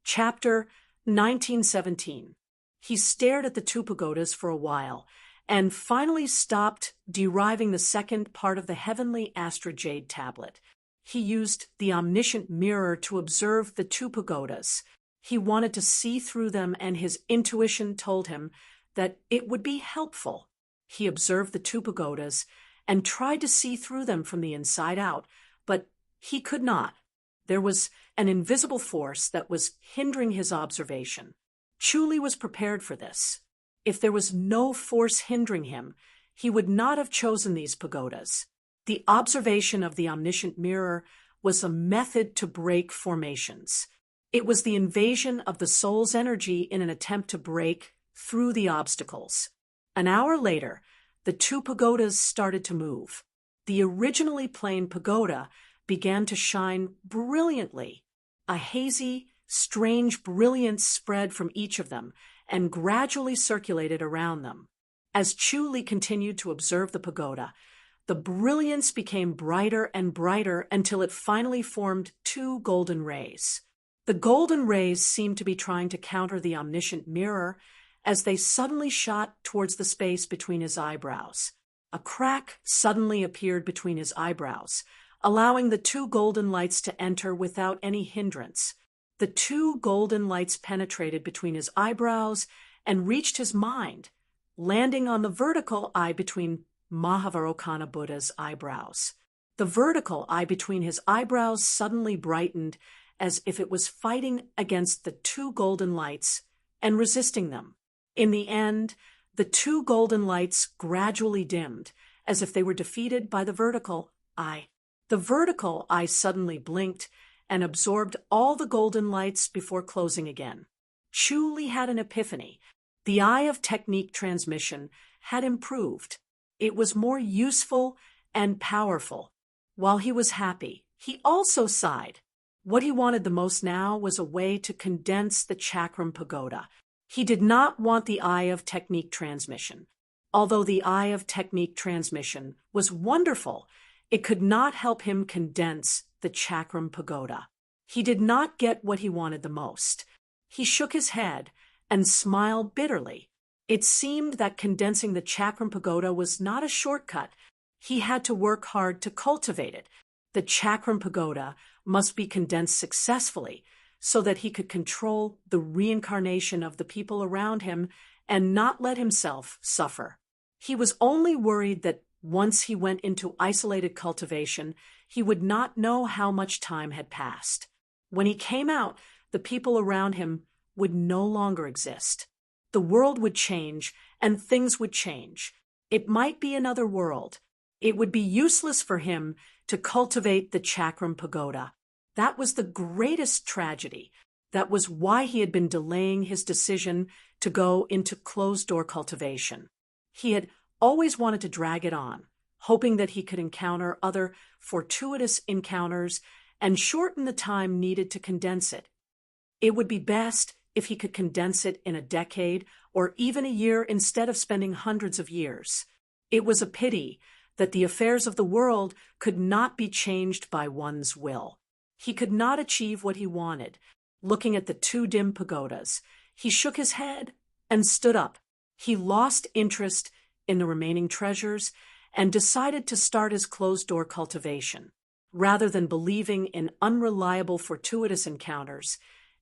Chapter 1917. He stared at the two pagodas for a while, and finally stopped deriving the second part of the heavenly astrojade tablet. He used the omniscient mirror to observe the two pagodas. He wanted to see through them, and his intuition told him that it would be helpful. He observed the two pagodas and tried to see through them from the inside out, but he could not. There was an invisible force that was hindering his observation. Chuli was prepared for this. If there was no force hindering him, he would not have chosen these pagodas. The observation of the omniscient mirror was a method to break formations. It was the invasion of the soul's energy in an attempt to break through the obstacles. An hour later, the two pagodas started to move. The originally plain pagoda began to shine brilliantly. A hazy, strange brilliance spread from each of them and gradually circulated around them. As Chuli continued to observe the pagoda, the brilliance became brighter and brighter until it finally formed two golden rays. The golden rays seemed to be trying to counter the omniscient mirror as they suddenly shot towards the space between his eyebrows. A crack suddenly appeared between his eyebrows, allowing the two golden lights to enter without any hindrance. The two golden lights penetrated between his eyebrows and reached his mind, landing on the vertical eye between Mahavairocana Buddha's eyebrows. The vertical eye between his eyebrows suddenly brightened as if it was fighting against the two golden lights and resisting them. In the end, the two golden lights gradually dimmed, as if they were defeated by the vertical eye. The vertical eye suddenly blinked and absorbed all the golden lights before closing again. Chuli had an epiphany. The eye of technique transmission had improved. It was more useful and powerful. While he was happy, he also sighed. What he wanted the most now was a way to condense the chakram pagoda. He did not want the eye of technique transmission. Although the eye of technique transmission was wonderful, it could not help him condense the chakram pagoda. He did not get what he wanted the most. He shook his head and smiled bitterly. It seemed that condensing the chakram pagoda was not a shortcut. He had to work hard to cultivate it. The chakram pagoda must be condensed successfully so that he could control the reincarnation of the people around him and not let himself suffer. He was only worried that once he went into isolated cultivation, he would not know how much time had passed. When he came out, the people around him would no longer exist. The world would change, and things would change. It might be another world. It would be useless for him to cultivate the chakram pagoda. That was the greatest tragedy. That was why he had been delaying his decision to go into closed-door cultivation. He had always wanted to drag it on, hoping that he could encounter other fortuitous encounters and shorten the time needed to condense it. It would be best if he could condense it in a decade or even a year instead of spending hundreds of years. It was a pity that the affairs of the world could not be changed by one's will. He could not achieve what he wanted. Looking at the two dim pagodas, he shook his head and stood up. He lost interest in the remaining treasures and decided to start his closed-door cultivation. Rather than believing in unreliable fortuitous encounters,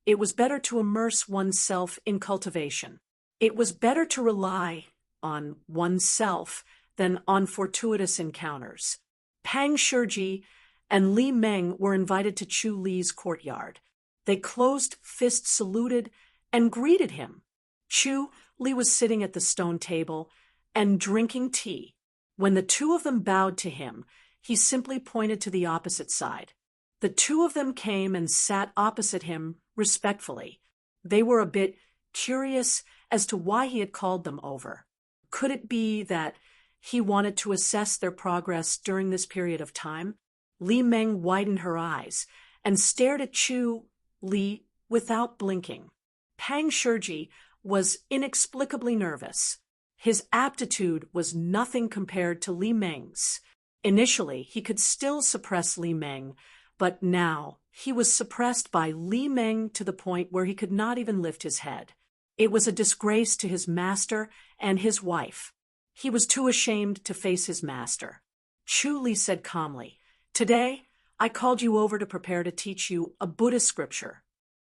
it was better to immerse oneself in cultivation. It was better to rely on oneself than on fortuitous encounters. Pang Shurji and Li Meng were invited to Chu Li's courtyard. They closed-fist saluted and greeted him. Chu Li was sitting at the stone table and drinking tea. When the two of them bowed to him, he simply pointed to the opposite side. The two of them came and sat opposite him respectfully. They were a bit curious as to why he had called them over. Could it be that he wanted to assess their progress during this period of time? Li Meng widened her eyes and stared at Chu Li without blinking. Pang Shurji was inexplicably nervous. His aptitude was nothing compared to Li Meng's. Initially, he could still suppress Li Meng, but now He was suppressed by Li Meng to the point where he could not even lift his head. It was a disgrace to his master and his wife. He was too ashamed to face his master. Chu Li said calmly, "Today, I called you over to prepare to teach you a Buddhist scripture."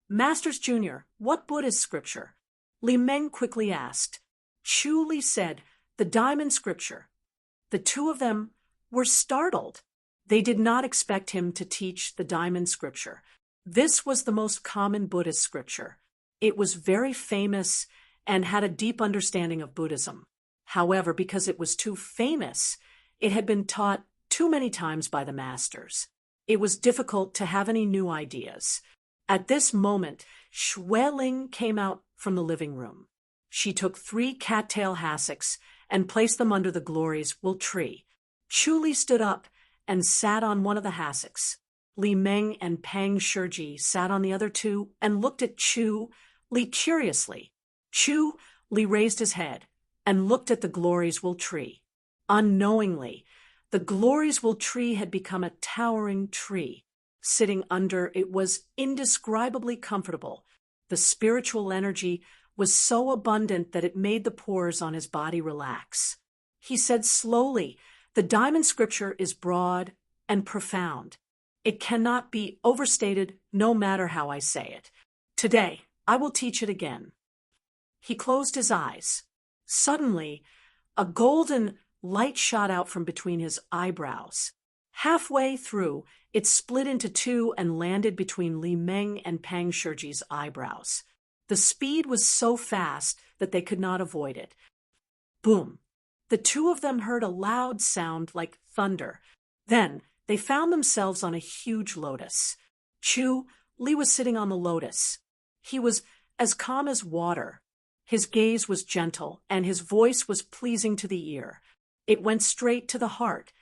"Masters Junior, what Buddhist scripture?" Li Meng quickly asked. Chu Li said, "The Diamond Scripture." The two of them were startled. They did not expect him to teach the Diamond Scripture. This was the most common Buddhist scripture. It was very famous and had a deep understanding of Buddhism. However, because it was too famous, it had been taught too many times by the masters. It was difficult to have any new ideas. At this moment, Xue Ling came out from the living room. She took 3 cattail hassocks and placed them under the Glory's Will tree. Chu Li stood up and sat on one of the hassocks. Li Meng and Pang Shiji sat on the other 2 and looked at Chu Li curiously. Chu Li raised his head and looked at the Glory's Will tree. Unknowingly, the Glory's Will tree had become a towering tree. Sitting under it was indescribably comfortable. The spiritual energy was so abundant that it made the pores on his body relax. He said slowly, "The Diamond Scripture is broad and profound. It cannot be overstated no matter how I say it. Today, I will teach it again." He closed his eyes. Suddenly, a golden light shot out from between his eyebrows. Halfway through, it split into 2 and landed between Li Meng and Pang Shiji's eyebrows. The speed was so fast that they could not avoid it. Boom! The 2 of them heard a loud sound like thunder. Then they found themselves on a huge lotus. Chu Li was sitting on the lotus. He was as calm as water. His gaze was gentle, and his voice was pleasing to the ear. It went straight to the heart.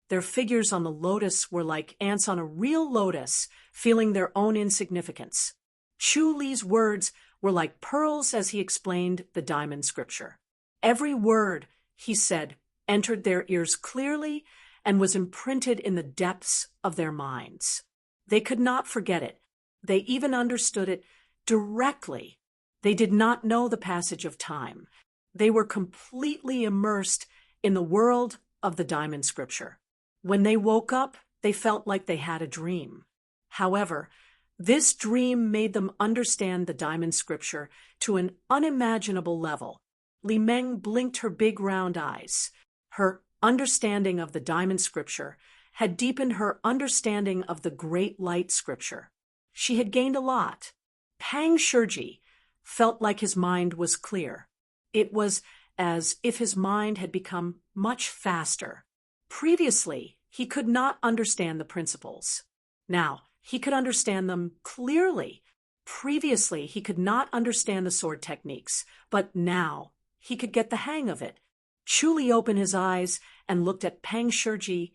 Their figures on the lotus were like ants on a real lotus, feeling their own insignificance. Chu Li's words were like pearls as he explained the Diamond Scripture. Every word he said entered their ears clearly and was imprinted in the depths of their minds. They could not forget it. They even understood it directly. They did not know the passage of time. They were completely immersed in the world of the Diamond Scripture. When they woke up, they felt like they had a dream. However, this dream made them understand the Diamond Scripture to an unimaginable level. Li Meng blinked her big round eyes. Her understanding of the Diamond Scripture had deepened her understanding of the Great Light Scripture. She had gained a lot. Pang Shiji felt like his mind was clear. It was as if his mind had become much faster. Previously, he could not understand the principles. Now, he could understand them clearly. Previously, he could not understand the sword techniques, but now he could get the hang of it. Chu Li opened his eyes and looked at Pang Shiji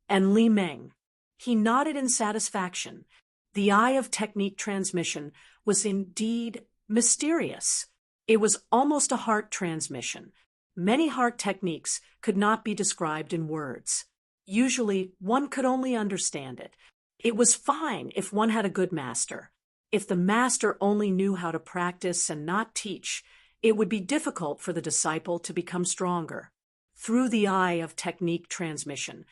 and Li Meng. He nodded in satisfaction. The eye of technique transmission was indeed mysterious. It was almost a heart transmission. Many heart techniques could not be described in words. Usually, one could only understand it. It was fine if one had a good master. If the master only knew how to practice and not teach, it would be difficult for the disciple to become stronger. Through the eye of technique transmission,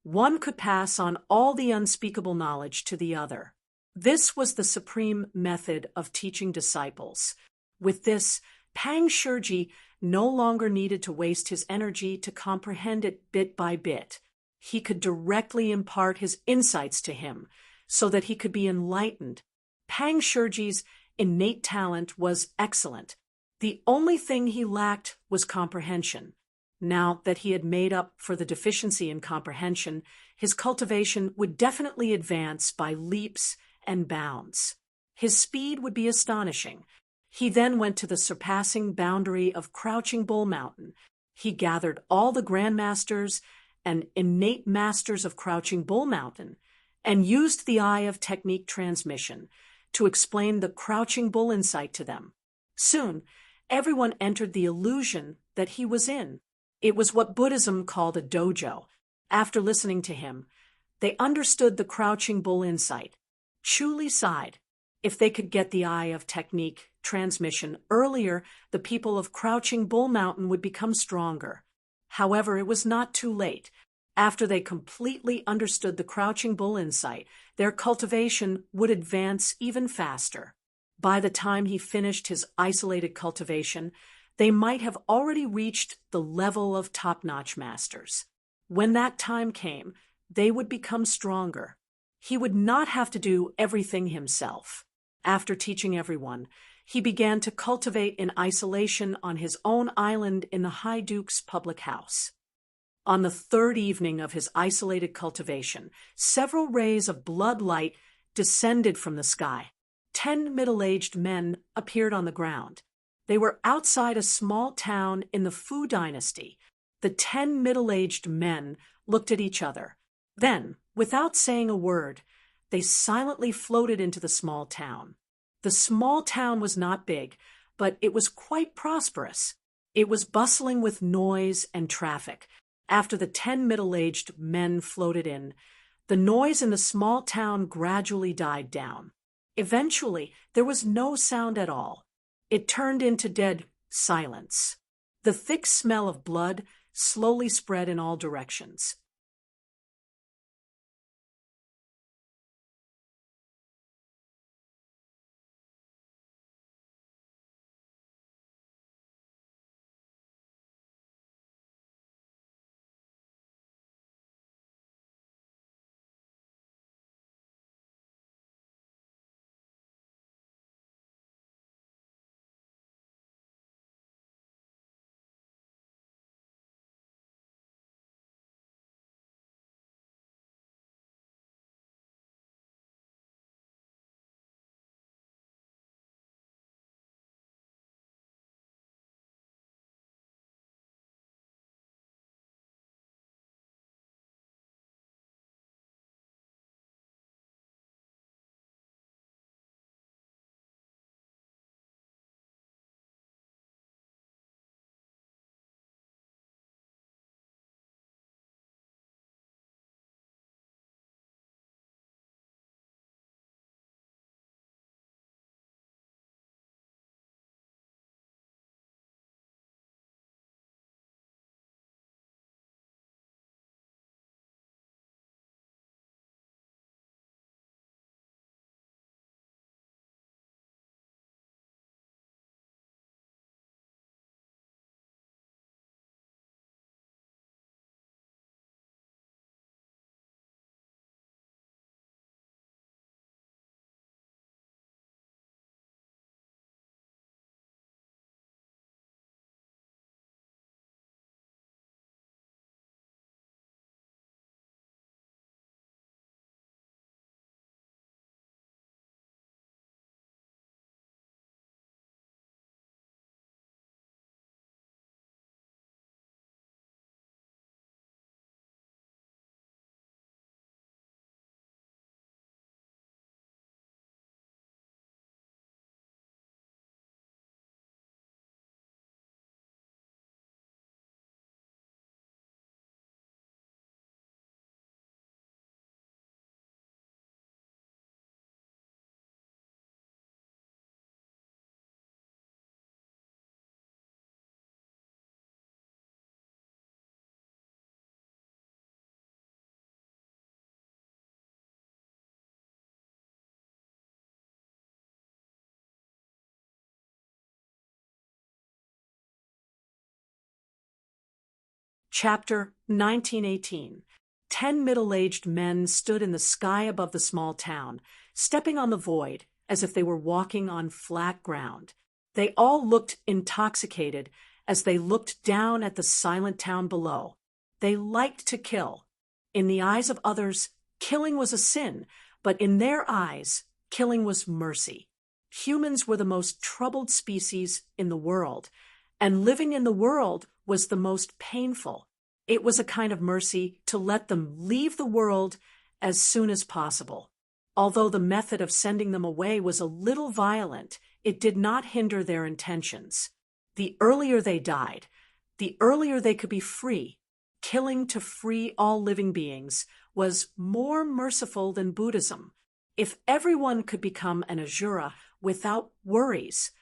one could pass on all the unspeakable knowledge to the other. This was the supreme method of teaching disciples. With this, Pang Shiji no longer needed to waste his energy to comprehend it bit by bit. He could directly impart his insights to him so that he could be enlightened. Pang Shiji's innate talent was excellent. The only thing he lacked was comprehension. Now that he had made up for the deficiency in comprehension, his cultivation would definitely advance by leaps and bounds. His speed would be astonishing. He then went to the surpassing boundary of Crouching Bull Mountain. He gathered all the grandmasters and innate masters of Crouching Bull Mountain and used the eye of technique transmission to explain the Crouching Bull insight to them. Soon, everyone entered the illusion that he was in. It was what Buddhism called a dojo. After listening to him, they understood the Crouching Bull insight. Chuli sighed. If they could get the eye of technique transmission earlier, the people of Crouching Bull Mountain would become stronger. However, it was not too late. After they completely understood the Crouching Bull insight, their cultivation would advance even faster. By the time he finished his isolated cultivation, they might have already reached the level of top-notch masters. When that time came, they would become stronger. He would not have to do everything himself. After teaching everyone, he began to cultivate in isolation on his own island in the High Duke's public house. On the third evening of his isolated cultivation, several rays of blood light descended from the sky. 10 middle-aged men appeared on the ground. They were outside a small town in the Fu dynasty. The 10 middle-aged men looked at each other. Then, without saying a word, they silently floated into the small town. The small town was not big, but it was quite prosperous. It was bustling with noise and traffic. After the 10 middle-aged men floated in, the noise in the small town gradually died down. Eventually, there was no sound at all. It turned into dead silence. The thick smell of blood slowly spread in all directions. Chapter 1918. 10 middle-aged men stood in the sky above the small town, stepping on the void as if they were walking on flat ground. They all looked intoxicated as they looked down at the silent town below. They liked to kill. In the eyes of others, killing was a sin, but in their eyes, killing was mercy. Humans were the most troubled species in the world, and living in the world was the most painful. It was a kind of mercy to let them leave the world as soon as possible. Although the method of sending them away was a little violent, it did not hinder their intentions. The earlier they died, the earlier they could be free. Killing to free all living beings was more merciful than Buddhism. If everyone could become an Azura without worries,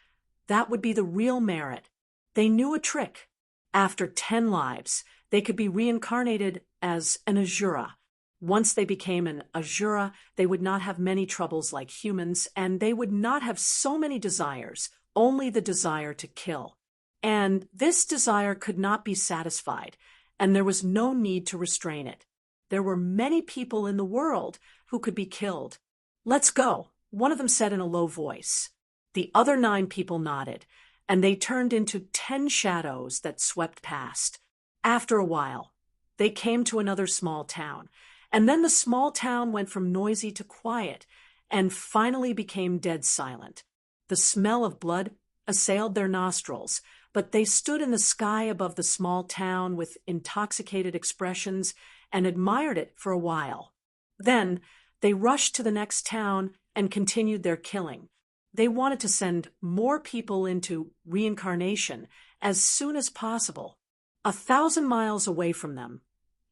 that would be the real merit. They knew a trick. After 10 lives, they could be reincarnated as an Azura. Once they became an Azura, they would not have many troubles like humans, and they would not have so many desires, only the desire to kill. And this desire could not be satisfied, and there was no need to restrain it. There were many people in the world who could be killed. "Let's go," one of them said in a low voice. The other 9 people nodded, and they turned into 10 shadows that swept past. After a while, they came to another small town, and then the small town went from noisy to quiet, and finally became dead silent. The smell of blood assailed their nostrils, but they stood in the sky above the small town with intoxicated expressions and admired it for a while. Then they rushed to the next town and continued their killing. They wanted to send more people into reincarnation as soon as possible. 1,000 miles away from them,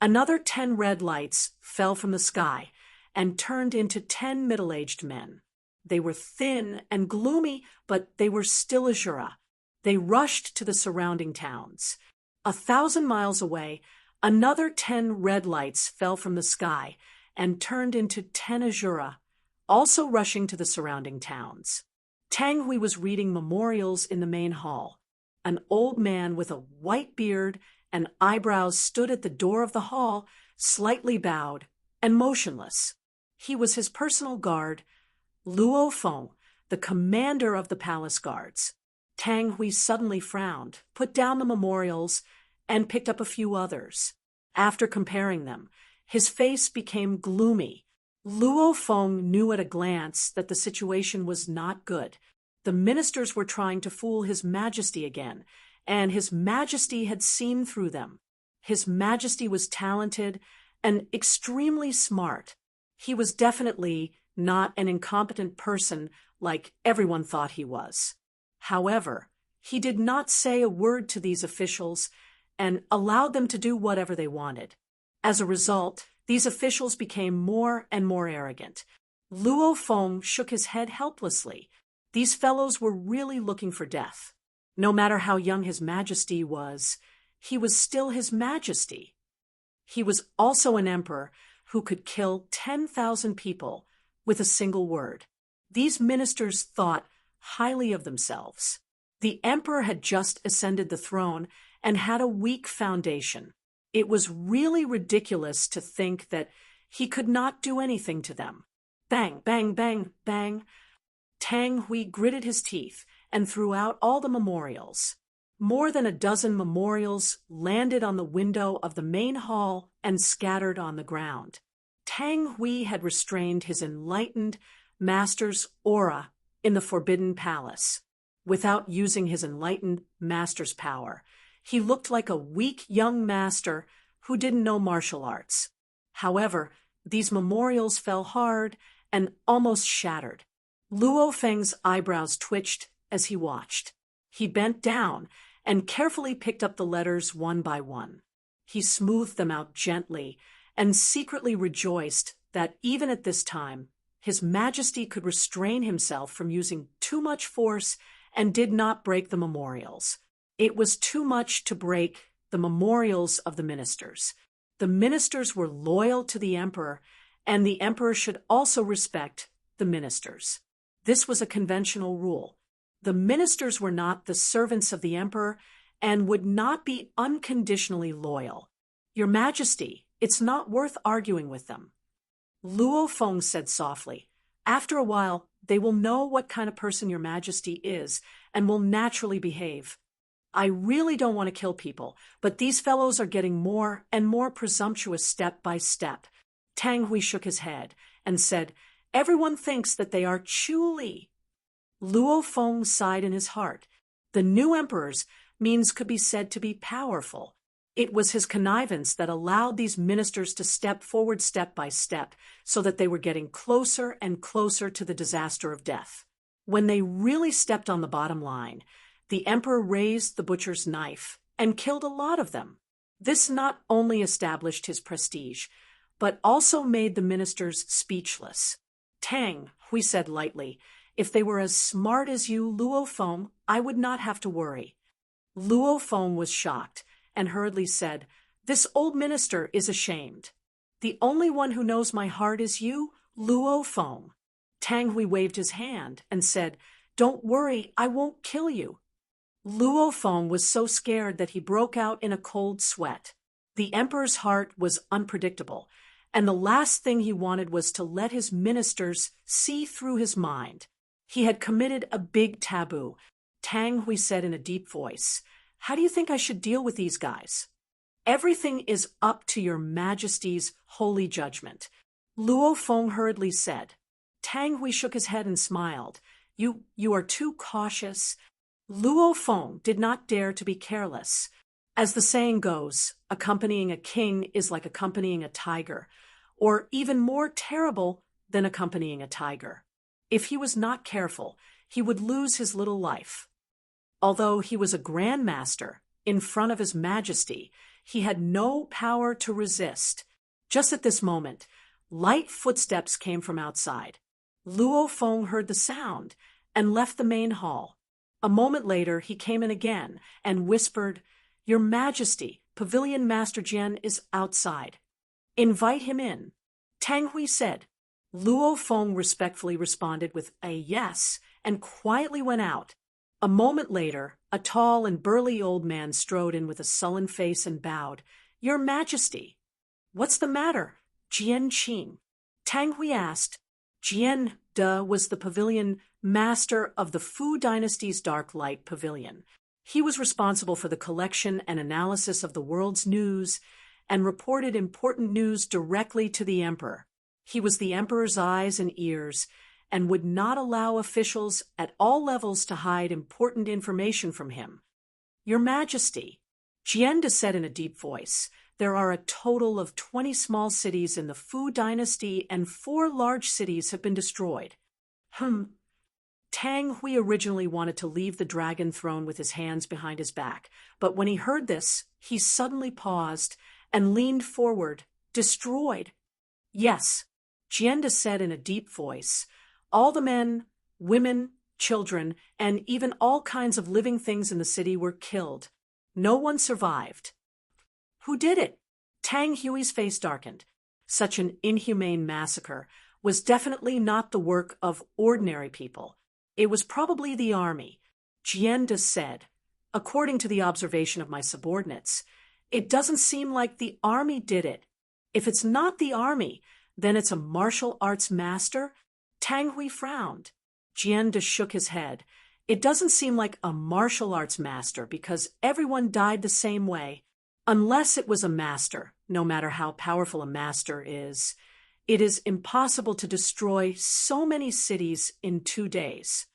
another 10 red lights fell from the sky and turned into 10 middle-aged men. They were thin and gloomy, but they were still Azura. They rushed to the surrounding towns. 1,000 miles away, another 10 red lights fell from the sky and turned into 10 Azura, also rushing to the surrounding towns. Tang Hui was reading memorials in the main hall. An old man with a white beard and eyebrows stood at the door of the hall, slightly bowed and motionless. He was his personal guard, Luo Feng, the commander of the palace guards. Tang Hui suddenly frowned, put down the memorials, and picked up a few others. After comparing them, his face became gloomy. Luo Feng knew at a glance that the situation was not good. The ministers were trying to fool His Majesty again, and His Majesty had seen through them. His Majesty was talented and extremely smart. He was definitely not an incompetent person like everyone thought he was. However, he did not say a word to these officials and allowed them to do whatever they wanted. As a result, these officials became more and more arrogant. Luo Feng shook his head helplessly. These fellows were really looking for death. No matter how young His Majesty was, he was still His Majesty. He was also an emperor who could kill 10,000 people with a single word. These ministers thought highly of themselves. The emperor had just ascended the throne and had a weak foundation. It was really ridiculous to think that he could not do anything to them. Bang, bang, bang, bang. Tang Hui gritted his teeth and threw out all the memorials. More than a dozen memorials landed on the window of the main hall and scattered on the ground. Tang Hui had restrained his enlightened master's aura in the Forbidden Palace. Without using his enlightened master's power, he looked like a weak young master who didn't know martial arts. However, these memorials fell hard and almost shattered. Luo Feng's eyebrows twitched as he watched. He bent down and carefully picked up the letters one by one. He smoothed them out gently and secretly rejoiced that even at this time, His Majesty could restrain himself from using too much force and did not break the memorials. It was too much to break the memorials of the ministers. The ministers were loyal to the emperor, and the emperor should also respect the ministers. This was a conventional rule. The ministers were not the servants of the emperor and would not be unconditionally loyal. "Your Majesty, it's not worth arguing with them." Luo Feng said softly. "After a while, they will know what kind of person Your Majesty is and will naturally behave. I really don't want to kill people, but these fellows are getting more and more presumptuous step by step." Tang Hui shook his head and said, "Everyone thinks that they are Chu-Li." Luo Feng sighed in his heart. The new emperor's means could be said to be powerful. It was his connivance that allowed these ministers to step forward step by step so that they were getting closer and closer to the disaster of death. When they really stepped on the bottom line, the emperor raised the butcher's knife and killed a lot of them. This not only established his prestige, but also made the ministers speechless. Tang, Hui said lightly. If they were as smart as you, Luo Feng, I would not have to worry. Luo Feng was shocked and hurriedly said, This old minister is ashamed. The only one who knows my heart is you, Luo Feng. Tang Hui waved his hand and said, Don't worry, I won't kill you. Luo Feng was so scared that he broke out in a cold sweat. The emperor's heart was unpredictable, and the last thing he wanted was to let his ministers see through his mind. He had committed a big taboo. Tang Hui said in a deep voice, How do you think I should deal with these guys? Everything is up to your majesty's holy judgment. Luo Feng hurriedly said. Tang Hui shook his head and smiled. You are too cautious. Luo Feng did not dare to be careless. As the saying goes, accompanying a king is like accompanying a tiger, or even more terrible than accompanying a tiger. If he was not careful, he would lose his little life. Although he was a grand master, in front of his majesty, he had no power to resist. Just at this moment, light footsteps came from outside. Luo Feng heard the sound and left the main hall. A moment later, he came in again and whispered, Your Majesty, Pavilion Master Jian is outside. Invite him in. Tang Hui said. Luo Feng respectfully responded with a yes and quietly went out. A moment later, a tall and burly old man strode in with a sullen face and bowed. Your Majesty. What's the matter? Jian Qing. Tang Hui asked. Jian De was the pavilion master of the Fu dynasty's Dark Light Pavilion. He was responsible for the collection and analysis of the world's news and reported important news directly to the emperor. He was the emperor's eyes and ears and would not allow officials at all levels to hide important information from him. Your Majesty, Jian De said in a deep voice, there are a total of 20 small cities in the Fu dynasty and 4 large cities have been destroyed. Tang Hui originally wanted to leave the dragon throne with his hands behind his back, but when he heard this, he suddenly paused and leaned forward. Destroyed? Yes, Jian De said in a deep voice. All the men, women, children, and even all kinds of living things in the city were killed. No one survived. Who did it? Tang Hui's face darkened. Such an inhumane massacre was definitely not the work of ordinary people. It was probably the army. Jian De said, according to the observation of my subordinates, it doesn't seem like the army did it. If it's not the army, then it's a martial arts master? Tang Hui frowned. Jian De shook his head. It doesn't seem like a martial arts master because everyone died the same way. Unless it was a master, no matter how powerful a master is, it is impossible to destroy so many cities in 2 days.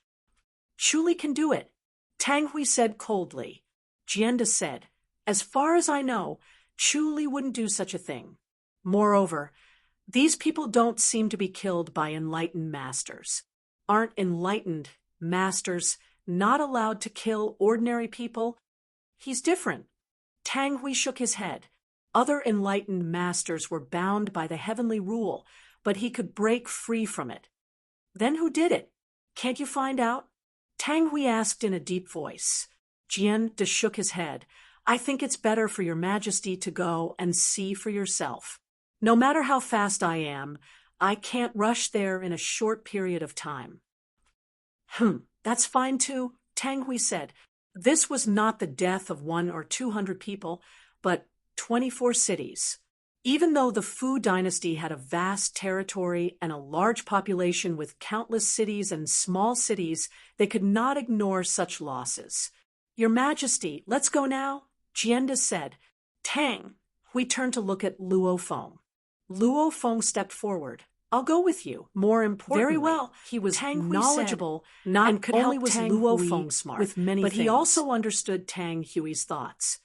Chuli can do it, Tang Hui said coldly. Jian De said, as far as I know, Chuli wouldn't do such a thing. Moreover, these people don't seem to be killed by enlightened masters. Aren't enlightened masters not allowed to kill ordinary people? He's different. Tang Hui shook his head. Other enlightened masters were bound by the heavenly rule, but he could break free from it. Then who did it? Can't you find out? Tang Hui asked in a deep voice. Jian De shook his head. I think it's better for your Majesty to go and see for yourself. No matter how fast I am, I can't rush there in a short period of time. That's fine too, Tang Hui said. This was not the death of 100 or 200 people, but 24 cities. Even though the Fu dynasty had a vast territory and a large population with countless cities and small cities, they could not ignore such losses. Your Majesty, let's go now, Jian De said. Tang Hui turned to look at Luo Feng. Luo Feng stepped forward. I'll go with you. More importantly, very well. He was knowledgeable, and could only was Luo Feng smart with many things. But he also understood Tang Hui's thoughts.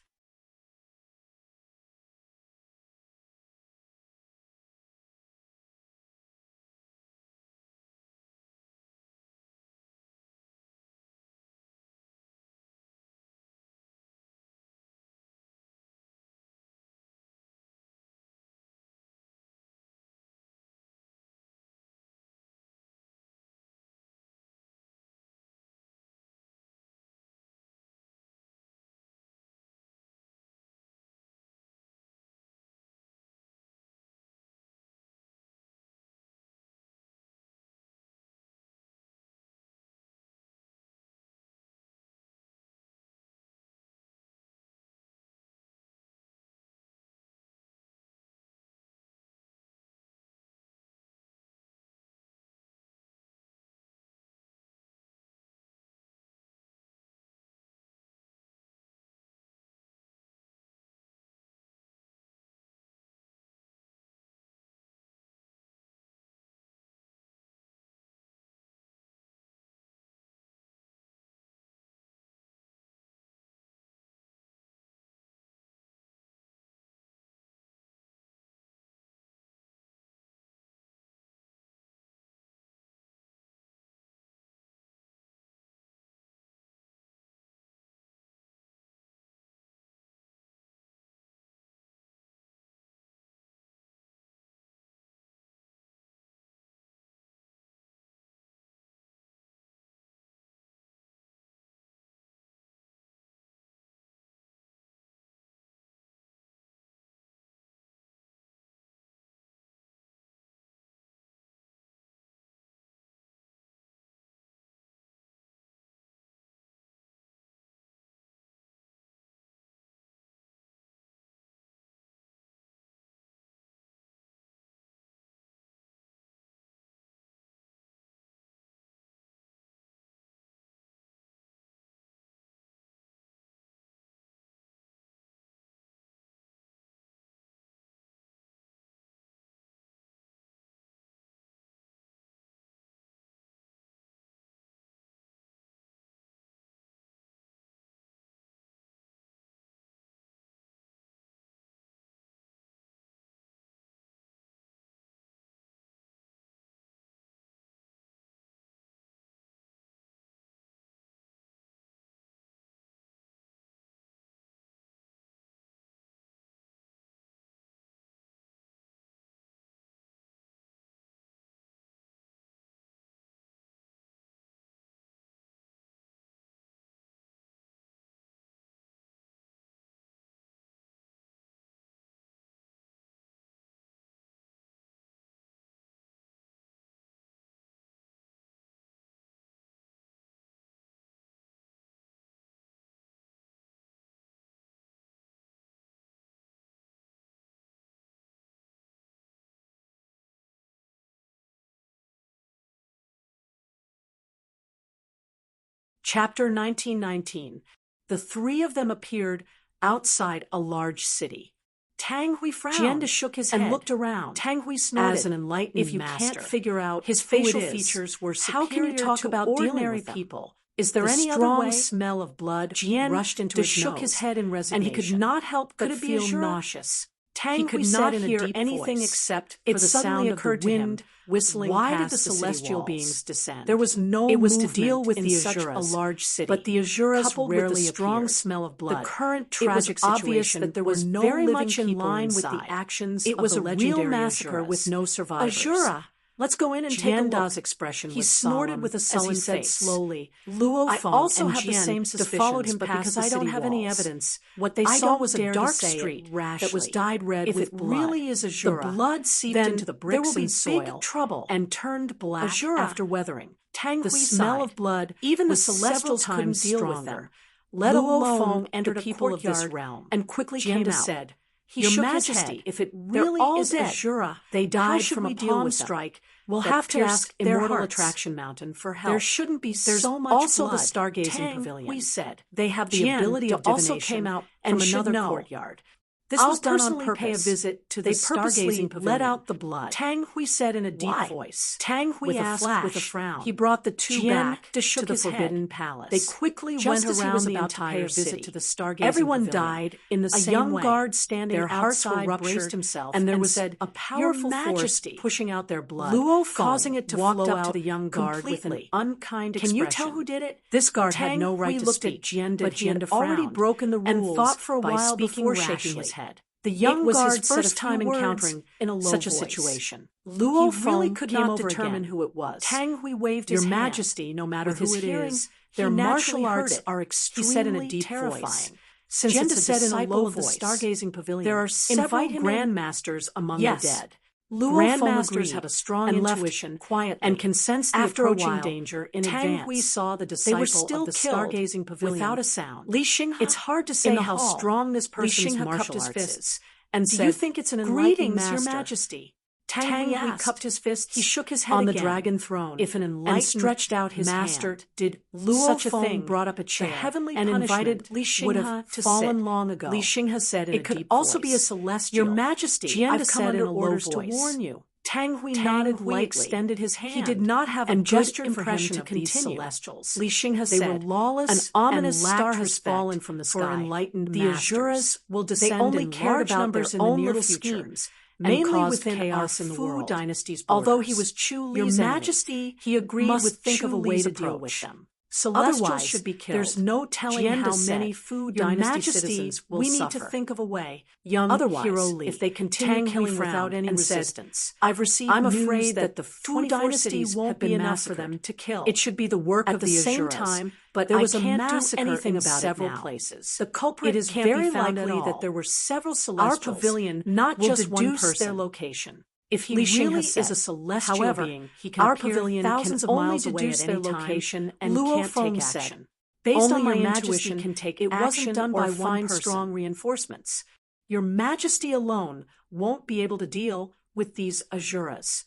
Chapter 1919. The three of them appeared outside a large city. Tang Hui frowned. Jianda shook his head and looked around. Tang Hui snorted. As an enlightened If you master, can't figure out his who facial it is, features were how can you superior talk to about ordinary dealing with them? people? Is there The any other strong way? smell of blood Jian rushed into his shook nose, his head in resignation, and he could not help but Could it be feel Azura? nauseous. Tang He could Hui not said in a hear deep anything voice. except It for the suddenly sound of the occurred to him, wind whistling why did past the celestial city beings walls. descend? There was no It was to movement deal with in the such a Azuras, large city, but the Azuras coupled rarely with the strong appeared. smell of blood. The current It was tragic obvious situation that there was was no very living much in people line with inside. the actions It of was the a real legendary massacre Azuras. with no survivors. Azura, let's go in and take a look. Jianda's expression He was snorted solemn with a as sullen he said face. slowly, Luo I Feng also and have the Jian same followed suspicions, him but past because the I don't city have any walls. evidence, what they I saw don't was a dare to dark say it street that rashly. was dyed red If with it blood. really is Azura, the blood seeped then into the there bricks will be and soil big trouble. and turned black Azura, after weathering. Tang The Hui smell sighed. of blood, Even the was Celestials several couldn't times deal with stronger. them. Let Luo alone Feng the entered a people of this courtyard realm, and quickly Jianda came out. said, He Your shook Majesty, his head. if it They're really all is dead. Azura, They how died should from we a deal palm with them? strike. We'll that have to pierced ask their Immortal hearts. Attraction Mountain for help. There shouldn't be There's so much also blood. the Stargazing Tang Pavilion. Hui said. They have the Jian ability of also divination came out from and should another know. courtyard. This I'll was done on personally purpose. pay a visit to the They purposely Stargazing Pavilion. let out the blood. Tang Hui said in a deep Why? voice. Tang Hui with asked a flash. with a frown. He brought the two Jian back shook to the his Forbidden head. Palace. They quickly Just went as he around was the about to pay entire a visit city. to the Stargazing Everyone Pavilion. died in the A same young way. guard standing Their hearts outside were ruptured, braced himself and there was said, a powerful Your Majesty, force pushing out their blood, Luo Feng causing it to walked flow up out to the young guard with an completely. unkind Can expression. you tell who did it? This guard Tang had no right Hui to looked speak, at Jianda, but he had Jianda already frowned broken the rules and thought for a by while speaking before shaking rashly. his head. The young It was guard his said a first few time words encountering in a low such a voice. situation. Luo He really Feng could came not over determine again. who it was. Tang Hui waved Your his hand. Majesty, no matter With who his it hearing, is, he their martial naturally heard arts it. are He extremely said in a deep terrifying. voice. Since Jianda it's a said in a disciple low of the voice, Stargazing Pavilion, there are several invite grandmasters among Yes. the dead. Luo Feng Grandmasters agreed have a strong and left intuition quietly. and can sense the After a approaching while, danger in Tang advance. Hui saw the They disciple were still of the killed Stargazing Pavilion without a sound. Li Xinghe, It's hard to say in the how hall. strong this Li person's Xinghe martial cupped his arts fists is, and Do said, you think it's an enlightened Greetings, master? Your Majesty. Tang Hui Hui cupped his fists He shook his head on the again. dragon throne If an and enlightened stretched out his master hand. did Luo such a Feng thing, brought up a chair the heavenly and invited punishment Li Xinghe would have to fallen sit. long ago. Li Xinghe said in It a could deep also be a voice. celestial. Your Majesty, Jianda I've come said under in a low orders to voice. warn you. Tang Hui Tang nodded Hui lightly. extended his hand. He did not have a and good gestured for him impression to of these continue. celestials. Li Xinghe They said, were lawless an ominous and lacked star has respect fallen from the for sky. enlightened The masters. Azuras will descend They only in cared large about numbers their in the own near little future, schemes, mainly caused within chaos our in the Fu world. dynasty's borders. Although he was Chu Your Li's enemy, Majesty, he agreed must with think of a Chu way Li's to deal approach. with them. Celestials Otherwise, should be killed. there's no telling Jianda how said, many Fu Your dynasty Majesty, citizens will we suffer. need to think of a way. Young Otherwise, Hero Li, if they continue Tang killing Hui without frowned any and resistance, said, I've received I'm news afraid that the Fu 24 dynasty cities won't have be been enough massacred. for them to kill. It should be the work At of the the same Azuras, time, but there I was a can't do massacre anything in about several it now. places. The culprit It is can't very be found likely at all. that there were several Our celestials, pavilion not will just one deduce person. their location. If he Li Xinghe really said. is a celestial However, being, he can our appear pavilion thousands can of only miles away deduce at their any time location and Luo can't Feng take said. action. Based Only on my Your intuition, Majesty can take it action wasn't done by or one find person. strong reinforcements. Your Majesty alone won't be able to deal with these Azuras.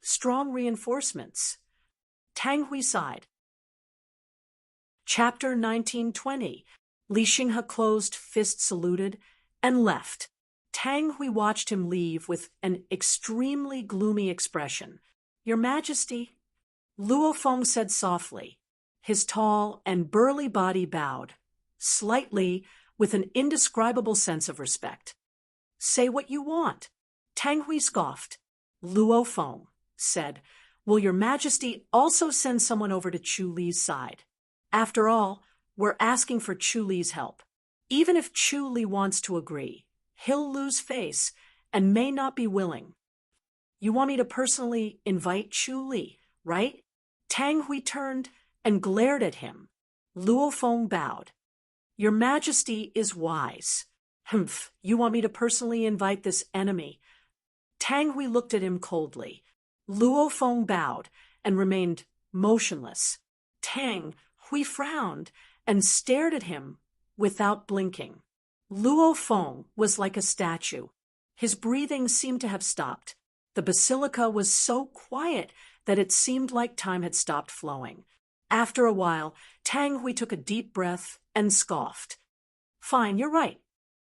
Strong reinforcements. Tang Hui sighed. Chapter 1920. Li Xinghe closed fist saluted and left. Tang Hui watched him leave with an extremely gloomy expression. Your Majesty, Luo Feng said softly. His tall and burly body bowed, slightly, with an indescribable sense of respect. Say what you want. Tang Hui scoffed. Luo Feng said, Will Your Majesty also send someone over to Chu Li's side? After all, we're asking for Chu Li's help. Even if Chu Li wants to agree, he'll lose face and may not be willing. You want me to personally invite Chu Li, right? Tang Hui turned and glared at him. Luo Feng bowed. Your Majesty is wise. Humph, you want me to personally invite this enemy? Tang Hui looked at him coldly. Luo Feng bowed and remained motionless. Tang Hui frowned and stared at him without blinking. Luo Feng was like a statue. His breathing seemed to have stopped. The basilica was so quiet that it seemed like time had stopped flowing. After a while, Tang Hui took a deep breath and scoffed. Fine, you're right.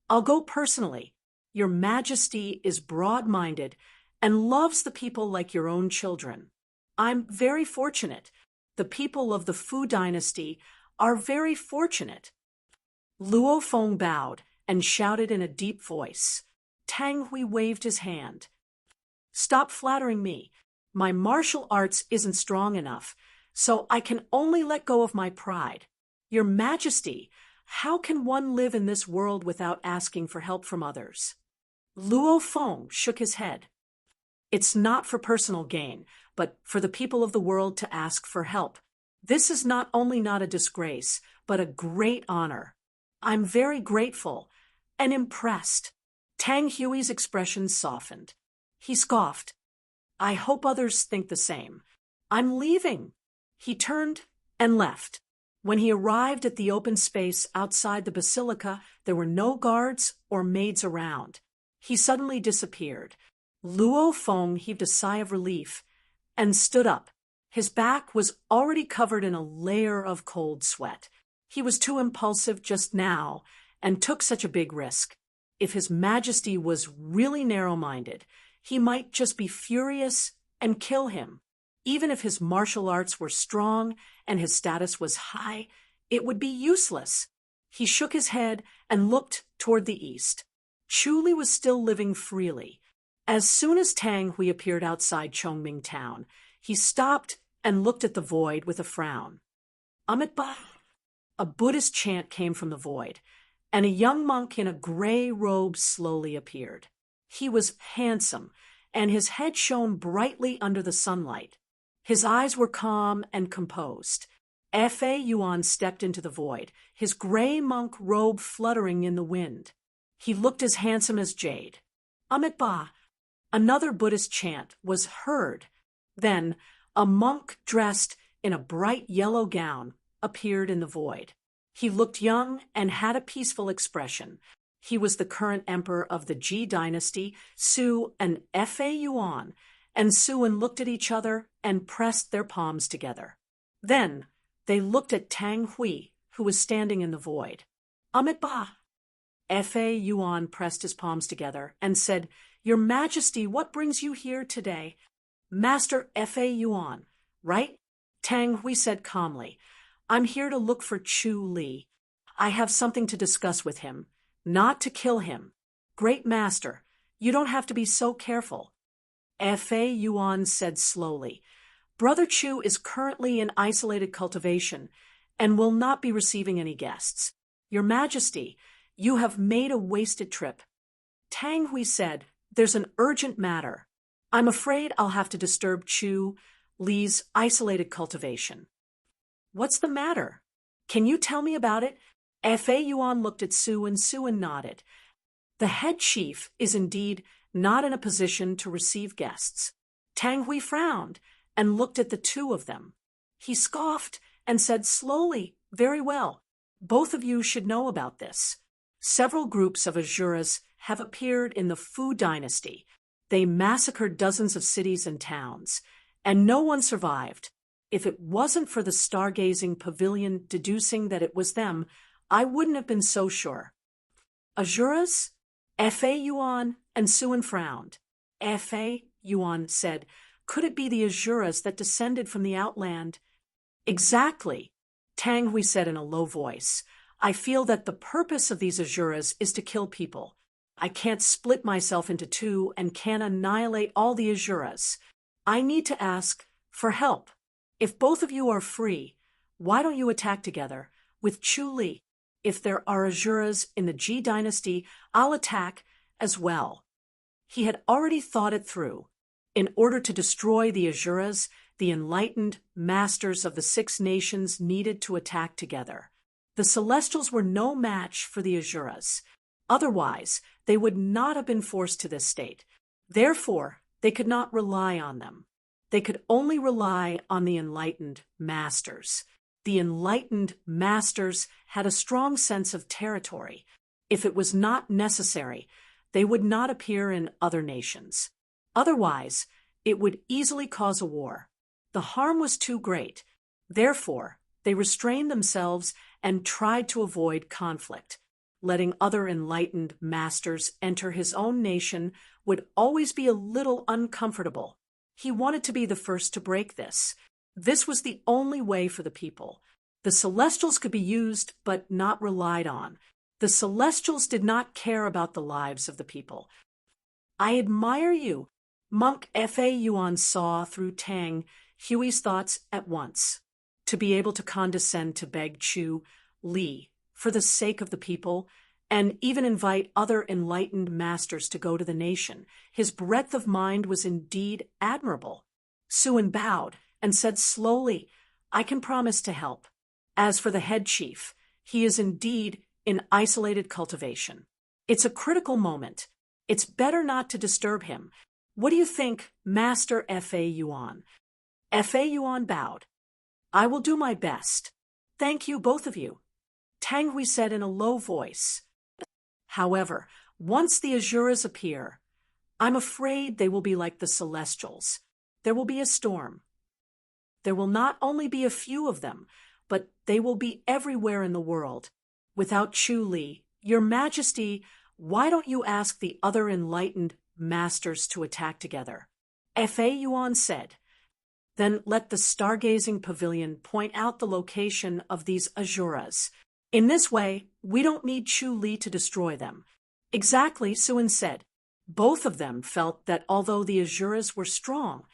I'll go personally. Your Majesty is broad-minded and loves the people like your own children. I'm very fortunate. The people of the Fu dynasty are very fortunate. Luo Feng bowed and shouted in a deep voice. Tang Hui waved his hand. Stop flattering me. My martial arts isn't strong enough, so I can only let go of my pride. Your Majesty, how can one live in this world without asking for help from others? Luo Feng shook his head. It's not for personal gain, but for the people of the world to ask for help. This is not only not a disgrace, but a great honor. I'm very grateful and impressed. Tang Hui's expression softened. He scoffed. I hope others think the same. I'm leaving. He turned and left. When he arrived at the open space outside the basilica, there were no guards or maids around. He suddenly disappeared. Luo Feng heaved a sigh of relief and stood up. His back was already covered in a layer of cold sweat. He was too impulsive just now and took such a big risk. If His Majesty was really narrow-minded, he might just be furious and kill him. Even if his martial arts were strong and his status was high, it would be useless. He shook his head and looked toward the east. Chu Li was still living freely. As soon as Tang Hui appeared outside Chongming town, he stopped and looked at the void with a frown. Amit Ba! A Buddhist chant came from the void, and a young monk in a gray robe slowly appeared. He was handsome, and his head shone brightly under the sunlight. His eyes were calm and composed. F.A. Yuan stepped into the void, his gray monk robe fluttering in the wind. He looked as handsome as jade. Amit Ba! Another Buddhist chant was heard. Then, a monk dressed in a bright yellow gown appeared in the void. He looked young and had a peaceful expression. He was the current emperor of the Ji dynasty, Su and F.A. Yuan, and Su and looked at each other and pressed their palms together. Then they looked at Tang Hui, who was standing in the void. Amit Ba! F.A. Yuan pressed his palms together and said, Your Majesty, what brings you here today? Master F.A. Yuan, right? Tang Hui said calmly, I'm here to look for Chu Li. I have something to discuss with him, not to kill him. Great Master, you don't have to be so careful. F.A. Yuan said slowly, Brother Chu is currently in isolated cultivation and will not be receiving any guests. Your Majesty, you have made a wasted trip. Tang Hui said, There's an urgent matter. I'm afraid I'll have to disturb Chu Li's isolated cultivation. What's the matter? Can you tell me about it? F.A. Yuan looked at Su and nodded. The head chief is indeed not in a position to receive guests. Tang Hui frowned and looked at the two of them. He scoffed and said slowly, Very well. Both of you should know about this. Several groups of Asuras have appeared in the Fu dynasty. They massacred dozens of cities and towns, and no one survived. If it wasn't for the stargazing pavilion deducing that it was them, I wouldn't have been so sure. Asuras? F.A. Yuan and Suan frowned. F.A. Yuan said, Could it be the Asuras that descended from the outland? Exactly, Tang Hui said in a low voice. I feel that the purpose of these Asuras is to kill people. I can't split myself into two and can't annihilate all the Asuras. I need to ask for help. If both of you are free, why don't you attack together with Chu Li? If there are Asuras in the Ji dynasty, I'll attack as well. He had already thought it through. In order to destroy the Asuras, the enlightened masters of the 6 nations needed to attack together. The Celestials were no match for the Asuras. Otherwise, they would not have been forced to this state. Therefore, they could not rely on them. They could only rely on the enlightened masters. The enlightened masters had a strong sense of territory. If it was not necessary, they would not appear in other nations. Otherwise, it would easily cause a war. The harm was too great. Therefore, they restrained themselves and tried to avoid conflict. Letting other enlightened masters enter his own nation would always be a little uncomfortable. He wanted to be the first to break this. This was the only way for the people. The Celestials could be used, but not relied on. The Celestials did not care about the lives of the people. I admire you. Monk Fa Yuan saw through Tang Hui's thoughts at once. To be able to condescend to beg Chu Li for the sake of the people, and even invite other enlightened masters to go to the nation, his breadth of mind was indeed admirable. Suan bowed and said slowly, I can promise to help. As for the head chief, he is indeed in isolated cultivation. It's a critical moment. It's better not to disturb him. What do you think, Master Fa Yuan? Fa Yuan bowed. I will do my best. Thank you, both of you. Tang Hui said in a low voice. However, once the Azuras appear, I'm afraid they will be like the Celestials. There will be a storm. There will not only be a few of them, but they will be everywhere in the world. Without Chu Li, Your Majesty, why don't you ask the other enlightened masters to attack together? Fa Yuan said. Then let the stargazing pavilion point out the location of these Azuras. In this way, we don't need Chu Li to destroy them. Exactly, Suan said. Both of them felt that although the Azuras were strong,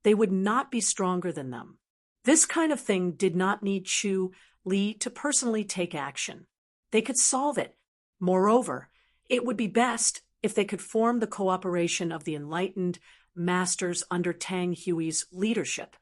they would not be stronger than them. This kind of thing did not need Chu Li to personally take action. They could solve it. Moreover, it would be best if they could form the cooperation of the enlightened masters under Tang Hui's leadership.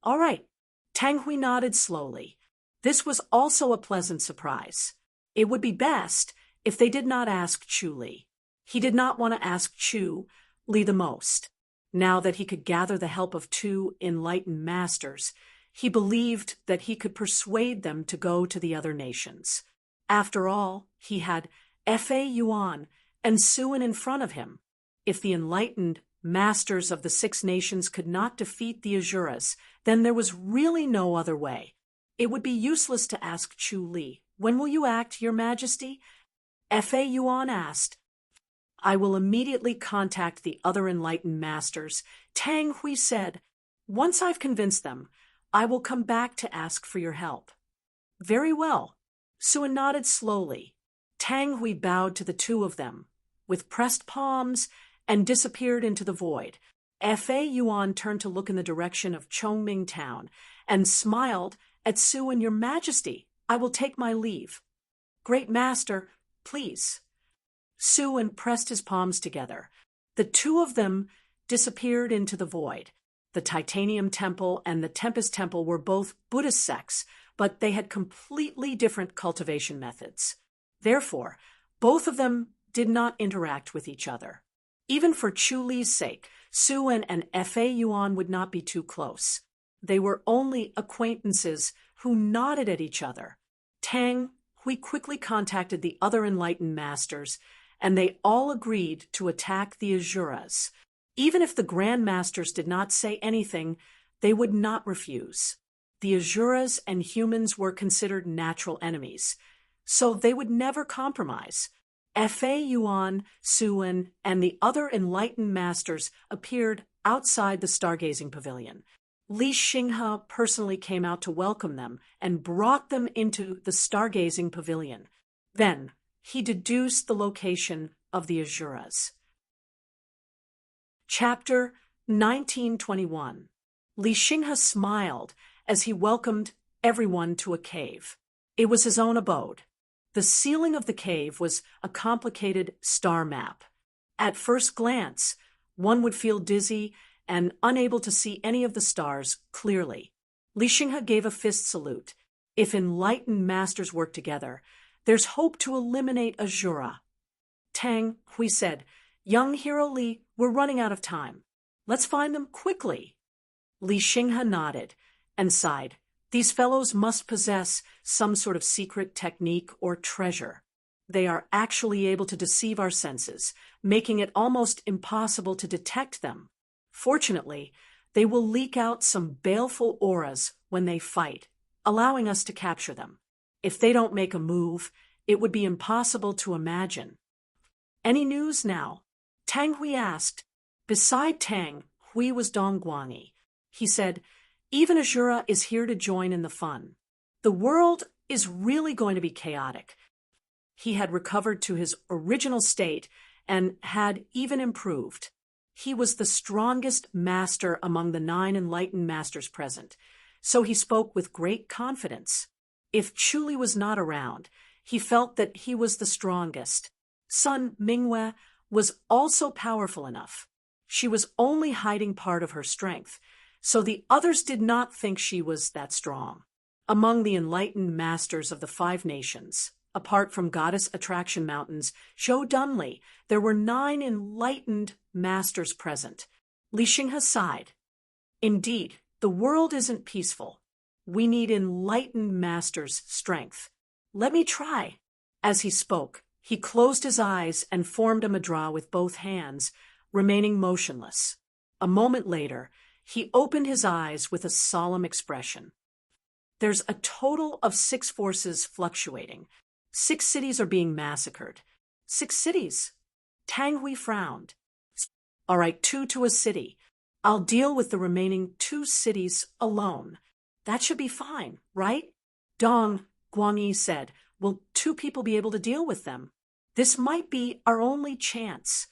All right, Tang Hui nodded slowly. This was also a pleasant surprise. It would be best if they did not ask Chu Li. He did not want to ask Chu Li the most. Now that he could gather the help of two enlightened masters, he believed that he could persuade them to go to the other nations. After all, he had Fa Yuan and Suan in front of him. If the enlightened masters of the 6 nations could not defeat the Azuras, then there was really no other way. It would be useless to ask Chu Li, when will you act, Your Majesty? Fa Yuan asked. I will immediately contact the other enlightened masters. Tang Hui said, once I've convinced them, I will come back to ask for your help. Very well. Suan nodded slowly. Tang Hui bowed to the two of them, with pressed palms, and disappeared into the void. Fa Yuan turned to look in the direction of Chongming Town, and smiled at Suan. Your Majesty, I will take my leave. Great Master, please. Suan pressed his palms together. The two of them disappeared into the void. The Titanium Temple and the Tempest Temple were both Buddhist sects, but they had completely different cultivation methods. Therefore, both of them did not interact with each other. Even for Chu Li's sake, Suan and Fa Yuan would not be too close. They were only acquaintances who nodded at each other. Tang Hui quickly contacted the other enlightened masters, and they all agreed to attack the Azuras. Even if the Grand Masters did not say anything, they would not refuse. The Azuras and humans were considered natural enemies, so they would never compromise. Fa Yuan, Suan, and the other enlightened masters appeared outside the stargazing pavilion. Li Xinghe personally came out to welcome them and brought them into the stargazing pavilion. Then he deduced the location of the Azuras. Chapter 1921. Li Xinghe smiled as he welcomed everyone to a cave. It was his own abode. The ceiling of the cave was a complicated star map. At first glance, one would feel dizzy and unable to see any of the stars clearly. Li Xinghe gave a fist salute. If enlightened masters work together, there's hope to eliminate Azura. Tang Hui said, Young Hero Li, we're running out of time. Let's find them quickly. Li Xinghe nodded and sighed. These fellows must possess some sort of secret technique or treasure. They are actually able to deceive our senses, making it almost impossible to detect them. Fortunately, they will leak out some baleful auras when they fight, allowing us to capture them. If they don't make a move, it would be impossible to imagine. Any news now? Tang Hui asked. Beside Tang, Hui was Dong Guanyi. He said, even Azura is here to join in the fun. The world is really going to be chaotic. He had recovered to his original state and had even improved. He was the strongest master among the 9 enlightened masters present, so he spoke with great confidence. If Chuli was not around, he felt that he was the strongest. Sun Mingyue was also powerful enough. She was only hiding part of her strength, so the others did not think she was that strong. Among the enlightened masters of the 5 nations, apart from Goddess Attraction Mountain's Zhou Dunley, there were 9 enlightened masters present. Li Xinghe sighed. Indeed, the world isn't peaceful. We need enlightened masters' strength. Let me try. As he spoke, he closed his eyes and formed a mudra with both hands, remaining motionless. A moment later, he opened his eyes with a solemn expression. There's a total of 6 forces fluctuating. 6 cities are being massacred. 6 cities. Tang Hui frowned. All right, 2 to a city. I'll deal with the remaining 2 cities alone. That should be fine, right? Dong Guanyi said, will 2 people be able to deal with them? This might be our only chance.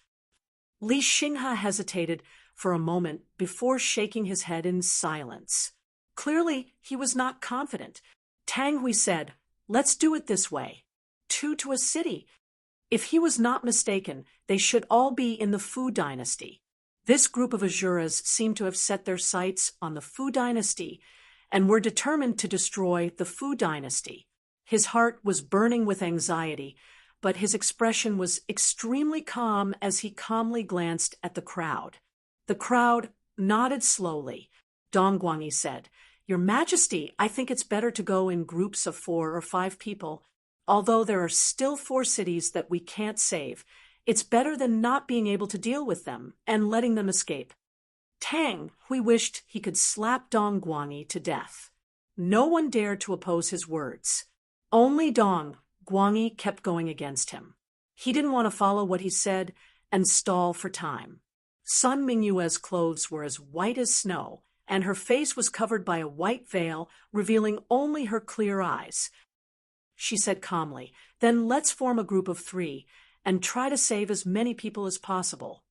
Li Xinghe hesitated for a moment before shaking his head in silence. Clearly, he was not confident. Tang Hui said, let's do it this way. 2 to a city. If he was not mistaken, they should all be in the Fu dynasty. This group of Azuras seemed to have set their sights on the Fu dynasty and were determined to destroy the Fu dynasty. His heart was burning with anxiety, but his expression was extremely calm as he calmly glanced at the crowd. The crowd nodded slowly. Dong Guanyi said, Your Majesty, I think it's better to go in groups of 4 or 5 people. Although there are still 4 cities that we can't save, it's better than not being able to deal with them and letting them escape. Tang Hui wished he could slap Dong Guanyi to death. No one dared to oppose his words. Only Dong Guanyi kept going against him. He didn't want to follow what he said and stall for time. Sun Mingyue's clothes were as white as snow, and her face was covered by a white veil, revealing only her clear eyes. She said calmly, then let's form a group of 3 and try to save as many people as possible.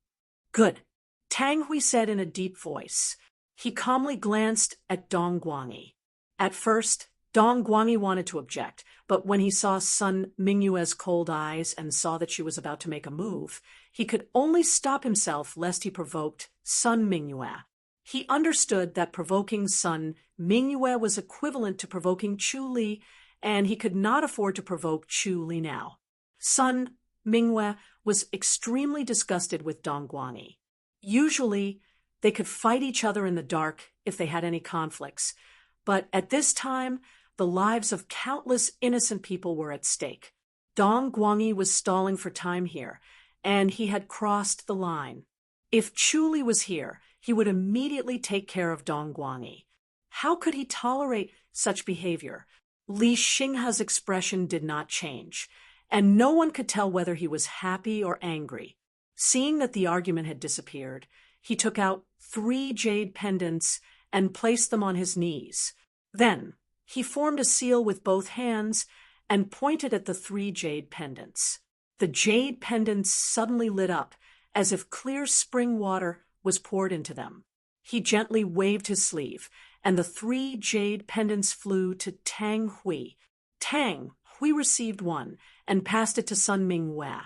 Good, Tang Hui said in a deep voice. He calmly glanced at Dong Guanyi. At first, Dong Guanyi wanted to object, but when he saw Sun Mingyue's cold eyes and saw that she was about to make a move, he could only stop himself lest he provoked Sun Mingyue. He understood that provoking Sun Mingyue was equivalent to provoking Chu Li, and he could not afford to provoke Chu Li now. Sun Mingyue was extremely disgusted with Dong Guanyi. Usually, they could fight each other in the dark if they had any conflicts, but at this time, the lives of countless innocent people were at stake. Dong Guanyi was stalling for time here, and he had crossed the line. If Chu Li was here, he would immediately take care of Dong Guanyi. How could he tolerate such behavior? Li Xinghe's expression did not change, and no one could tell whether he was happy or angry. Seeing that the argument had disappeared, he took out 3 jade pendants and placed them on his knees. Then, he formed a seal with both hands and pointed at the 3 jade pendants. The jade pendants suddenly lit up, as if clear spring water was poured into them. He gently waved his sleeve, and the 3 jade pendants flew to Tang Hui. Tang Hui received one and passed it to Sun Mingyue.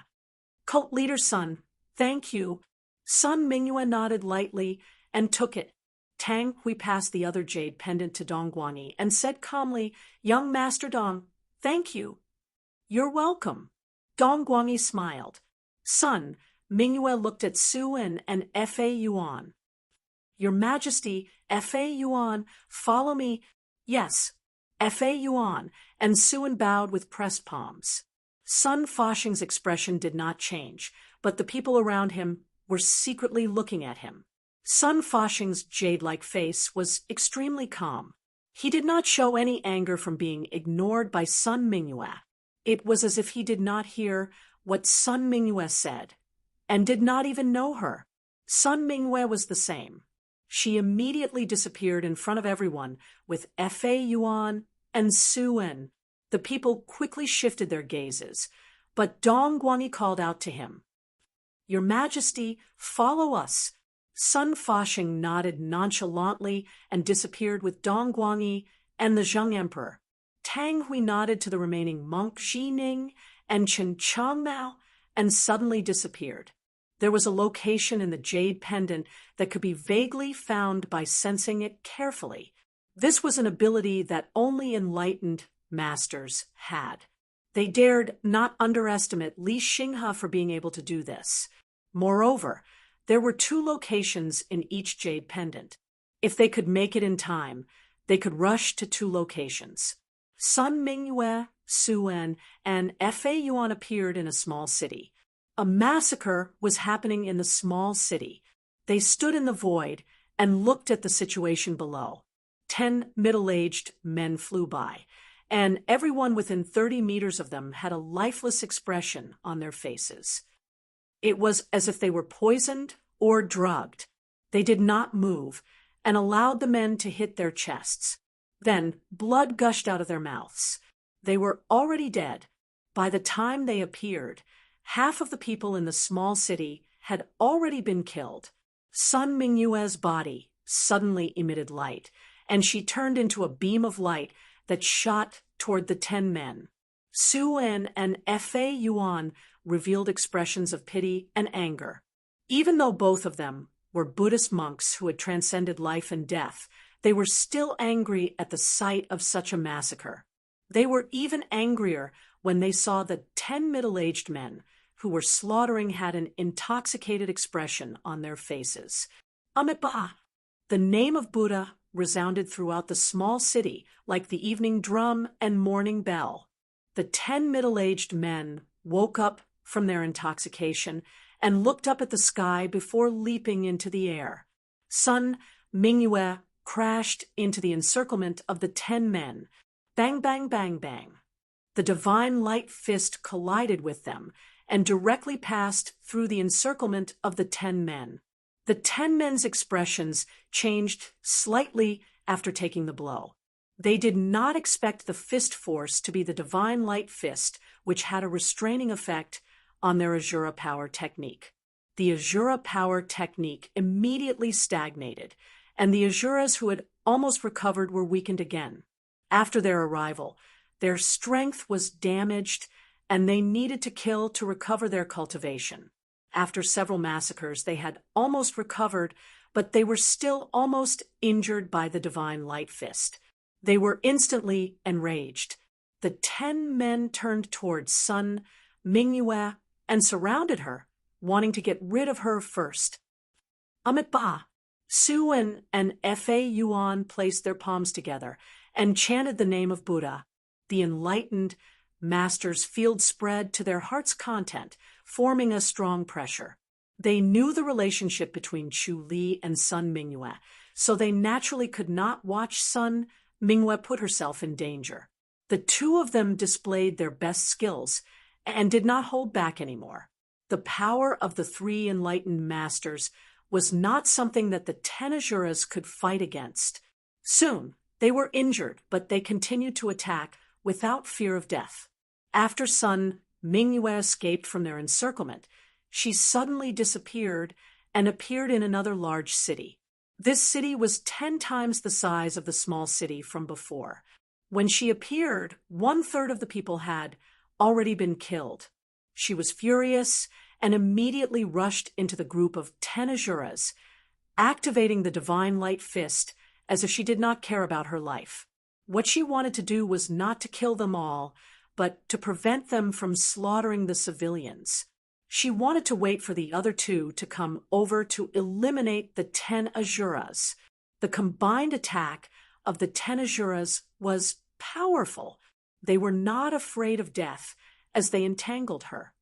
Cult leader Sun, thank you. Sun Mingyue nodded lightly and took it. Tang Hui passed the other jade pendant to Dong Guanyi and said calmly, Young Master Dong, thank you. You're welcome. Dong Guanyi smiled. Sun Mingyue looked at Suan and Fa Yuan. Your Majesty, Fa Yuan, follow me. Yes, Fa Yuan, and Suan bowed with pressed palms. Sun Faxing's expression did not change, but the people around him were secretly looking at him. Sun Faxing's jade-like face was extremely calm. He did not show any anger from being ignored by Sun Mingyue. It was as if he did not hear what Sun Mingyue said, and did not even know her. Sun Mingyue was the same. She immediately disappeared in front of everyone with Fa Yuan and Suen. The people quickly shifted their gazes, but Dong Guanyi called out to him, "Your Majesty, follow us." Sun Fashing nodded nonchalantly and disappeared with Dong Guanyi and the Zheng Emperor. Tang Hui nodded to the remaining monk Xi Ning and Chen Changmao and suddenly disappeared. There was a location in the jade pendant that could be vaguely found by sensing it carefully. This was an ability that only enlightened masters had. They dared not underestimate Li Xinghe for being able to do this. Moreover, there were 2 locations in each jade pendant. If they could make it in time, they could rush to 2 locations. Sun Mingyue, Suen, and Fa Yuan appeared in a small city. A massacre was happening in the small city. They stood in the void and looked at the situation below. 10 middle-aged men flew by, and everyone within 30 meters of them had a lifeless expression on their faces. It was as if they were poisoned or drugged. They did not move and allowed the men to hit their chests. Then blood gushed out of their mouths. They were already dead. By the time they appeared, half of the people in the small city had already been killed. Sun Mingyue's body suddenly emitted light, and she turned into a beam of light that shot toward the 10 men. Suen and Fa Yuan revealed expressions of pity and anger. Even though both of them were Buddhist monks who had transcended life and death, they were still angry at the sight of such a massacre. They were even angrier when they saw the 10 middle-aged men who were slaughtering had an intoxicated expression on their faces. Amitabha! The name of Buddha resounded throughout the small city like the evening drum and morning bell. The 10 middle-aged men woke up from their intoxication and looked up at the sky before leaping into the air. Sun Mingyue crashed into the encirclement of the 10 men. Bang, bang, bang, bang. The divine light fist collided with them and directly passed through the encirclement of the 10 men. The 10 men's expressions changed slightly after taking the blow. They did not expect the fist force to be the divine light fist, which had a restraining effect on their Azura power technique. The Azura power technique immediately stagnated, and the Azuras who had almost recovered were weakened again. After their arrival, their strength was damaged, and they needed to kill to recover their cultivation. After several massacres, they had almost recovered, but they were still almost injured by the divine light fist. They were instantly enraged. The 10 men turned towards Sun Mingyue and surrounded her, wanting to get rid of her first. Amitabha! Suen and Fa Yuan placed their palms together and chanted the name of Buddha. The enlightened master's field spread to their heart's content, forming a strong pressure. They knew the relationship between Chu Li and Sun Mingyue, so they naturally could not watch Sun Mingyue put herself in danger. The 2 of them displayed their best skills and did not hold back anymore. The power of the 3 enlightened masters was not something that the 10 Azuras could fight against. Soon, they were injured, but they continued to attack without fear of death. After Sun Mingyue escaped from their encirclement, she suddenly disappeared and appeared in another large city. This city was 10 times the size of the small city from before. When she appeared, 1/3 of the people had already been killed. She was furious and immediately rushed into the group of 10 Azuras, activating the divine light fist as if she did not care about her life. What she wanted to do was not to kill them all, but to prevent them from slaughtering the civilians. She wanted to wait for the other 2 to come over to eliminate the 10 Azuras. The combined attack of the 10 Azuras was powerful. They were not afraid of death as they entangled her.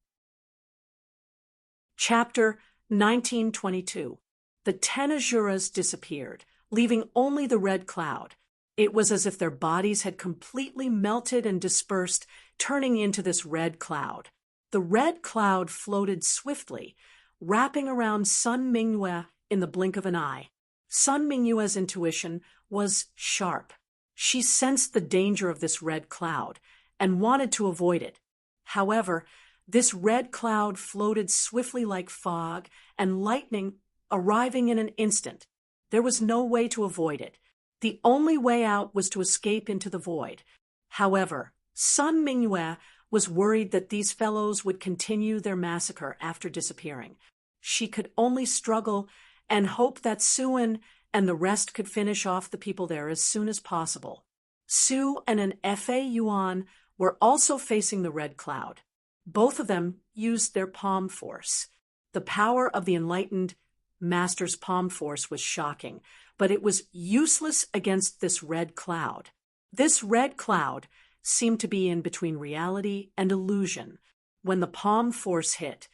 Chapter 1922. The 10 Azuras disappeared, leaving only the red cloud. It was as if their bodies had completely melted and dispersed, turning into this red cloud. The red cloud floated swiftly, wrapping around Sun Mingyue in the blink of an eye. Sun Mingyue's intuition was sharp. She sensed the danger of this red cloud and wanted to avoid it. However, this red cloud floated swiftly like fog and lightning, arriving in an instant. There was no way to avoid it. The only way out was to escape into the void. However, Sun Mingyue was worried that these fellows would continue their massacre after disappearing. She could only struggle and hope that Suen and the rest could finish off the people there as soon as possible. Su and an Fa Yuan were also facing the red cloud. Both of them used their palm force. The power of the enlightened master's palm force was shocking, but it was useless against this red cloud. This red cloud seemed to be in between reality and illusion. When the palm force hit,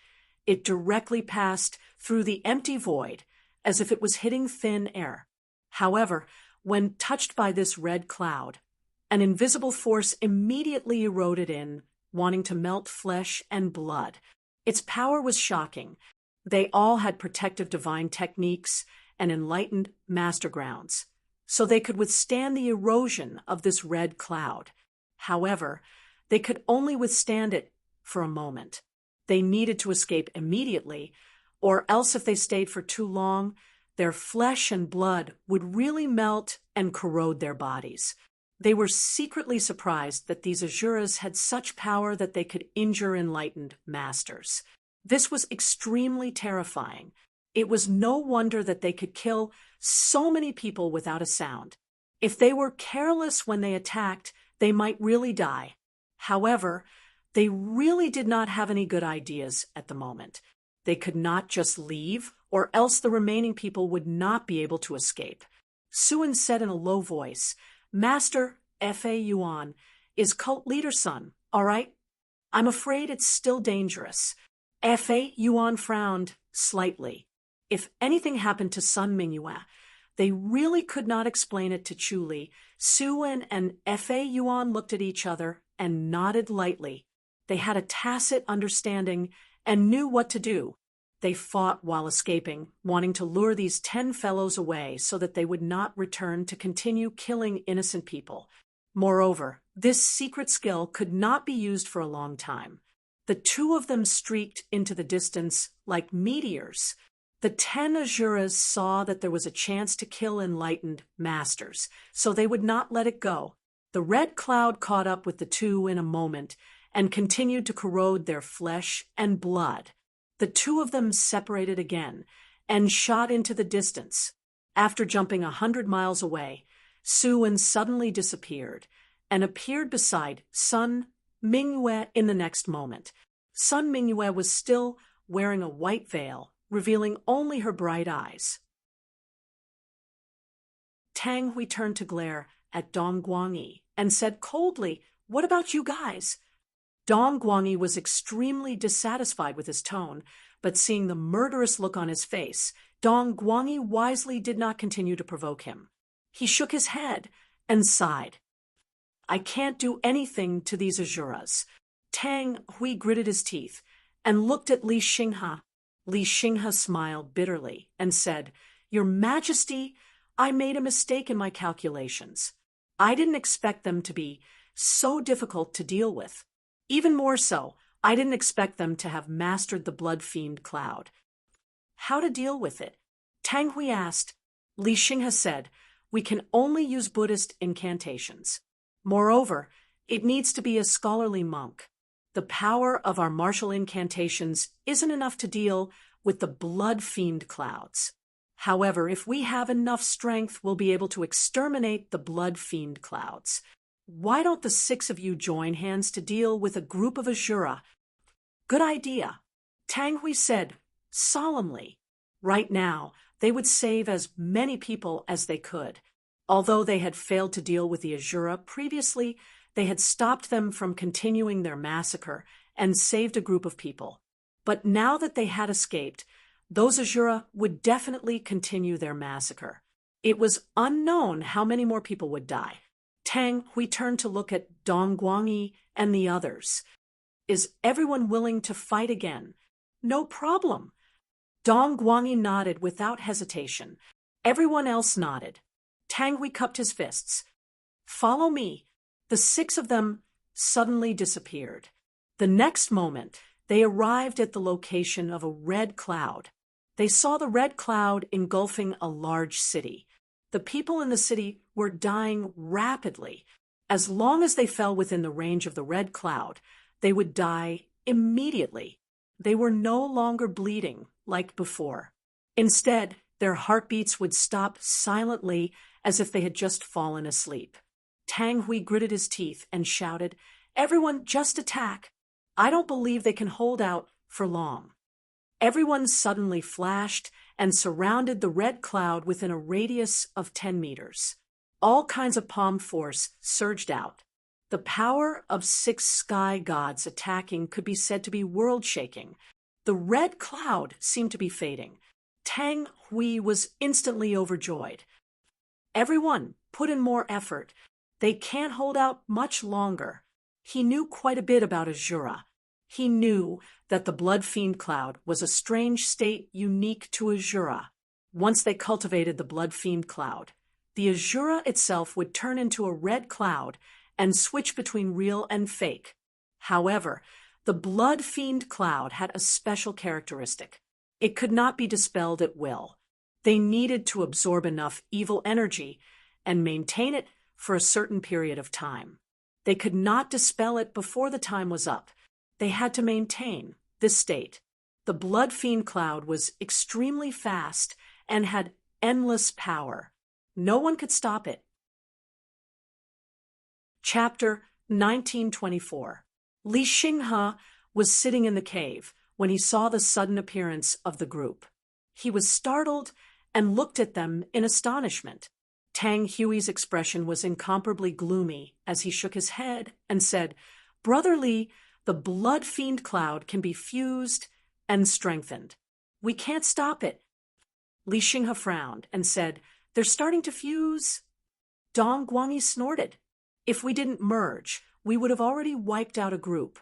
it directly passed through the empty void, as if it was hitting thin air. However, when touched by this red cloud, an invisible force immediately eroded in, wanting to melt flesh and blood. Its power was shocking. They all had protective divine techniques and enlightened master grounds, so they could withstand the erosion of this red cloud. However, they could only withstand it for a moment. They needed to escape immediately, or else if they stayed for too long, their flesh and blood would really melt and corrode their bodies. They were secretly surprised that these Asuras had such power that they could injure enlightened masters. This was extremely terrifying. It was no wonder that they could kill so many people without a sound. If they were careless when they attacked, they might really die. However, they really did not have any good ideas at the moment. They could not just leave, or else the remaining people would not be able to escape. Suen said in a low voice, "Master Fa Yuan is cult leader's son, all right? I'm afraid it's still dangerous." Fa Yuan frowned slightly. If anything happened to Sun Mingyue, they really could not explain it to Chu Li. Suen and Fa Yuan looked at each other and nodded lightly. They had a tacit understanding and knew what to do. They fought while escaping, wanting to lure these 10 fellows away so that they would not return to continue killing innocent people. Moreover, this secret skill could not be used for a long time. The two of them streaked into the distance like meteors. The 10 Asuras saw that there was a chance to kill enlightened masters, so they would not let it go. The red cloud caught up with the two in a moment and continued to corrode their flesh and blood. The two of them separated again and shot into the distance. After jumping 100 miles away, Suen suddenly disappeared and appeared beside Sun Mingyue in the next moment. Sun Mingyue was still wearing a white veil, revealing only her bright eyes. Tang Hui turned to glare at Dong Guangyi and said coldly, "What about you guys?" Dong Guangyi was extremely dissatisfied with his tone, but seeing the murderous look on his face, Dong Guangyi wisely did not continue to provoke him. He shook his head and sighed. "I can't do anything to these Asuras." Tang Hui gritted his teeth and looked at Li Xinghe. Li Xinghe smiled bitterly and said, "Your Majesty, I made a mistake in my calculations. I didn't expect them to be so difficult to deal with. Even more so, I didn't expect them to have mastered the blood fiend cloud." "How to deal with it?" Tang Hui asked. Li Xinghe said, "We can only use Buddhist incantations. Moreover, it needs to be a scholarly monk. The power of our martial incantations isn't enough to deal with the blood fiend clouds. However, if we have enough strength, we'll be able to exterminate the blood fiend clouds. Why don't the 6 of you join hands to deal with a group of Asura?" "Good idea," Tang Hui said solemnly. Right now, they would save as many people as they could. Although they had failed to deal with the Asura previously, they had stopped them from continuing their massacre and saved a group of people. But now that they had escaped, those Asura would definitely continue their massacre. It was unknown how many more people would die. Tang Hui turned to look at Dong Guangyi and the others. Is everyone willing to fight again? No problem. Dong Guangyi nodded without hesitation. Everyone else nodded. Tang Hui cupped his fists. Follow me. The 6 of them suddenly disappeared. The next moment, they arrived at the location of a red cloud. They saw the red cloud engulfing a large city. The people in the city were dying rapidly. As long as they fell within the range of the red cloud, they would die immediately. They were no longer bleeding like before. Instead, their heartbeats would stop silently as if they had just fallen asleep. Tang Hui gritted his teeth and shouted, "Everyone, just attack! I don't believe they can hold out for long." Everyone suddenly flashed and surrounded the red cloud within a radius of 10 meters. All kinds of palm force surged out. The power of 6 sky gods attacking could be said to be world-shaking. The red cloud seemed to be fading. Tang Hui was instantly overjoyed. Everyone, put in more effort. They can't hold out much longer. He knew quite a bit about Azura. He knew that the blood fiend cloud was a strange state unique to Azura. Once they cultivated the blood fiend cloud, the Azura itself would turn into a red cloud and switch between real and fake. However, the blood fiend cloud had a special characteristic. It could not be dispelled at will. They needed to absorb enough evil energy and maintain it for a certain period of time. They could not dispel it before the time was up. They had to maintain this state. The blood fiend cloud was extremely fast and had endless power. No one could stop it. Chapter 1924. Li Xinghe was sitting in the cave when he saw the sudden appearance of the group. He was startled and looked at them in astonishment. Tang Hui's expression was incomparably gloomy as he shook his head and said, "Brother Li, the blood fiend cloud can be fused and strengthened. We can't stop it." Li Xinghe frowned and said, "They're starting to fuse." Dong Guangyi snorted. "If we didn't merge, we would have already wiped out a group."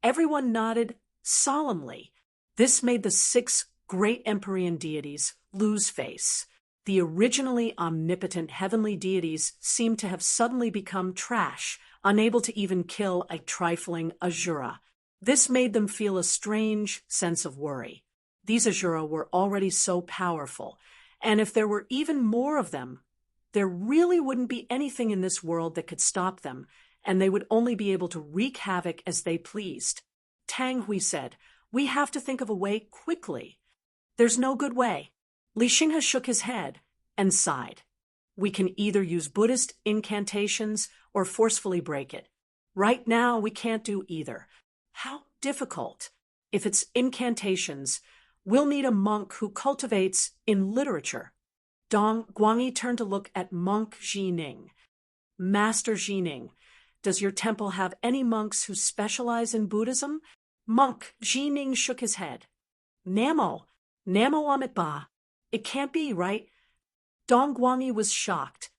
Everyone nodded solemnly. This made the 6 great Empyrean deities lose face. The originally omnipotent heavenly deities seemed to have suddenly become trash, unable to even kill a trifling Azura. This made them feel a strange sense of worry. These Azura were already so powerful, and if there were even more of them, there really wouldn't be anything in this world that could stop them, and they would only be able to wreak havoc as they pleased. Tang Hui said, "We have to think of a way quickly." "There's no good way." Li Xinghe shook his head and sighed. "We can either use Buddhist incantations or forcefully break it. Right now, we can't do either." "How difficult." "If it's incantations, we'll need a monk who cultivates in literature." Dong Guangyi turned to look at Monk Jining. "Master Jining, does your temple have any monks who specialize in Buddhism?" Monk Jining shook his head. Namo Amitba. It can't be, right?" Dong Guangyi was shocked.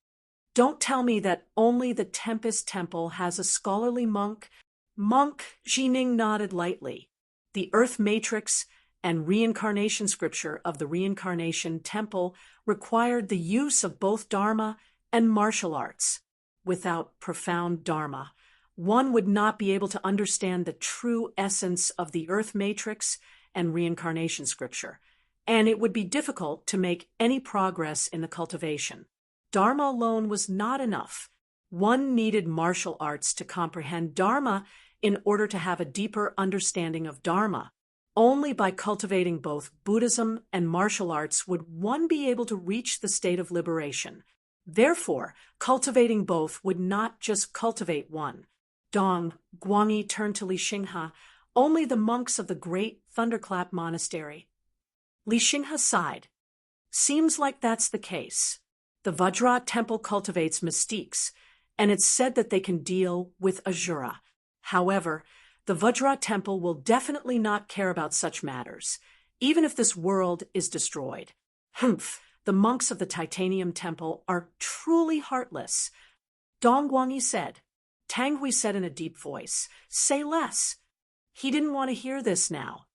"Don't tell me that only the Tempest Temple has a scholarly monk." Monk Jining nodded lightly. The Earth Matrix and reincarnation scripture of the Reincarnation Temple required the use of both Dharma and martial arts. Without profound Dharma, one would not be able to understand the true essence of the Earth Matrix and reincarnation scripture, and it would be difficult to make any progress in the cultivation. Dharma alone was not enough. One needed martial arts to comprehend Dharma in order to have a deeper understanding of Dharma. Only by cultivating both Buddhism and martial arts would one be able to reach the state of liberation. Therefore, cultivating both would not just cultivate one. Dong Guangyi turned to Li Xinghe. "Only the monks of the great Thunderclap Monastery." Li Xinghe sighed. "Seems like that's the case. The Vajra Temple cultivates mystiques, and it's said that they can deal with Azura. However, the Vajra Temple will definitely not care about such matters, even if this world is destroyed." "Humph, The monks of the Titanium Temple are truly heartless. Dong Guangyi said. Tang Hui said in a deep voice, Say less. He didn't want to hear this now.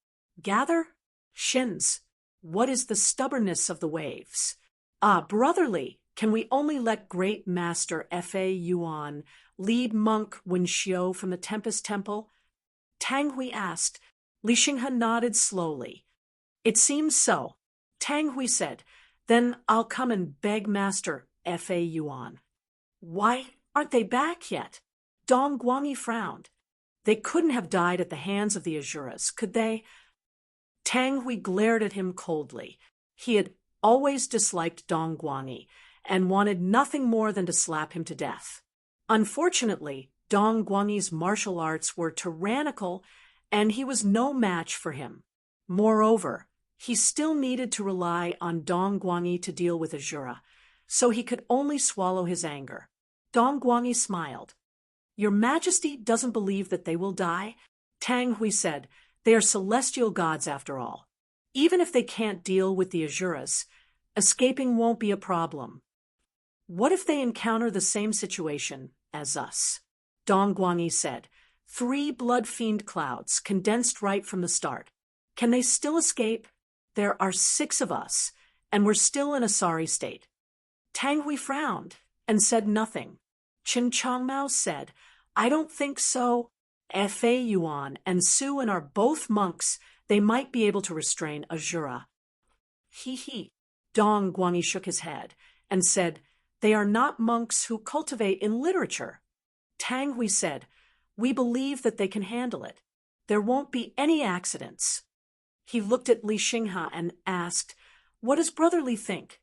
Gather? Shins. What is the stubbornness of the waves? Ah, brotherly, can we only let great master Fa Yuan lead monk Wen Xiu from the Tempest Temple? Tang Hui asked. Li Xinghe nodded slowly. It seems so. Tang Hui said, Then I'll come and beg Master Fa Yuan. Why aren't they back yet? Dong Guangyi frowned. They couldn't have died at the hands of the Azuras, could they? Tang Hui glared at him coldly. He had always disliked Dong Guangyi and wanted nothing more than to slap him to death. Unfortunately, Dong Guangyi's martial arts were tyrannical, and he was no match for him. Moreover, he still needed to rely on Dong Guangyi to deal with Azura, so he could only swallow his anger. Dong Guangyi smiled. Your Majesty doesn't believe that they will die? Tang Hui said, They are celestial gods after all. Even if they can't deal with the Azuras, escaping won't be a problem. What if they encounter the same situation as us? Dong Guangyi said, 3 blood fiend clouds condensed right from the start. Can they still escape? There are 6 of us, and we're still in a sorry state. Tang Hui frowned and said nothing. Qin Changmao said, I don't think so. Fa Yuan and Suan are both monks. They might be able to restrain Azura. He. Dong Guangyi shook his head and said, They are not monks who cultivate in literature. Tang Hui said, We believe that they can handle it. There won't be any accidents. He looked at Li Xinghe and asked, What does brotherly think?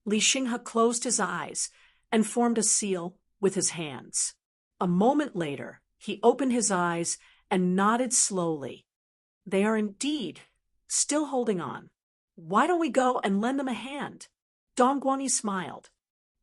Li Xinghe closed his eyes and formed a seal with his hands. A moment later, he opened his eyes and nodded slowly. They are indeed still holding on. Why don't we go and lend them a hand? Dong Guangyi smiled.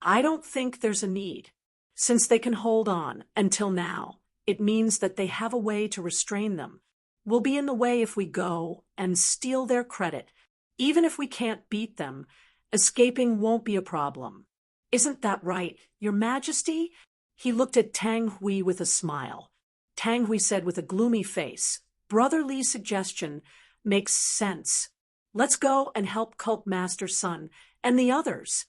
I don't think there's a need. Since they can hold on until now, it means that they have a way to restrain them. We'll be in the way if we go and steal their credit. Even if we can't beat them, escaping won't be a problem. Isn't that right, Your Majesty? He looked at Tang Hui with a smile. Tang Hui said with a gloomy face, Brotherly's suggestion makes sense. Let's go and help Cult Master Sun and the others.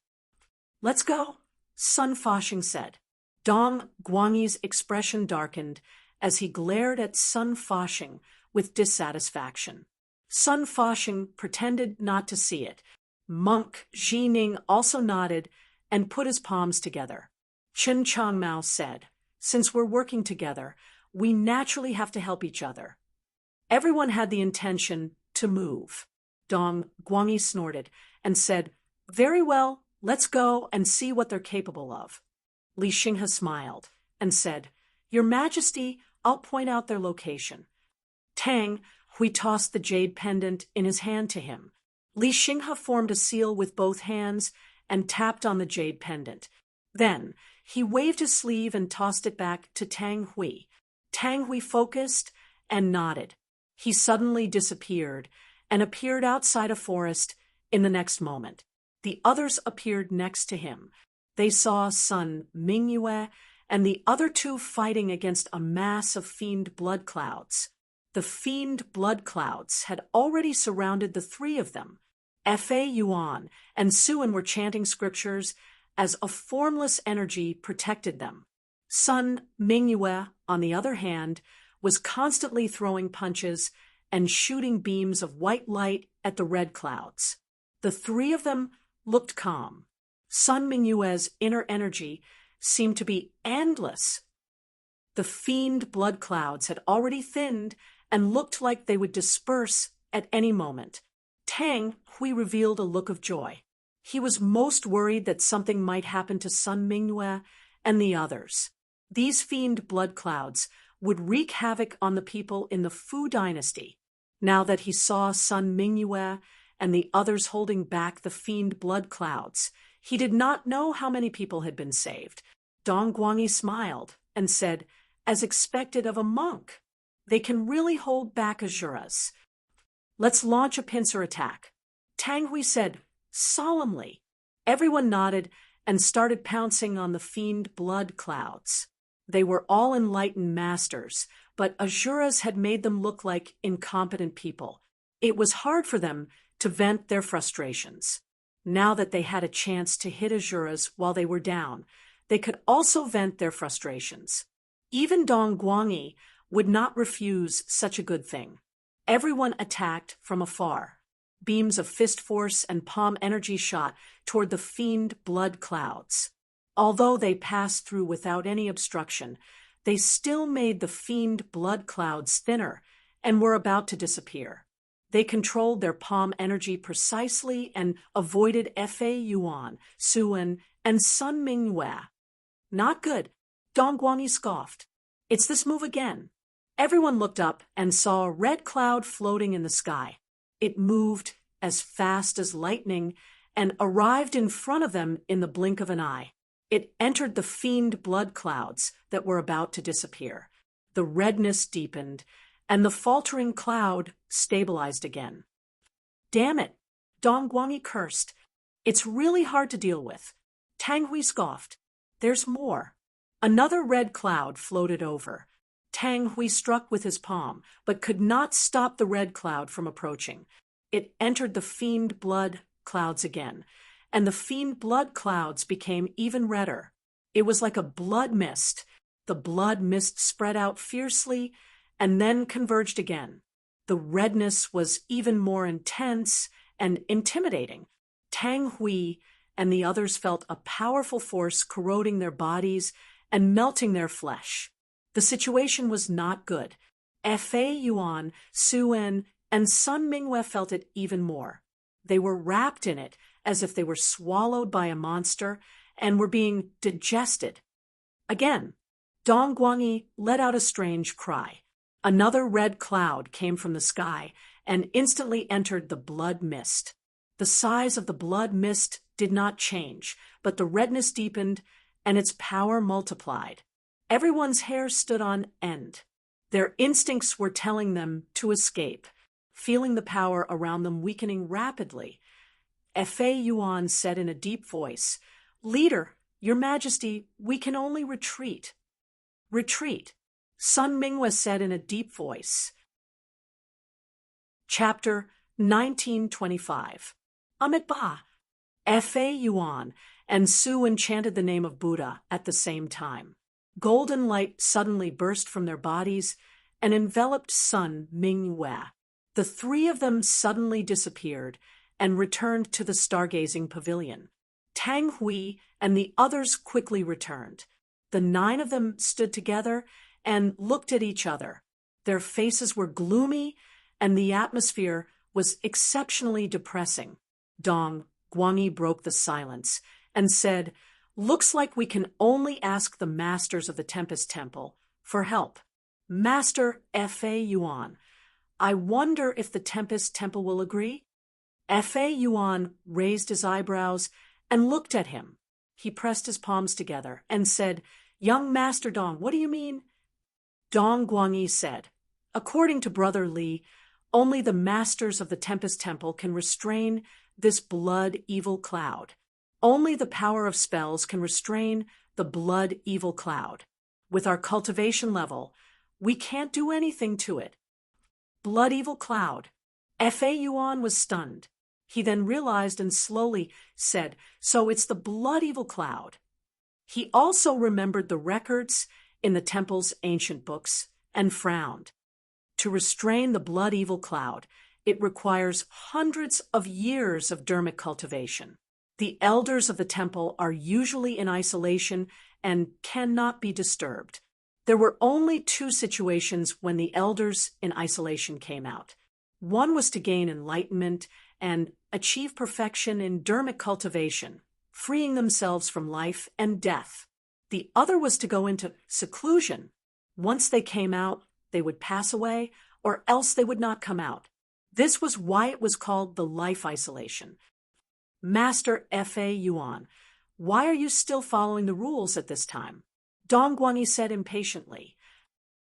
Let's go, Sun Fashing said. Dong Guangyi's expression darkened as he glared at Sun Fashing with dissatisfaction. Sun Fashing pretended not to see it. Monk Jining also nodded and put his palms together. Qin Changmao said, Since we're working together, we naturally have to help each other. Everyone had the intention to move. Dong Guangyi snorted and said, Very well, let's go and see what they're capable of. Li Xinghe smiled and said, Your Majesty, I'll point out their location. Tang Hui tossed the jade pendant in his hand to him. Li Xinghe formed a seal with both hands and tapped on the jade pendant. Then he waved his sleeve and tossed it back to Tang Hui. Tang Hui focused and nodded. He suddenly disappeared and appeared outside a forest in the next moment. The others appeared next to him. They saw Sun Mingyue and the other 2 fighting against a mass of fiend blood clouds. The fiend blood clouds had already surrounded the 3 of them. Fa Yuan and Suan were chanting scriptures as a formless energy protected them. Sun Mingyue, on the other hand, was constantly throwing punches and shooting beams of white light at the red clouds. The 3 of them looked calm. Sun Mingyue's inner energy seemed to be endless. The fiend blood clouds had already thinned and looked like they would disperse at any moment. Tang Hui revealed a look of joy. He was most worried that something might happen to Sun Mingyue and the others. These fiend blood clouds would wreak havoc on the people in the Fu dynasty. Now that he saw Sun Mingyue and the others holding back the fiend blood clouds, he did not know how many people had been saved. Dong Guangyi smiled and said, As expected of a monk, they can really hold back Azuras. Let's launch a pincer attack. Tang Hui said solemnly. Everyone nodded and started pouncing on the fiend blood clouds. They were all enlightened masters, but Asuras had made them look like incompetent people. It was hard for them to vent their frustrations. Now that they had a chance to hit Asuras while they were down, they could also vent their frustrations. Even Dong Guanyi would not refuse such a good thing. Everyone attacked from afar. Beams of fist force and palm energy shot toward the fiend blood clouds. Although they passed through without any obstruction, they still made the fiend blood clouds thinner and were about to disappear. They controlled their palm energy precisely and avoided Fa Yuan, Suan, and Sun Mingyue. Not good, Dong Guanyi scoffed. It's this move again. Everyone looked up and saw a red cloud floating in the sky. It moved as fast as lightning and arrived in front of them in the blink of an eye. It entered the fiend blood clouds that were about to disappear. The redness deepened, and the faltering cloud stabilized again. Damn it, Dong Guanyi cursed. It's really hard to deal with. Tang Hui scoffed. There's more. Another red cloud floated over. Tang Hui struck with his palm, but could not stop the red cloud from approaching. It entered the fiend blood clouds again, and the fiend blood clouds became even redder. It was like a blood mist. The blood mist spread out fiercely and then converged again. The redness was even more intense and intimidating. Tang Hui and the others felt a powerful force corroding their bodies and melting their flesh. The situation was not good. Fa Yuan, Suan, and Sun Mingyue felt it even more. They were wrapped in it as if they were swallowed by a monster and were being digested. Again, Dong Guanyi let out a strange cry. Another red cloud came from the sky and instantly entered the blood mist. The size of the blood mist did not change, but the redness deepened and its power multiplied. Everyone's hair stood on end. Their instincts were telling them to escape, feeling the power around them weakening rapidly. Fa Yuan said in a deep voice, "Leader, Your Majesty, we can only retreat." "Retreat," Sun Mingyue said in a deep voice. Chapter 1925. Amitabha. Fa Yuan and Su enchanted the name of Buddha at the same time. Golden light suddenly burst from their bodies and enveloped Sun Mingyue. The three of them suddenly disappeared and returned to the stargazing pavilion. Tang Hui and the others quickly returned. The 9 of them stood together and looked at each other. Their faces were gloomy, and the atmosphere was exceptionally depressing. Dong Guanyi broke the silence and said, "Looks like we can only ask the masters of the Tempest Temple for help. Master Fa Yuan, I wonder if the Tempest Temple will agree?" Fa Yuan raised his eyebrows and looked at him. He pressed his palms together and said, "Young Master Dong, what do you mean?" Dong Guanyi said, "According to Brother Li, only the masters of the Tempest Temple can restrain this blood evil cloud. Only the power of spells can restrain the blood evil cloud. With our cultivation level, we can't do anything to it." Blood evil cloud. Fa Yuan was stunned. He then realized and slowly said, "So it's the blood evil cloud." He also remembered the records in the temple's ancient books and frowned. To restrain the blood evil cloud, it requires hundreds of years of dermic cultivation. The elders of the temple are usually in isolation and cannot be disturbed. There were only 2 situations when the elders in isolation came out. One was to gain enlightenment and achieve perfection in dermic cultivation, freeing themselves from life and death. The other was to go into seclusion. Once they came out, they would pass away, or else they would not come out. This was why it was called the life isolation. Master Fa Yuan, why are you still following the rules at this time? Dong Guanyi said impatiently,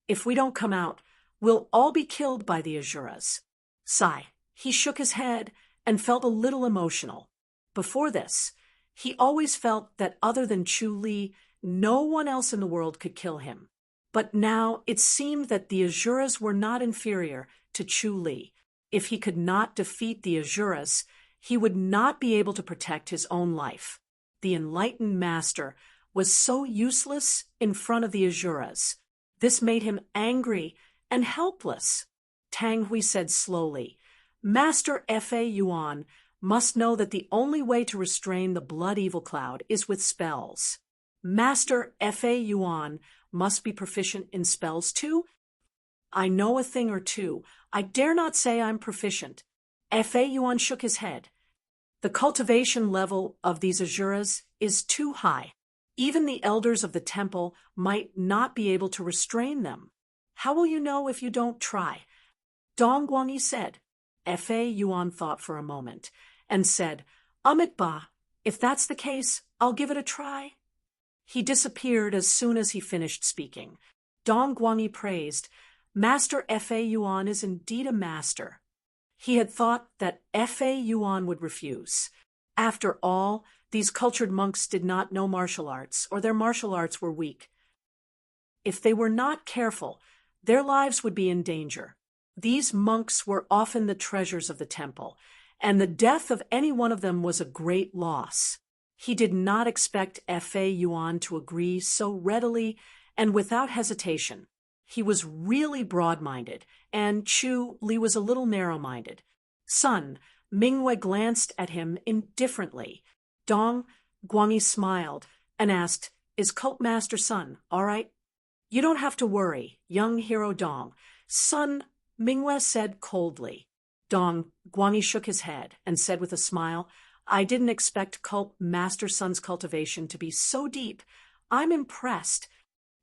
"If we don't come out, we'll all be killed by the Asuras." Sigh. He shook his head and felt a little emotional. Before this, He always felt that other than Chu Li, no one else in the world could kill him. But now it seemed that the Asuras were not inferior to Chu Li. If he could not defeat the Asuras, he would not be able to protect his own life. The enlightened master was so useless in front of the Asuras. This made him angry and helpless. Tang Hui said slowly, Master Fa Yuan must know that the only way to restrain the blood evil cloud is with spells. Master Fa Yuan must be proficient in spells too? I know a thing or two. I dare not say I'm proficient. Fa Yuan shook his head. The cultivation level of these Asuras is too high. Even the elders of the temple might not be able to restrain them. How will you know if you don't try? Dong Guangyi said. Fa Yuan thought for a moment and said, Amit Ba, if that's the case, I'll give it a try. He disappeared as soon as he finished speaking. Dong Guangyi praised, Master Fa Yuan is indeed a master. He had thought that Fa Yuan would refuse. After all, these cultured monks did not know martial arts, or their martial arts were weak. If they were not careful, their lives would be in danger. These monks were often the treasures of the temple, and the death of any one of them was a great loss. He did not expect Fa Yuan to agree so readily and without hesitation. He was really broad-minded, and Chu Li was a little narrow-minded. Son, Mingwei glanced at him indifferently. Dong Guangyi smiled and asked, Is Cult Master Sun all right? You don't have to worry, young hero Dong. Son, Mingwei said coldly. Dong Guangyi shook his head and said with a smile, I didn't expect Cult Master Sun's cultivation to be so deep. I'm impressed.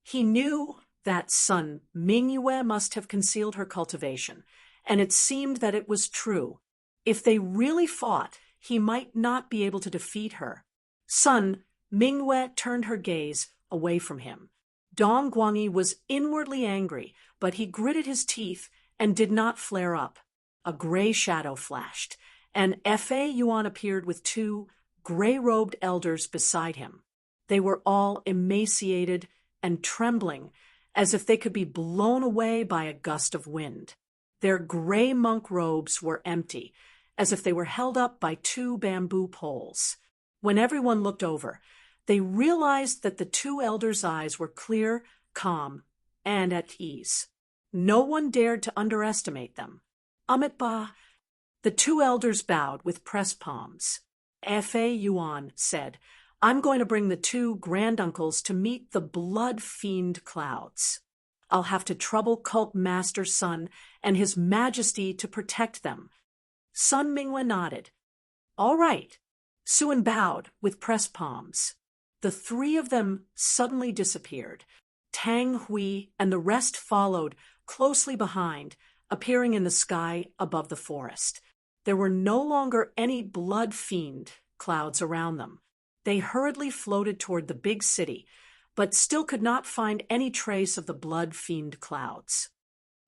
He knew that son Mingyue must have concealed her cultivation, and it seemed that it was true. If they really fought, he might not be able to defeat her. Son Mingyue turned her gaze away from him. Dong Guangyi was inwardly angry, but he gritted his teeth and did not flare up. A gray shadow flashed, and Fa Yuan appeared with two gray-robed elders beside him. They were all emaciated and trembling, as if they could be blown away by a gust of wind. Their gray monk robes were empty, as if they were held up by two bamboo poles. When everyone looked over, they realized that the two elders' eyes were clear, calm, and at ease. No one dared to underestimate them. Amit Ba. The two elders bowed with pressed palms. Fa Yuan said, I'm going to bring the two granduncles to meet the blood fiend clouds. I'll have to trouble Cult Master Sun and His Majesty to protect them. Sun Mingwen nodded. All right. Suan bowed with pressed palms. The three of them suddenly disappeared. Tang Hui and the rest followed closely behind, appearing in the sky above the forest. There were no longer any blood fiend clouds around them. They hurriedly floated toward the big city, but still could not find any trace of the blood fiend clouds.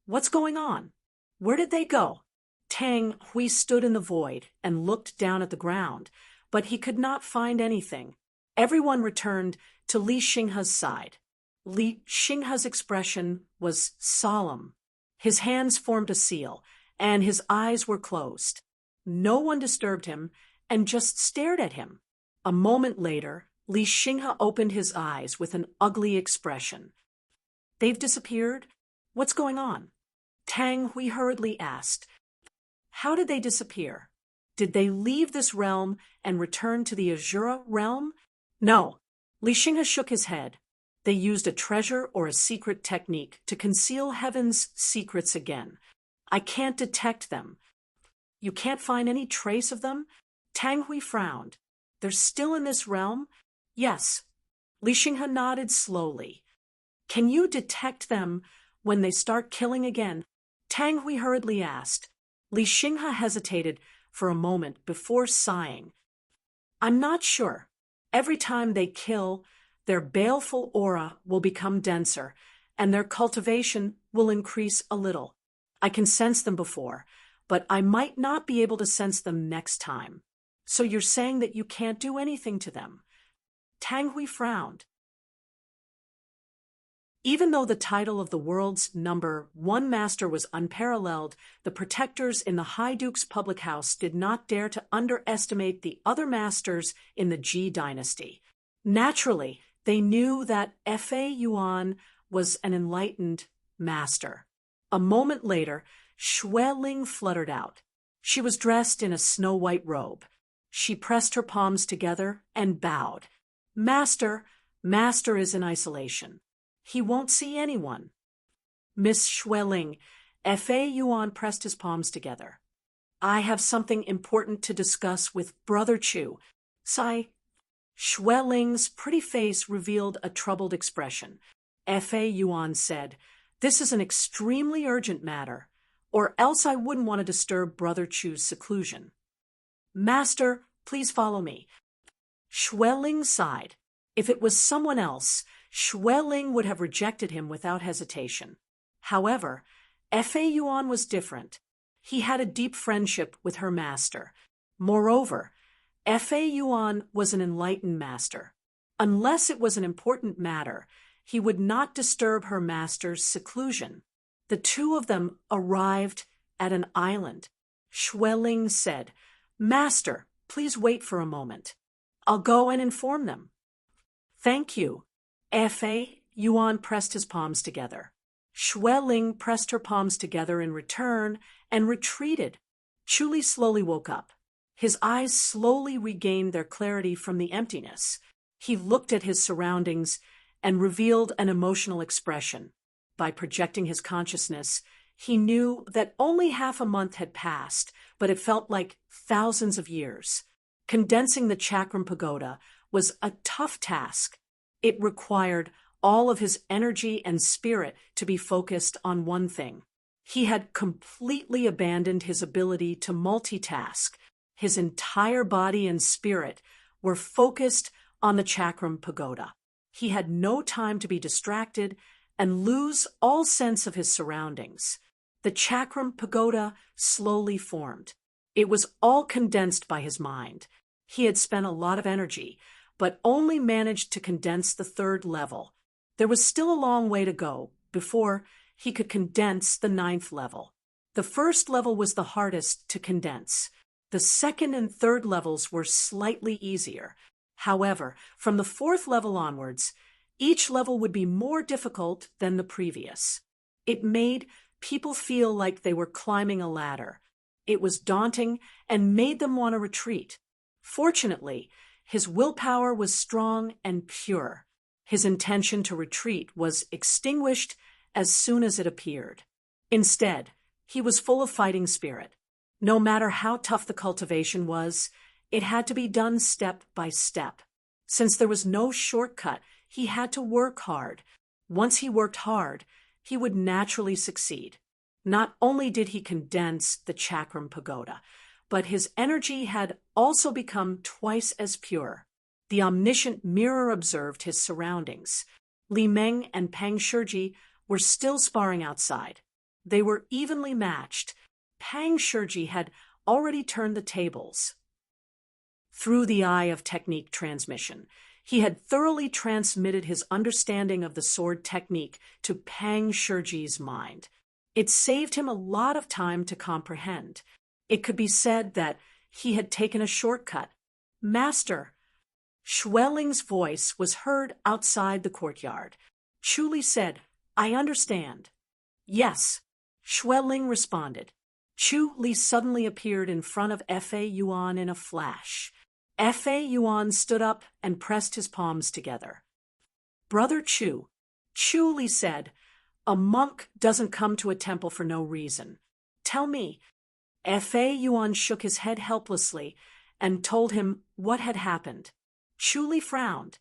What's going on? Where did they go? Tang Hui stood in the void and looked down at the ground, but he could not find anything. Everyone returned to Li Xinghe's side. Li Xinghe's expression was solemn. His hands formed a seal, and his eyes were closed. No one disturbed him and just stared at him. A moment later, Li Xinghe opened his eyes with an ugly expression. They've disappeared? What's going on? Tang Hui hurriedly asked. How did they disappear? Did they leave this realm and return to the Azura realm? No. Li Xinghe shook his head. They used a treasure or a secret technique to conceal heaven's secrets again. I can't detect them. You can't find any trace of them? Tang Hui frowned. They're still in this realm? Yes. Li Xinghe nodded slowly. Can you detect them when they start killing again? Tang Hui hurriedly asked. Li Xinghe hesitated for a moment before sighing. I'm not sure. Every time they kill, their baleful aura will become denser, and their cultivation will increase a little. I can sense them before, but I might not be able to sense them next time. So you're saying that you can't do anything to them? Tang Hui frowned. Even though the title of the world's #1 master was unparalleled, the protectors in the High Duke's public house did not dare to underestimate the other masters in the Ji dynasty. Naturally, they knew that Fa Yuan was an enlightened master. A moment later, Xue Ling fluttered out. She was dressed in a snow-white robe. She pressed her palms together and bowed. Master is in isolation. He won't see anyone. Miss Xue Ling, Fa Yuan pressed his palms together. I have something important to discuss with Brother Chu. Sigh. Xue Ling's pretty face revealed a troubled expression. Fa Yuan said, This is an extremely urgent matter, or else I wouldn't want to disturb Brother Chu's seclusion. Master, please follow me. Xue Ling sighed. If it was someone else, Xue Ling would have rejected him without hesitation. However, Fa Yuan was different. He had a deep friendship with her master. Moreover, Fa Yuan was an enlightened master. Unless it was an important matter, he would not disturb her master's seclusion. The two of them arrived at an island. Xue Ling said, Master, please wait for a moment. I'll go and inform them. Thank you. Fa Yuan pressed his palms together. Xue Ling pressed her palms together in return and retreated. Chu Li slowly woke up. His eyes slowly regained their clarity from the emptiness. He looked at his surroundings and revealed an emotional expression. By projecting his consciousness, he knew that only half a month had passed, but it felt like thousands of years. Condensing the Chakram Pagoda was a tough task. It required all of his energy and spirit to be focused on one thing. He had completely abandoned his ability to multitask. His entire body and spirit were focused on the Chakram Pagoda. He had no time to be distracted and lose all sense of his surroundings. The Chakram Pagoda slowly formed. It was all condensed by his mind. He had spent a lot of energy, but only managed to condense the 3rd level. There was still a long way to go before he could condense the 9th level. The 1st level was the hardest to condense. The 2nd and 3rd levels were slightly easier. However, from the 4th level onwards, each level would be more difficult than the previous. It made people feel like they were climbing a ladder. It was daunting and made them want to retreat. Fortunately, his willpower was strong and pure. His intention to retreat was extinguished as soon as it appeared. Instead, he was full of fighting spirit. No matter how tough the cultivation was, it had to be done step by step. Since there was no shortcut, he had to work hard. Once he worked hard, he would naturally succeed. Not only did he condense the Chakram Pagoda, but his energy had also become twice as pure. The omniscient mirror observed his surroundings. Li Meng and Pang Shiji were still sparring outside. They were evenly matched. Pang Shiji had already turned the tables. Through the eye of technique transmission, he had thoroughly transmitted his understanding of the sword technique to Pang Shiji's mind. It saved him a lot of time to comprehend. It could be said that he had taken a shortcut. Master! Xue Ling's voice was heard outside the courtyard. Chu Li said, I understand. Yes, Xue Ling responded. Chu Li suddenly appeared in front of Fa Yuan in a flash. Fa Yuan stood up and pressed his palms together. Brother Chu, Chu Li said, a monk doesn't come to a temple for no reason. Tell me. Fa Yuan shook his head helplessly and told him what had happened. Chu Li frowned.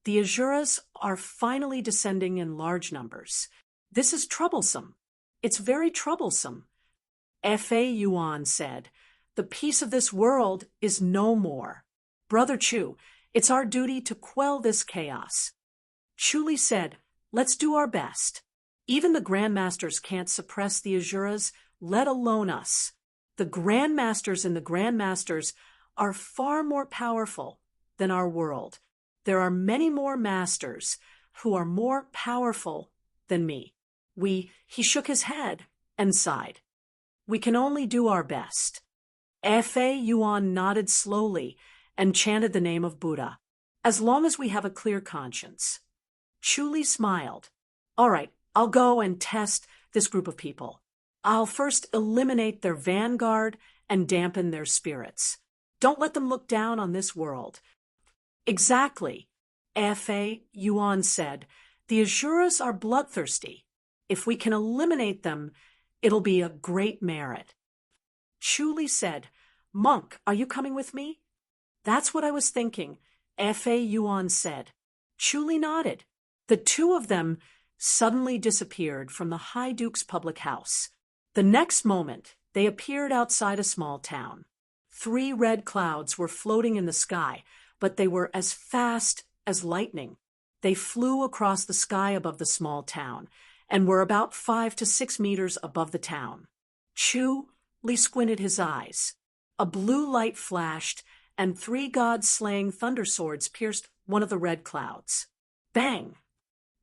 The Asuras are finally descending in large numbers. This is troublesome. It's very troublesome. Fa Yuan said, the peace of this world is no more. Brother Chu, it's our duty to quell this chaos. Chu Li said, let's do our best. Even the Grandmasters can't suppress the Asuras, let alone us. The Grandmasters and the Grandmasters are far more powerful than our world. There are many more masters who are more powerful than me. He shook his head and sighed. We can only do our best. Efe Yuan nodded slowly and chanted the name of Buddha. As long as we have a clear conscience. Chuli smiled. All right, I'll go and test this group of people. I'll first eliminate their vanguard and dampen their spirits. Don't let them look down on this world. Exactly, Efe Yuan said. The Asuras are bloodthirsty. If we can eliminate them, it'll be a great merit. Chuli said, Monk, are you coming with me? That's what I was thinking, Efe Yuan said. Chuli nodded. The two of them suddenly disappeared from the High Duke's public house. The next moment, they appeared outside a small town. 3 red clouds were floating in the sky, but they were as fast as lightning. They flew across the sky above the small town and were about 5 to 6 meters above the town. Chuli squinted his eyes. A blue light flashed, and 3 god-slaying thunder swords pierced one of the red clouds. Bang!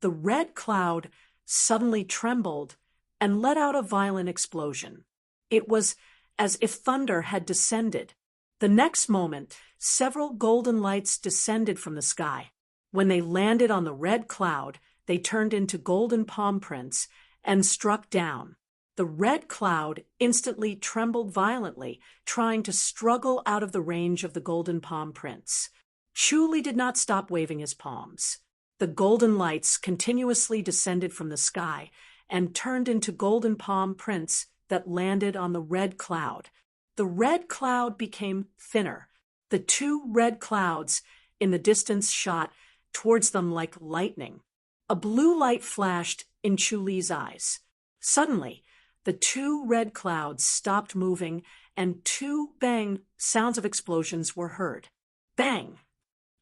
The red cloud suddenly trembled and let out a violent explosion. It was as if thunder had descended. The next moment, several golden lights descended from the sky. When they landed on the red cloud, they turned into golden palm prints and struck down. The red cloud instantly trembled violently, trying to struggle out of the range of the golden palm prints. Chuli did not stop waving his palms. The golden lights continuously descended from the sky and turned into golden palm prints that landed on the red cloud. The red cloud became thinner. The 2 red clouds in the distance shot towards them like lightning. A blue light flashed in Chuli's eyes. Suddenly, the 2 red clouds stopped moving and 2 bang sounds of explosions were heard. Bang!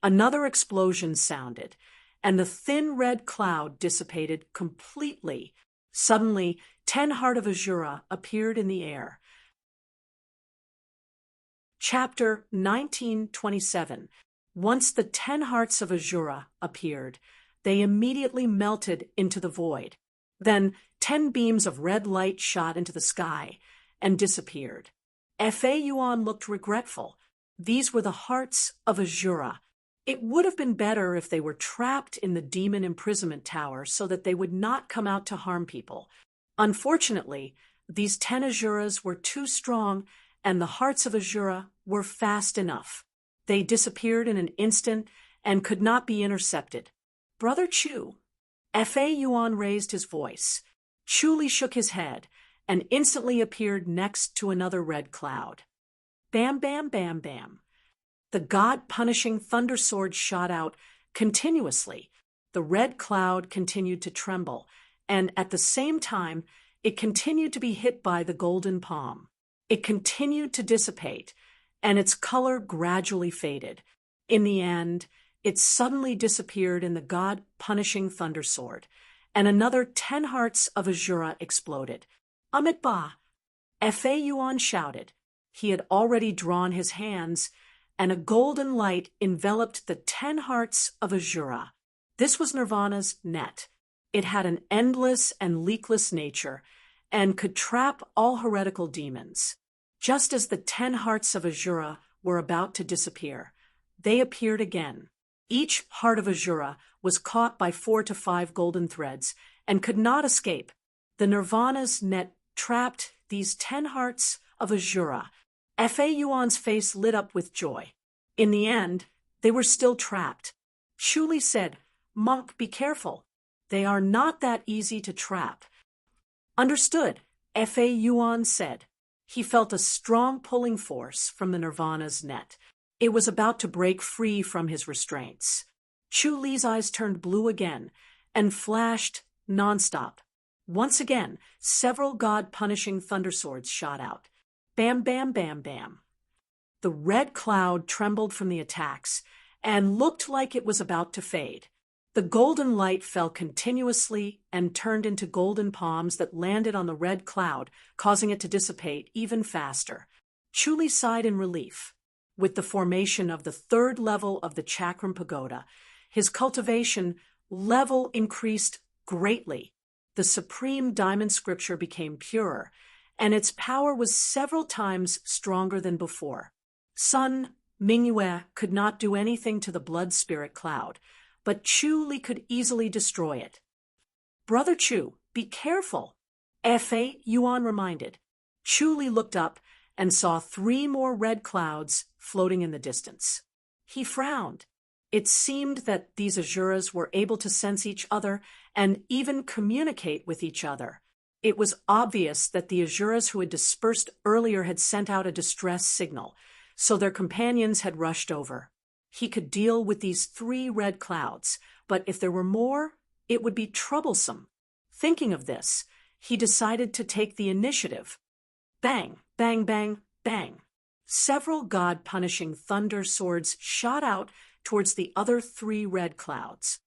Another explosion sounded, and the thin red cloud dissipated completely. Suddenly, 10 Heart of Azura appeared in the air. Chapter 1927. Once the 10 Hearts of Azura appeared, they immediately melted into the void. Then 10 beams of red light shot into the sky and disappeared. Efe Yuan looked regretful. These were the Hearts of Azura. It would have been better if they were trapped in the demon imprisonment tower so that they would not come out to harm people. Unfortunately, these 10 Azuras were too strong, and the Hearts of Azura were fast enough. They disappeared in an instant and could not be intercepted. Brother Chu. Efe Yuan raised his voice. Chuli shook his head and instantly appeared next to another red cloud. Bam, bam, bam, bam. The god-punishing thunder sword shot out continuously. The red cloud continued to tremble, and at the same time, it continued to be hit by the golden palm. It continued to dissipate, and its color gradually faded. In the end, it suddenly disappeared in the god-punishing thunder sword, and another 10 Hearts of Azura exploded. Amit Ba! Efe Yuan shouted. He had already drawn his hands, and a golden light enveloped the 10 Hearts of Azura. This was Nirvana's net. It had an endless and leakless nature, and could trap all heretical demons. Just as the 10 Hearts of Azura were about to disappear, they appeared again. Each Heart of Azura was caught by 4 to 5 golden threads and could not escape. The Nirvana's net trapped these 10 Hearts of Azura. Efe Yuan's face lit up with joy. In the end, they were still trapped. Chuli said, Monk, be careful. They are not that easy to trap. Understood, Efe Yuan said. He felt a strong pulling force from the Nirvana's net. It was about to break free from his restraints. Chuli's eyes turned blue again and flashed nonstop. Once again, several god-punishing thunder swords shot out. Bam, bam, bam, bam. The red cloud trembled from the attacks and looked like it was about to fade. The golden light fell continuously and turned into golden palms that landed on the red cloud, causing it to dissipate even faster. Chuli sighed in relief. With the formation of the third level of the Chakram Pagoda, his cultivation level increased greatly. The supreme diamond scripture became purer, and its power was several times stronger than before. Sun Mingyue could not do anything to the blood spirit cloud, but Chu Li could easily destroy it. "Brother Chu, be careful," Fa Yuan reminded. Chu Li looked up and saw 3 more red clouds floating in the distance. He frowned. It seemed that these Asuras were able to sense each other and even communicate with each other. It was obvious that the Asuras who had dispersed earlier had sent out a distress signal, so their companions had rushed over. He could deal with these 3 red clouds, but if there were more, it would be troublesome. Thinking of this, he decided to take the initiative. Bang, bang, bang, bang. Several god-punishing thunder swords shot out towards the other 3 red clouds.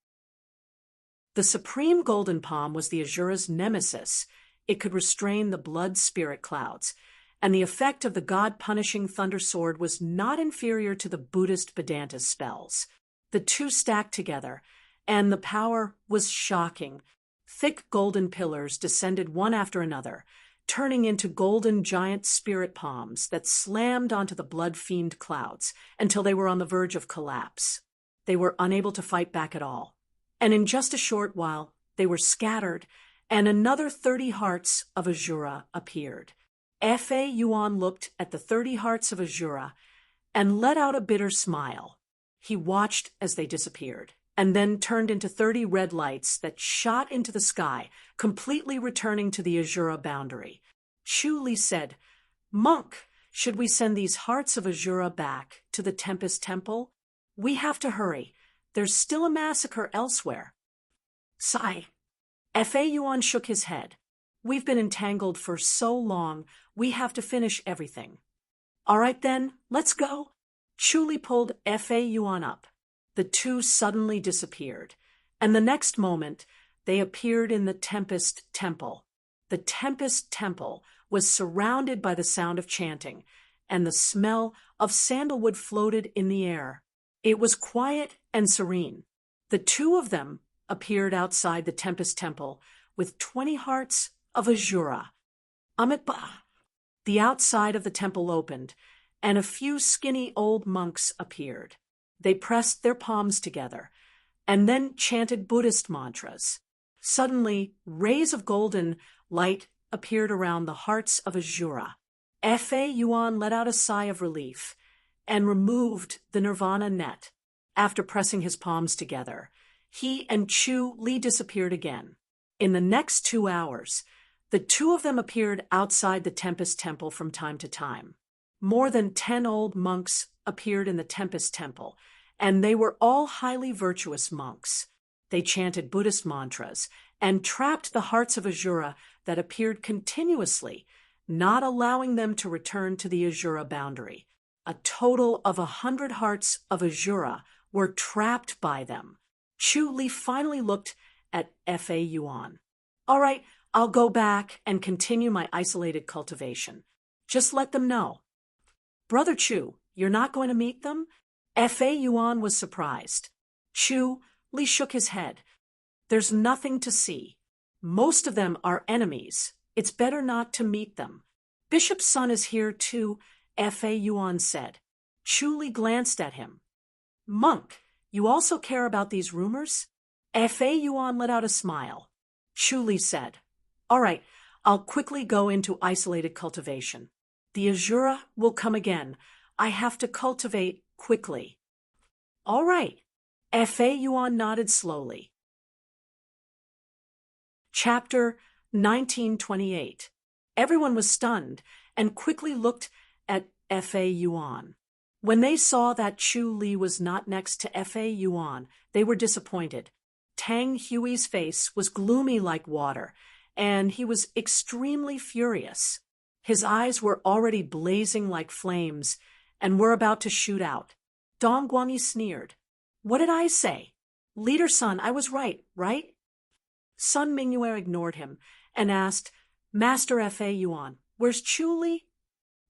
The supreme golden palm was the Asura's nemesis. It could restrain the blood spirit clouds, and the effect of the god-punishing thunder sword was not inferior to the Buddhist Vedanta spells. The 2 stacked together, and the power was shocking. Thick golden pillars descended one after another, turning into golden giant spirit palms that slammed onto the blood-fiend clouds until they were on the verge of collapse. They were unable to fight back at all, and in just a short while they were scattered, and another 30 hearts of Asura appeared. Fa Yuan looked at the 30 hearts of Asura and let out a bitter smile. He watched as they disappeared, and then turned into 30 red lights that shot into the sky, completely returning to the Asura boundary. Chu Li said, "Monk, should we send these hearts of Asura back to the Tempest Temple? We have to hurry. There's still a massacre elsewhere." Sigh. Fa Yuan shook his head. "We've been entangled for so long, we have to finish everything." "All right then, let's go." Chu Li pulled Fa Yuan up. The 2 suddenly disappeared, and the next moment they appeared in the Tempest Temple. The Tempest Temple was surrounded by the sound of chanting, and the smell of sandalwood floated in the air. It was quiet and serene. The 2 of them appeared outside the Tempest Temple with 20 hearts of Asura. Amitba. The outside of the temple opened, and a few skinny old monks appeared. They pressed their palms together, and then chanted Buddhist mantras. Suddenly, rays of golden light appeared around the hearts of Asura. Fa Yuan let out a sigh of relief and removed the nirvana net. After pressing his palms together, he and Chu Li disappeared again. In the next 2 hours, the 2 of them appeared outside the Tempest Temple from time to time. More than 10 old monks appeared in the Tempest Temple, and they were all highly virtuous monks. They chanted Buddhist mantras and trapped the hearts of Asura that appeared continuously, not allowing them to return to the Asura boundary. A total of 100 hearts of Asura were trapped by them. Chu Li finally looked at Fa Yuan. "All right, I'll go back and continue my isolated cultivation. Just let them know." "Brother Chu, you're not going to meet them?" Fa Yuan was surprised. Chu Li shook his head. "There's nothing to see. Most of them are enemies. It's better not to meet them." "Bishop's son is here too," Fa Yuan said. Chu Li glanced at him. "Monk, you also care about these rumors?" Fa Yuan let out a smile. Chu Li said, "All right, I'll quickly go into isolated cultivation. The Asura will come again. I have to cultivate quickly." "All right." Fa Yuan nodded slowly. Chapter 1928. Everyone was stunned and quickly looked at Fa Yuan. When they saw that Chu Li was not next to Fa Yuan, they were disappointed. Tang Hui's face was gloomy like water, and he was extremely furious. His eyes were already blazing like flames and were about to shoot out. Dong Guangyi sneered. "What did I say? Leader Sun, I was right, right?" Sun Mingyue ignored him and asked, "Master Fa Yuan, where's Chu Li?"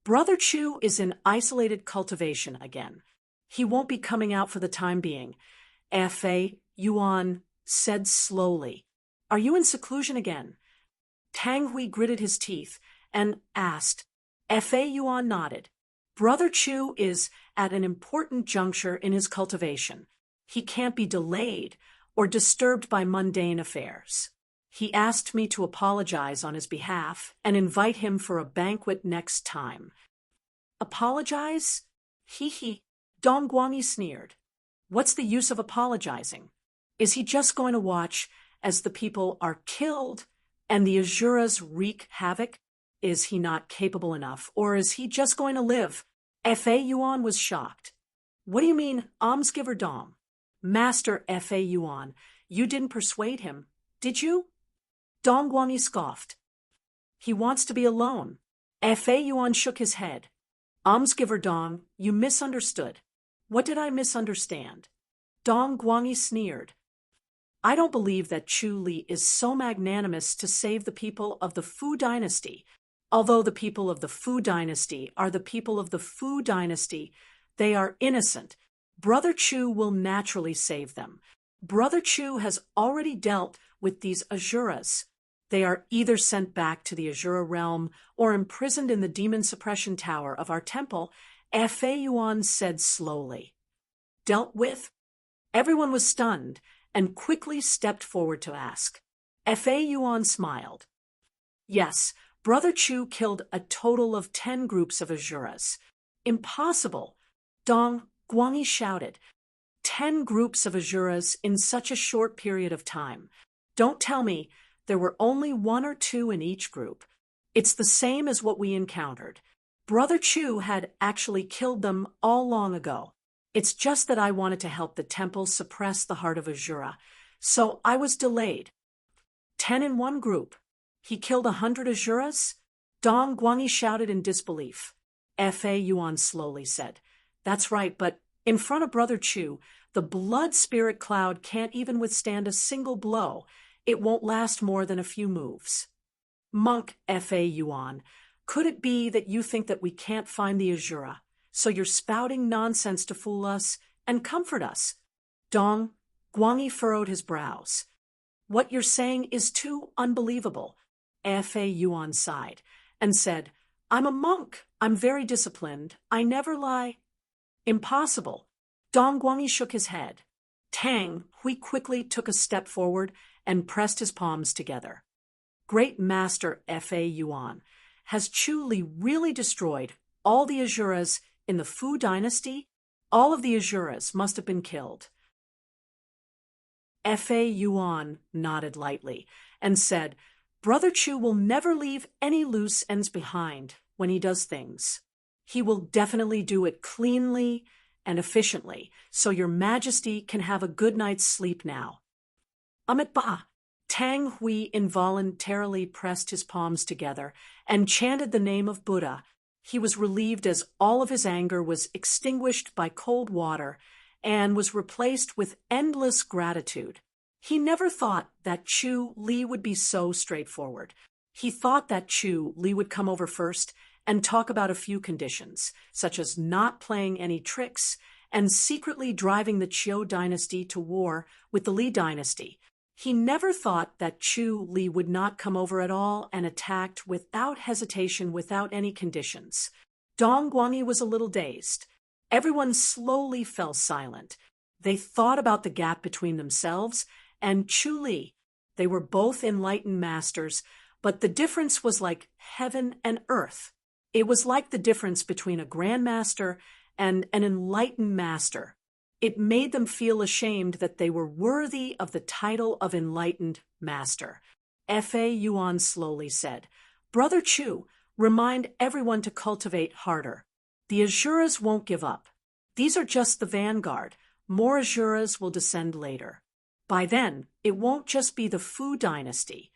Brother Chu is in isolated cultivation again. He won't be coming out for the time being. Fa Yuan said slowly. Are you in seclusion again? Tang Hui gritted his teeth and asked. Fa Yuan nodded. Brother Chu is at an important juncture in his cultivation. He can't be delayed or disturbed by mundane affairs. He asked me to apologize on his behalf and invite him for a banquet next time. Apologize? Hee hee. Dong Guangyi sneered. What's the use of apologizing? Is he just going to watch as the people are killed and the Azuras wreak havoc? Is he not capable enough, or is he just going to live? Fa Yuan was shocked. What do you mean, almsgiver Dong? Master Fa Yuan, you didn't persuade him, did you? Dong Guangyi scoffed. He wants to be alone. Fa Yuan shook his head. Almsgiver Dong, you misunderstood. What did I misunderstand? Dong Guangyi sneered. I don't believe that Chu Li is so magnanimous to save the people of the Fu dynasty. Although the people of the Fu dynasty are the people of the Fu dynasty, they are innocent. Brother Chu will naturally save them. Brother Chu has already dealt with these Azuras. They are either sent back to the Azura realm or imprisoned in the demon suppression tower of our temple, Fa Yuan said slowly. Dealt with? Everyone was stunned and quickly stepped forward to ask. Fa Yuan smiled. Yes, Brother Chu killed a total of 10 groups of Azuras. Impossible! Dong Guangyi shouted. 10 groups of Azuras in such a short period of time. Don't tell me there were only 1 or 2 in each group. It's the same as what we encountered. Brother Chu had actually killed them all long ago. It's just that I wanted to help the temple suppress the heart of Azura, so I was delayed. 10 in one group. He killed 100 Azuras? Dong Guangyi shouted in disbelief. Fa Yuan slowly said. That's right, but in front of Brother Chu, the blood spirit cloud can't even withstand a single blow. It won't last more than a few moves. Monk Fa Yuan, could it be that you think that we can't find the Azura, so you're spouting nonsense to fool us and comfort us? Dong Guangyi furrowed his brows. What you're saying is too unbelievable. Fa Yuan sighed and said, I'm a monk. I'm very disciplined. I never lie. Impossible. Dong Guangyi shook his head. Tang Hui quickly took a step forward and pressed his palms together. Great Master Fa Yuan, has Chu Li really destroyed all the Azuras in the Fu dynasty? All of the Azuras must have been killed. Fa Yuan nodded lightly and said, Brother Chu will never leave any loose ends behind when he does things. He will definitely do it cleanly and efficiently, so your majesty can have a good night's sleep now. Amit Ba. Tang Hui involuntarily pressed his palms together and chanted the name of Buddha. He was relieved as all of his anger was extinguished by cold water and was replaced with endless gratitude. He never thought that Chu Li would be so straightforward. He thought that Chu Li would come over first and talk about a few conditions, such as not playing any tricks and secretly driving the Qiu dynasty to war with the Li dynasty. He never thought that Chu Li would not come over at all and attacked without hesitation, without any conditions. Dong Guangyi was a little dazed. Everyone slowly fell silent. They thought about the gap between themselves and Chu Li. They were both enlightened masters, but the difference was like heaven and earth. It was like the difference between a grandmaster and an enlightened master. It made them feel ashamed that they were worthy of the title of enlightened master. Fa Yuan slowly said, Brother Chu, remind everyone to cultivate harder. The Azuras won't give up. These are just the vanguard. More Azuras will descend later. By then, it won't just be the Fu dynasty.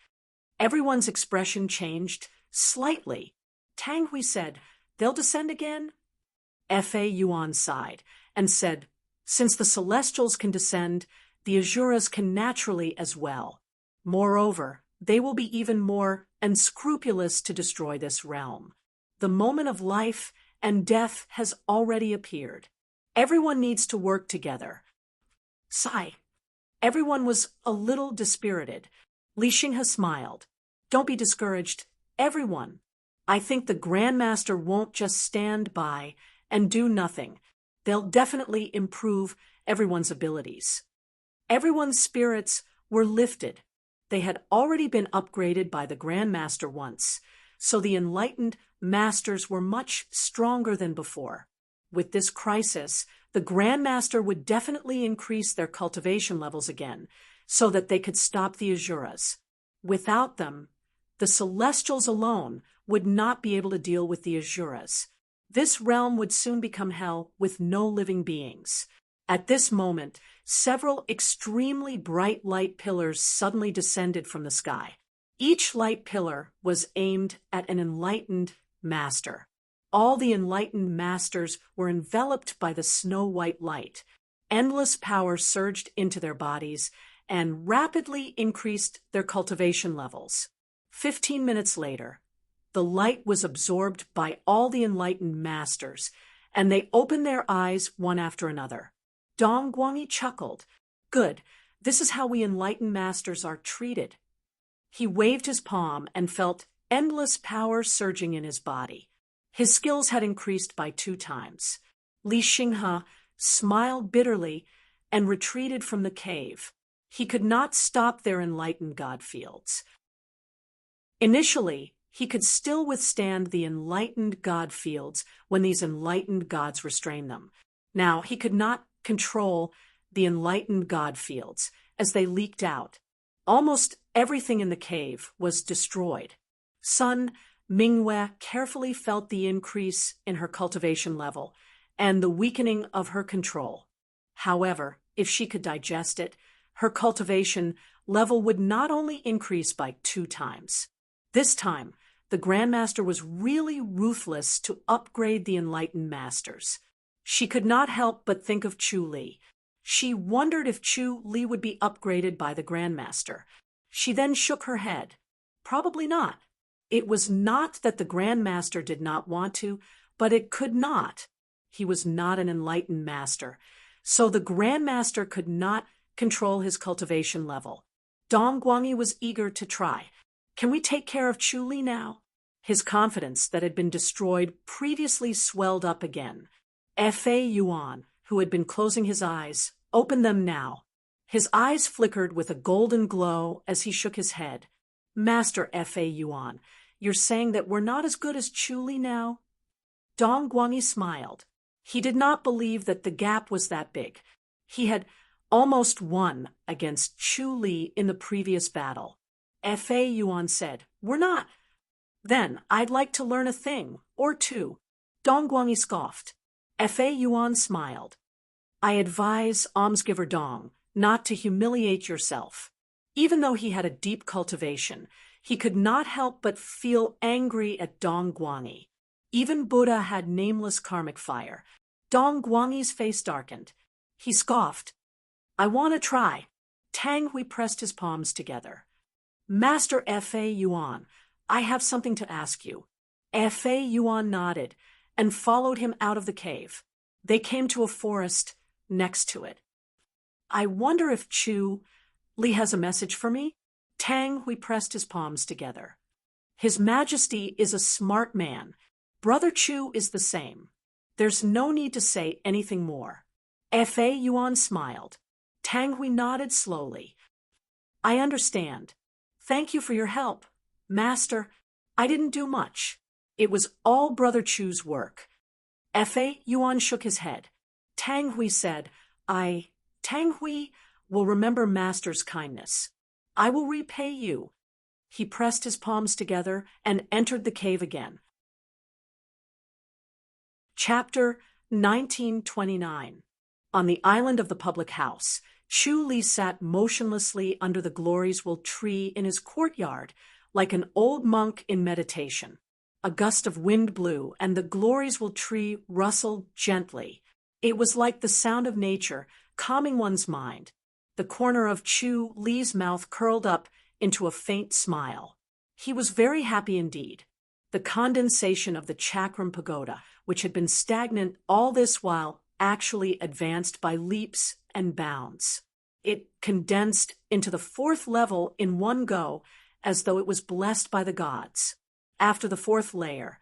Everyone's expression changed slightly. Tang Hui said, They'll descend again? Fa Yuan sighed and said, Since the Celestials can descend, the Azuras can naturally as well. Moreover, they will be even more unscrupulous to destroy this realm. The moment of life and death has already appeared. Everyone needs to work together. Sigh. Everyone was a little dispirited. Li Xinghe smiled. Don't be discouraged, everyone. I think the Grandmaster won't just stand by and do nothing. They'll definitely improve everyone's abilities. Everyone's spirits were lifted. They had already been upgraded by the Grandmaster once, so the enlightened masters were much stronger than before. With this crisis, the Grandmaster would definitely increase their cultivation levels again, so that they could stop the Asuras. Without them, the Celestials alone would not be able to deal with the Asuras. This realm would soon become hell with no living beings. At this moment, several extremely bright light pillars suddenly descended from the sky. Each light pillar was aimed at an enlightened master. All the enlightened masters were enveloped by the snow-white light. Endless power surged into their bodies and rapidly increased their cultivation levels. 15 minutes later, the light was absorbed by all the enlightened masters, and they opened their eyes one after another. Dong Guangyi chuckled. Good, this is how we enlightened masters are treated. He waved his palm and felt endless power surging in his body. His skills had increased by 2 times. Li Xinghe smiled bitterly and retreated from the cave. He could not stop their enlightened god fields. Initially, he could still withstand the enlightened god fields when these enlightened gods restrained them. Now, he could not control the enlightened god fields as they leaked out. Almost everything in the cave was destroyed. Sun Mingwei carefully felt the increase in her cultivation level and the weakening of her control. However, if she could digest it, her cultivation level would not only increase by 2 times. This time, the Grandmaster was really ruthless to upgrade the enlightened masters. She could not help but think of Chu Li. She wondered if Chu Li would be upgraded by the Grandmaster. She then shook her head. Probably not. It was not that the Grandmaster did not want to, but it could not. He was not an enlightened master, so the Grandmaster could not control his cultivation level. Dong Guangyi was eager to try. Can we take care of Chu Li now? His confidence that had been destroyed previously swelled up again. F.A. Yuan, who had been closing his eyes, opened them now. His eyes flickered with a golden glow as he shook his head. Master F.A. Yuan, you're saying that we're not as good as Chu Li now? Dong Guangyi smiled. He did not believe that the gap was that big. He had almost won against Chu Li in the previous battle. F.A. Yuan said, We're not. Then I'd like to learn a thing, or 2. Dong Guangyi scoffed. F.A. Yuan smiled. I advise almsgiver Dong not to humiliate yourself. Even though he had a deep cultivation, he could not help but feel angry at Dong Guangyi. Even Buddha had nameless karmic fire. Dong Guangyi's face darkened. He scoffed. I want to try. Tang Hui pressed his palms together. Master F.A. Yuan, I have something to ask you. F.A. Yuan nodded and followed him out of the cave. They came to a forest next to it. I wonder if Chu Li has a message for me? Tang Hui pressed his palms together. His Majesty is a smart man. Brother Chu is the same. There's no need to say anything more. F.A. Yuan smiled. Tang Hui nodded slowly. I understand. Thank you for your help. Master, I didn't do much. It was all Brother Chu's work. F.A. Yuan shook his head. Tang Hui said, Tang Hui will remember Master's kindness. I will repay you. He pressed his palms together and entered the cave again. Chapter 1929. On the island of the public house, Chu Li sat motionlessly under the Glorieswell tree in his courtyard, like an old monk in meditation. A gust of wind blew, and the Glorieswell tree rustled gently. It was like the sound of nature, calming one's mind. The corner of Chu Li's mouth curled up into a faint smile. He was very happy indeed. The condensation of the Chakram pagoda, which had been stagnant all this while, actually advanced by leaps and bounds. It condensed into the fourth level in one go, as though it was blessed by the gods. After the fourth layer,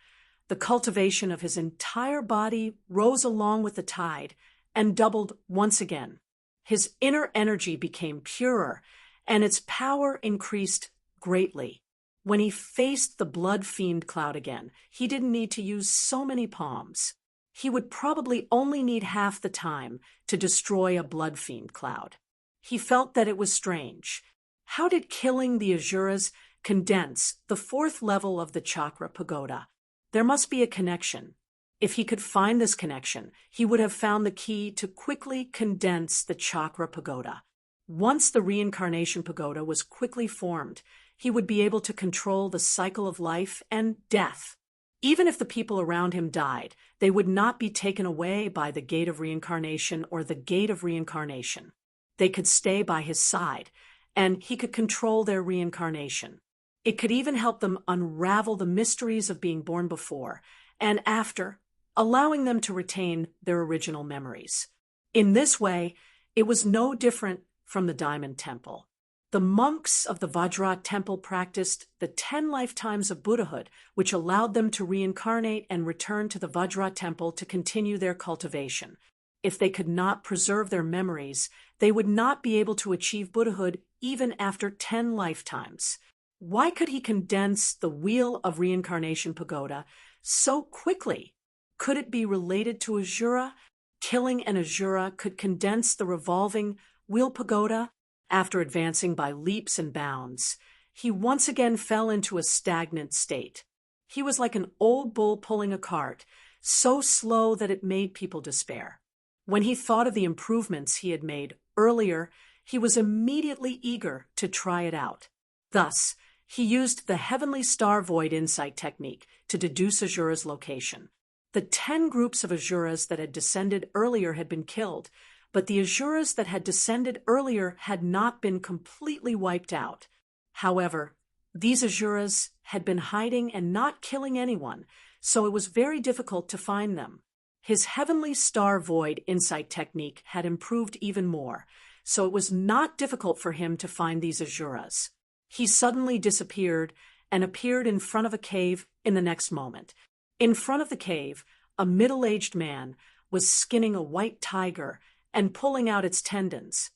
the cultivation of his entire body rose along with the tide and doubled once again. His inner energy became purer, and its power increased greatly. When he faced the blood fiend Cloud again, he didn't need to use so many palms. He would probably only need half the time to destroy a blood fiend Cloud. He felt that it was strange. How did killing the Asuras condense the fourth level of the Chakra pagoda? There must be a connection. If he could find this connection, he would have found the key to quickly condense the Chakra pagoda. Once the reincarnation pagoda was quickly formed, he would be able to control the cycle of life and death. Even if the people around him died, they would not be taken away by the gate of reincarnation or the gate of reincarnation. They could stay by his side, and he could control their reincarnation. It could even help them unravel the mysteries of being born before and after, allowing them to retain their original memories. In this way, it was no different from the Diamond Temple. The monks of the Vajra Temple practiced the 10 lifetimes of Buddhahood, which allowed them to reincarnate and return to the Vajra Temple to continue their cultivation. If they could not preserve their memories, they would not be able to achieve Buddhahood even after 10 lifetimes. Why could he condense the Wheel of Reincarnation pagoda so quickly? Could it be related to Asura? Killing an Asura could condense the revolving Wheel pagoda. After advancing by leaps and bounds, he once again fell into a stagnant state. He was like an old bull pulling a cart, so slow that it made people despair. When he thought of the improvements he had made earlier, he was immediately eager to try it out. Thus, he used the Heavenly Star Void Insight technique to deduce Asura's location. The 10 groups of Asuras that had descended earlier had been killed, but the Asuras that had descended earlier had not been completely wiped out. However, these Asuras had been hiding and not killing anyone, so it was very difficult to find them. His Heavenly Star Void Insight technique had improved even more, so it was not difficult for him to find these Asuras. He suddenly disappeared and appeared in front of a cave in the next moment. In front of the cave, a middle-aged man was skinning a white tiger and pulling out its tendons.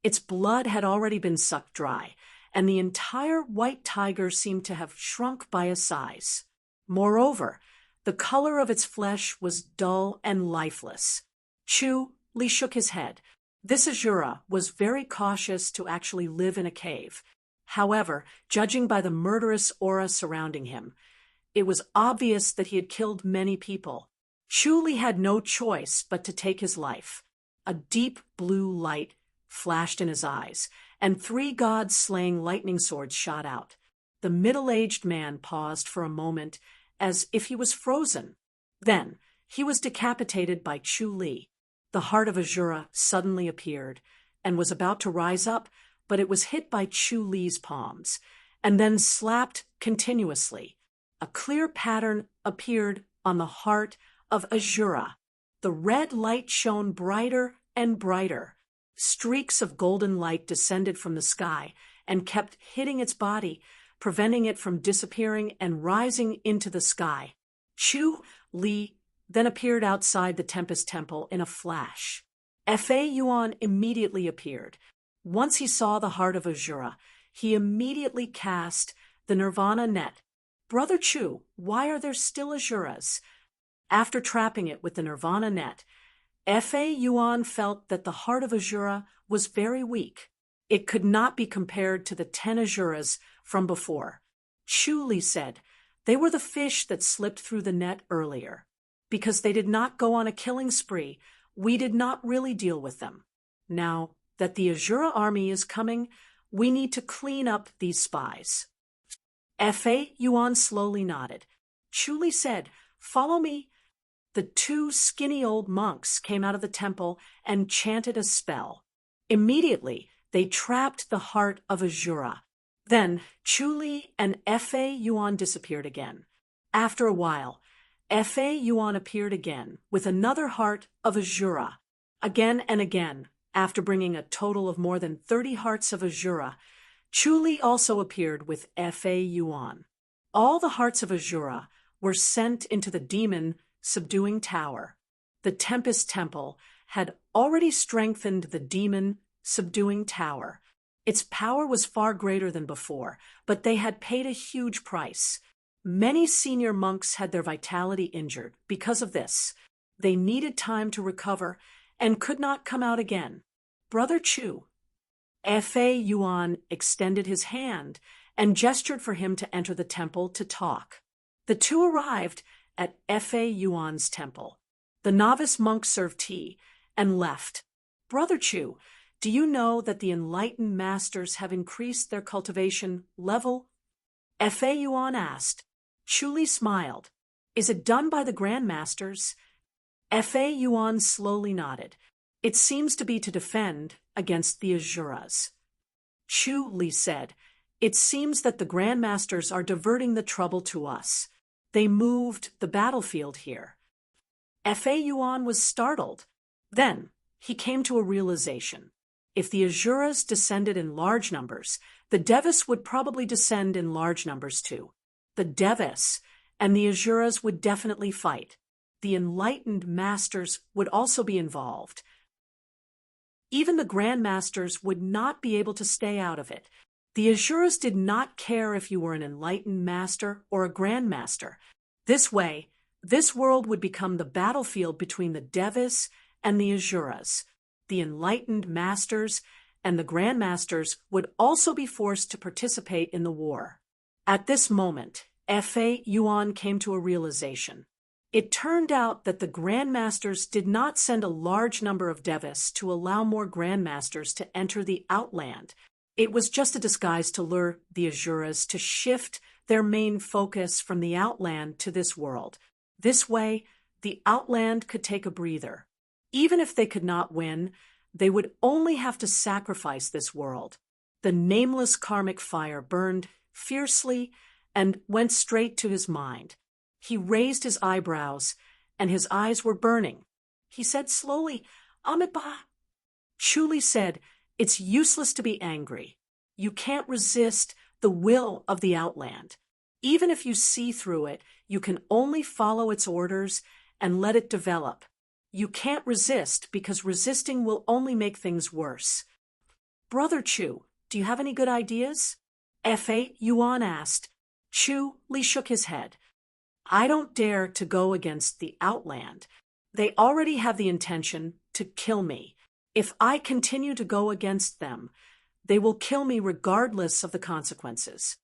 Its blood had already been sucked dry, and the entire white tiger seemed to have shrunk by a size. Moreover, the color of its flesh was dull and lifeless. Chu Li shook his head. This Asura was very cautious to actually live in a cave. However, judging by the murderous aura surrounding him, it was obvious that he had killed many people. Chu Li had no choice but to take his life. A deep blue light flashed in his eyes, and 3 god-slaying lightning swords shot out. The middle-aged man paused for a moment as if he was frozen. Then, he was decapitated by Chu Li. The heart of Asura suddenly appeared and was about to rise up, but it was hit by Chu Li's palms, and then slapped continuously. A clear pattern appeared on the heart of Asura. The red light shone brighter and brighter. Streaks of golden light descended from the sky and kept hitting its body, preventing it from disappearing and rising into the sky. Chu Li then appeared outside the Tempest Temple in a flash. Fa Yuan immediately appeared. Once he saw the heart of Asura, he immediately cast the Nirvana net. Brother Chu, why are there still Asuras? After trapping it with the Nirvana net, Fa Yuan felt that the heart of Asura was very weak. It could not be compared to the 10 Asuras from before. Chu Li said, they were the fish that slipped through the net earlier. Because they did not go on a killing spree, we did not really deal with them. Now that the Asura army is coming, we need to clean up these spies. Fa Yuan slowly nodded. Chu Li said, follow me. The 2 skinny old monks came out of the temple and chanted a spell. Immediately, they trapped the heart of Asura. Then Chu Li and Fa Yuan disappeared again. After a while, Fa Yuan appeared again with another heart of Azura. Again and again, after bringing a total of more than 30 hearts of Azura, Chu Li also appeared with Fa Yuan. All the hearts of Azura were sent into the demon subduing tower. The Tempest Temple had already strengthened the demon subduing tower. Its power was far greater than before, but they had paid a huge price. Many senior monks had their vitality injured. Because of this, they needed time to recover and could not come out again. Brother Chu. Fa Yuan extended his hand and gestured for him to enter the temple to talk. The two arrived at Fa Yuan's temple. The novice monk served tea and left. Brother Chu, do you know that the enlightened masters have increased their cultivation level? Fa Yuan asked. Chu Li smiled. Is it done by the Grand Masters? Fa Yuan slowly nodded. It seems to be to defend against the Azuras. Chu Li said, it seems that the Grand Masters are diverting the trouble to us. They moved the battlefield here. Fa Yuan was startled. Then he came to a realization. If the Azuras descended in large numbers, the Devis would probably descend in large numbers too. The Devis and the Azuras would definitely fight. The enlightened masters would also be involved. Even the Grand Masters would not be able to stay out of it. The Azuras did not care if you were an enlightened master or a Grand Master. This way, this world would become the battlefield between the Devis and the Azuras. The enlightened masters and the Grand Masters would also be forced to participate in the war. At this moment, Fa Yuan came to a realization. It turned out that the Grand Masters did not send a large number of Devis to allow more Grand Masters to enter the Outland. It was just a disguise to lure the Azuras to shift their main focus from the Outland to this world. This way, the Outland could take a breather. Even if they could not win, they would only have to sacrifice this world. The nameless karmic fire burned fiercely and went straight to his mind. He raised his eyebrows, and his eyes were burning. He said slowly, Amitabha. Chu Li said, it's useless to be angry. You can't resist the will of the Outland. Even if you see through it, you can only follow its orders and let it develop. You can't resist because resisting will only make things worse. Brother Chu, do you have any good ideas? Fa Yuan asked. Chu Li shook his head. I don't dare to go against the Outland. They already have the intention to kill me. If I continue to go against them, they will kill me regardless of the consequences.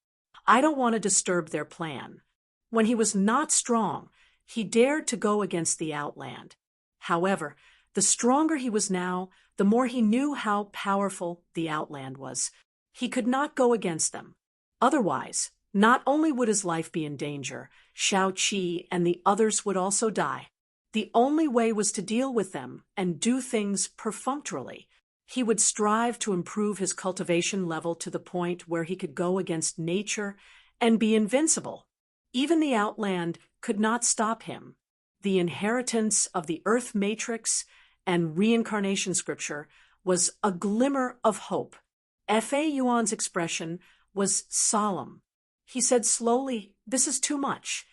I don't want to disturb their plan. When he was not strong, he dared to go against the Outland. However, the stronger he was now, the more he knew how powerful the Outland was. He could not go against them. Otherwise, not only would his life be in danger, Shao-Chi and the others would also die. The only way was to deal with them and do things perfunctorily. He would strive to improve his cultivation level to the point where he could go against nature and be invincible. Even the Outland could not stop him. The inheritance of the Earth Matrix and reincarnation scripture was a glimmer of hope. Fa Yuan's expression was solemn. He said slowly, this is too much.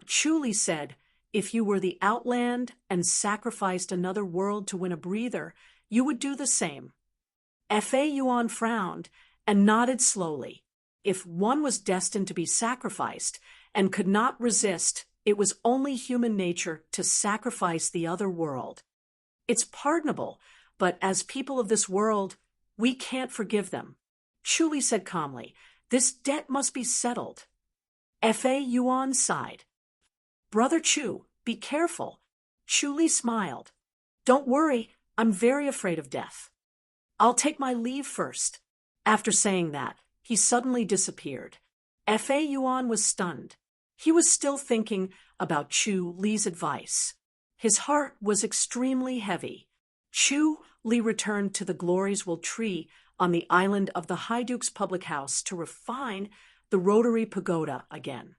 Chu Li said, if you were the Outland and sacrificed another world to win a breather, you would do the same. Fa Yuan frowned and nodded slowly. If one was destined to be sacrificed and could not resist, it was only human nature to sacrifice the other world. It's pardonable, but as people of this world, we can't forgive them. Chu Li said calmly, this debt must be settled. Fa Yuan sighed. Brother Chu, be careful. Chu Li smiled. Don't worry, I'm very afraid of death. I'll take my leave first. After saying that, he suddenly disappeared. Fa Yuan was stunned. He was still thinking about Chu Li's advice. His heart was extremely heavy. Chu Li returned to the Glories Will tree on the island of the High Duke's public house to refine the rotary pagoda again.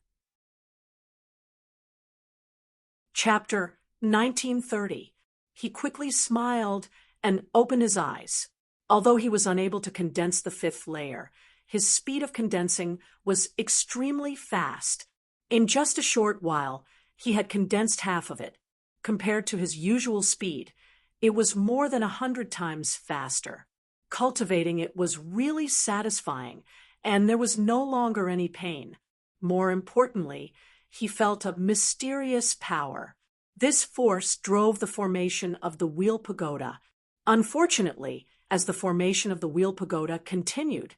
Chapter 1930. He quickly smiled and opened his eyes. Although he was unable to condense the fifth layer, his speed of condensing was extremely fast. In just a short while, he had condensed half of it. Compared to his usual speed, it was more than 100 times faster. Cultivating it was really satisfying, and there was no longer any pain. More importantly, he felt a mysterious power. This force drove the formation of the wheel pagoda. Unfortunately, as the formation of the wheel pagoda continued,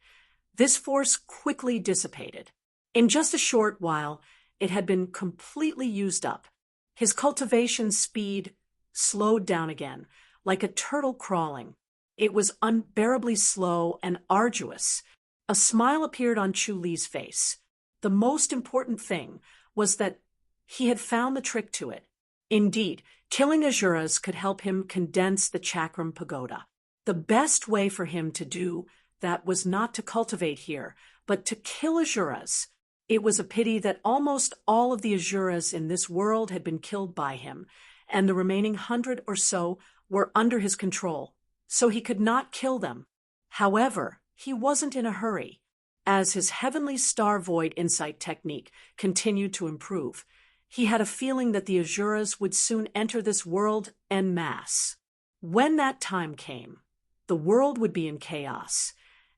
this force quickly dissipated. In just a short while, it had been completely used up. His cultivation speed slowed down again, like a turtle crawling. It was unbearably slow and arduous. A smile appeared on Chu Li's face. The most important thing was that he had found the trick to it. Indeed, killing Asuras could help him condense the Chakram pagoda. The best way for him to do that was not to cultivate here, but to kill Asuras. It was a pity that almost all of the Asuras in this world had been killed by him, and the remaining 100 or so were under his control, so he could not kill them. However, he wasn't in a hurry. As his heavenly star void insight technique continued to improve, he had a feeling that the Asuras would soon enter this world en masse. When that time came, the world would be in chaos,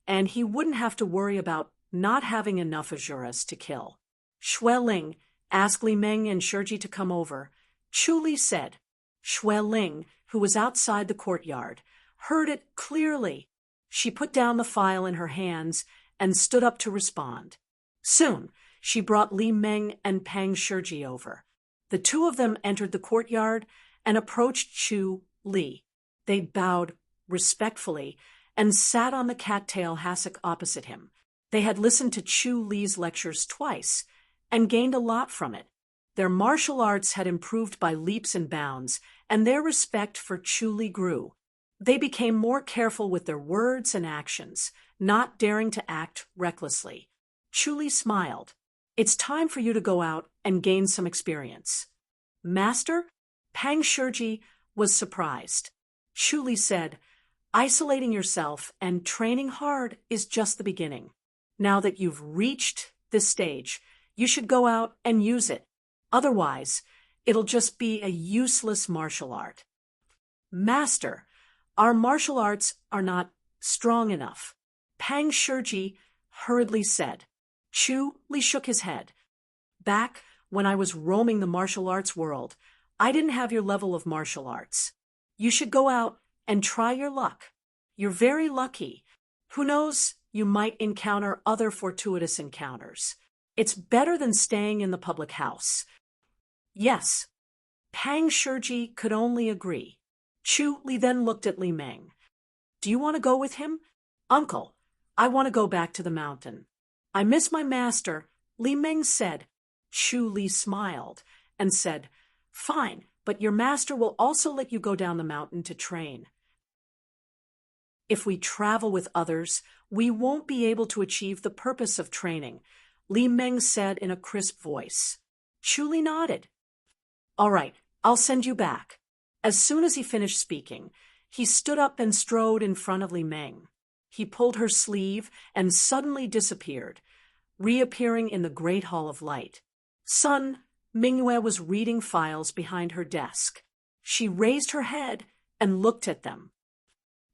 and he wouldn't have to worry about not having enough Asuras to kill. Xue Ling asked Li Meng and Shiji to come over. Chu Li said. Xue Ling, who was outside the courtyard, heard it clearly. She put down the file in her hands and stood up to respond. Soon, she brought Li Meng and Pang Shiji over. The two of them entered the courtyard and approached Chu Li. They bowed respectfully and sat on the cattail hassock opposite him. They had listened to Chu Li's lectures twice and gained a lot from it. Their martial arts had improved by leaps and bounds, and their respect for Chu Li grew. They became more careful with their words and actions, not daring to act recklessly. Chu Li smiled. It's time for you to go out and gain some experience. Master? Pang Shiji was surprised. Chu Li said, isolating yourself and training hard is just the beginning. Now that you've reached this stage, you should go out and use it. Otherwise, it'll just be a useless martial art. Master, our martial arts are not strong enough. Pang Shiji hurriedly said. Chu Li shook his head. Back when I was roaming the martial arts world, I didn't have your level of martial arts. You should go out and try your luck. You're very lucky. Who knows, you might encounter other fortuitous encounters. It's better than staying in the public house. Yes. Pang Shiji could only agree. Chu Li then looked at Li Meng. Do you want to go with him? Uncle, I want to go back to the mountain. I miss my master, Li Meng said. Chu Li smiled and said, Fine, but your master will also let you go down the mountain to train. If we travel with others, we won't be able to achieve the purpose of training, Li Meng said in a crisp voice. Chu Li nodded. All right, I'll send you back. As soon as he finished speaking, he stood up and strode in front of Li Meng. He pulled her sleeve and suddenly disappeared, reappearing in the great hall of light. Sun Mingyue was reading files behind her desk. She raised her head and looked at them.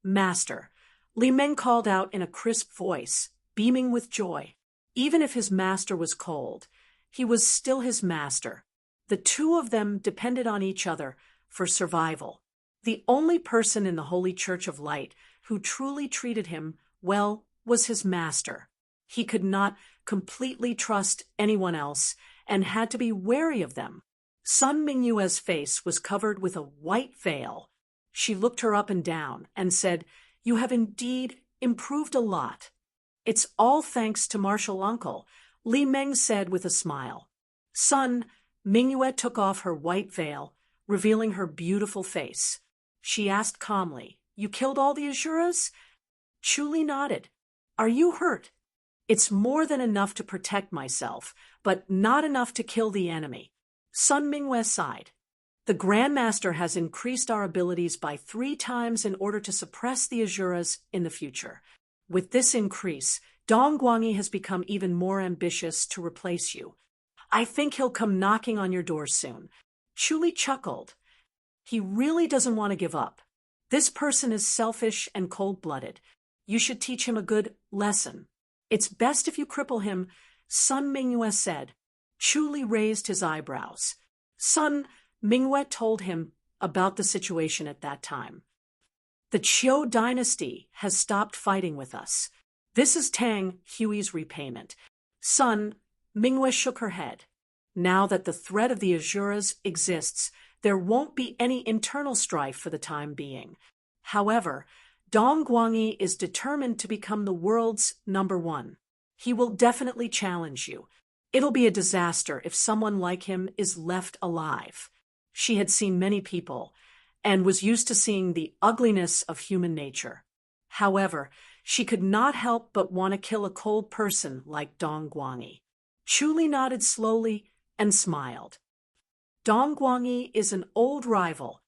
Master, Li Meng called out in a crisp voice, beaming with joy. Even if his master was cold, he was still his master. The two of them depended on each other for survival. The only person in the Holy Church of Light who truly treated him well was his master. He could not completely trust anyone else and had to be wary of them. Sun Mingyue's face was covered with a white veil. She looked her up and down and said, You have indeed improved a lot. It's all thanks to martial uncle, Li Meng said with a smile. Sun Mingyue took off her white veil, revealing her beautiful face. She asked calmly, You killed all the Asuras? Chu nodded. Are you hurt? It's more than enough to protect myself, but not enough to kill the enemy. Sun Mingwe sighed. The Grandmaster has increased our abilities by 3 times in order to suppress the Azuras in the future. With this increase, Dong Guangyi has become even more ambitious to replace you. I think he'll come knocking on your door soon. Chu chuckled. He really doesn't want to give up. This person is selfish and cold-blooded. You should teach him a good lesson. It's best if you cripple him, Sun Mingwe said. Chu raised his eyebrows. Sun Mingwe told him about the situation at that time. The Qiu dynasty has stopped fighting with us. This is Tang Hui's repayment. Sun Mingwe shook her head. Now that the threat of the Azuras exists, there won't be any internal strife for the time being. However, Dong Guangyi is determined to become the world's #1. He will definitely challenge you. It'll be a disaster if someone like him is left alive. She had seen many people and was used to seeing the ugliness of human nature. However, she could not help but want to kill a cold person like Dong Guangyi. Chu nodded slowly and smiled. Dong Guangyi is an old rival.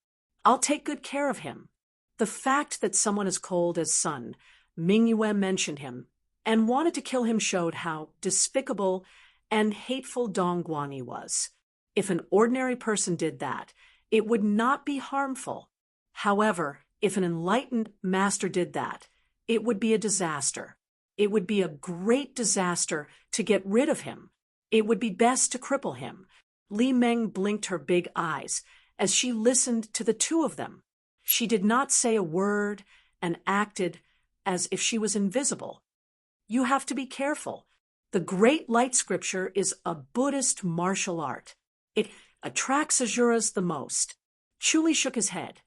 I'll take good care of him. The fact that someone as cold as Sun Mingwe mentioned him and wanted to kill him showed how despicable and hateful Dong Guangyi was. If an ordinary person did that, it would not be harmful. However, if an enlightened master did that, it would be a disaster. It would be a great disaster to get rid of him. It would be best to cripple him. Li Meng blinked her big eyes as she listened to the two of them. She did not say a word and acted as if she was invisible. You have to be careful. The Great Light Scripture is a Buddhist martial art. It attracts Azuras the most. Chu shook his head.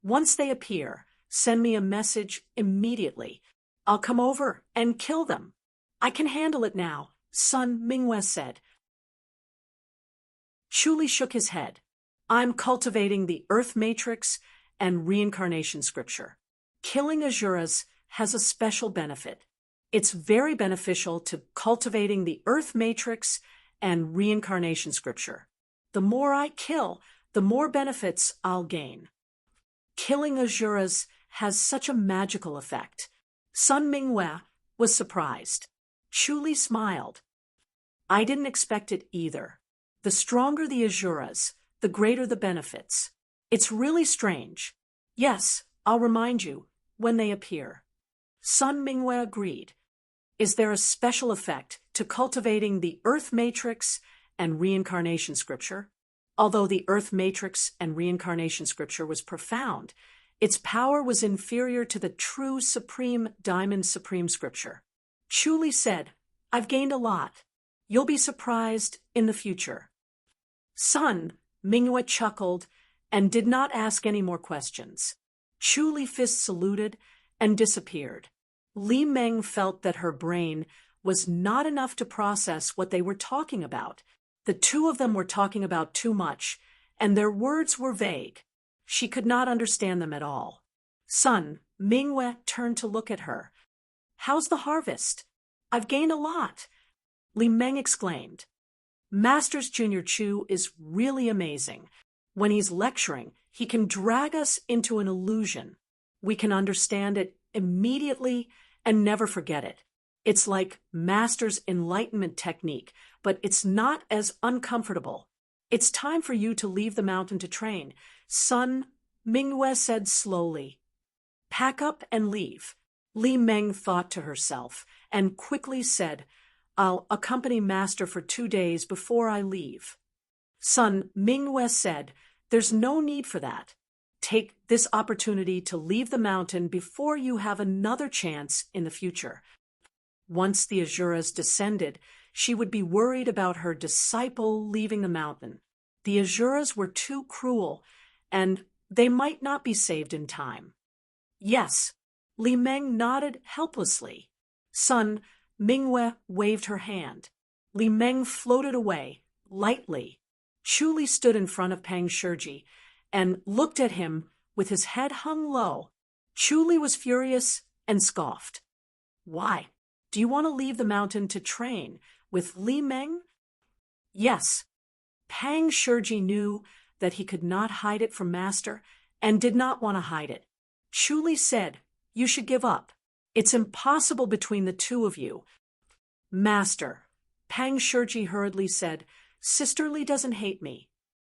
Once they appear, send me a message immediately. I'll come over and kill them. I can handle it now, Sun Mingwe said. Chu shook his head. I'm cultivating the Earth Matrix and Reincarnation Scripture. Killing Azuras has a special benefit. It's very beneficial to cultivating the Earth Matrix and Reincarnation Scripture. The more I kill, the more benefits I'll gain. Killing Azuras has such a magical effect. Sun Mingwe was surprised. Chu smiled. I didn't expect it either. The stronger the Azuras, the greater the benefits. It's really strange. Yes, I'll remind you when they appear. Sun Mingwe agreed. Is there a special effect to cultivating the Earth Matrix and Reincarnation Scripture? Although the Earth Matrix and Reincarnation Scripture was profound, its power was inferior to the true Supreme Diamond Supreme Scripture. Chu said, I've gained a lot. You'll be surprised in the future. Sun Mingwe chuckled and did not ask any more questions. Chu fist saluted and disappeared. Li Meng felt that her brain was not enough to process what they were talking about. The two of them were talking about too much, and their words were vague. She could not understand them at all. Sun Mingwe turned to look at her. How's the harvest? I've gained a lot. Li Meng exclaimed. Masters Junior Chu is really amazing. When he's lecturing, he can drag us into an illusion. We can understand it immediately and never forget it. It's like Master's enlightenment technique, but it's not as uncomfortable. It's time for you to leave the mountain to train, Sun Mingwe said slowly. Pack up and leave. Li Meng thought to herself and quickly said, I'll accompany Master for 2 days before I leave. Sun Mingwe said, There's no need for that. Take this opportunity to leave the mountain before you have another chance in the future. Once the Azuras descended, she would be worried about her disciple leaving the mountain. The Azuras were too cruel, and they might not be saved in time. Yes, Li Meng nodded helplessly. Sun Mingwe waved her hand. Li Meng floated away, lightly. Chu stood in front of Pang Shiji and looked at him with his head hung low. Chu was furious and scoffed. Why? Do you want to leave the mountain to train with Li Meng? Yes. Pang Shiji knew that he could not hide it from Master and did not want to hide it. Chu Li said, "You should give up. It's impossible between the two of you." Master, Pang Shiji hurriedly said, "Sister Li doesn't hate me.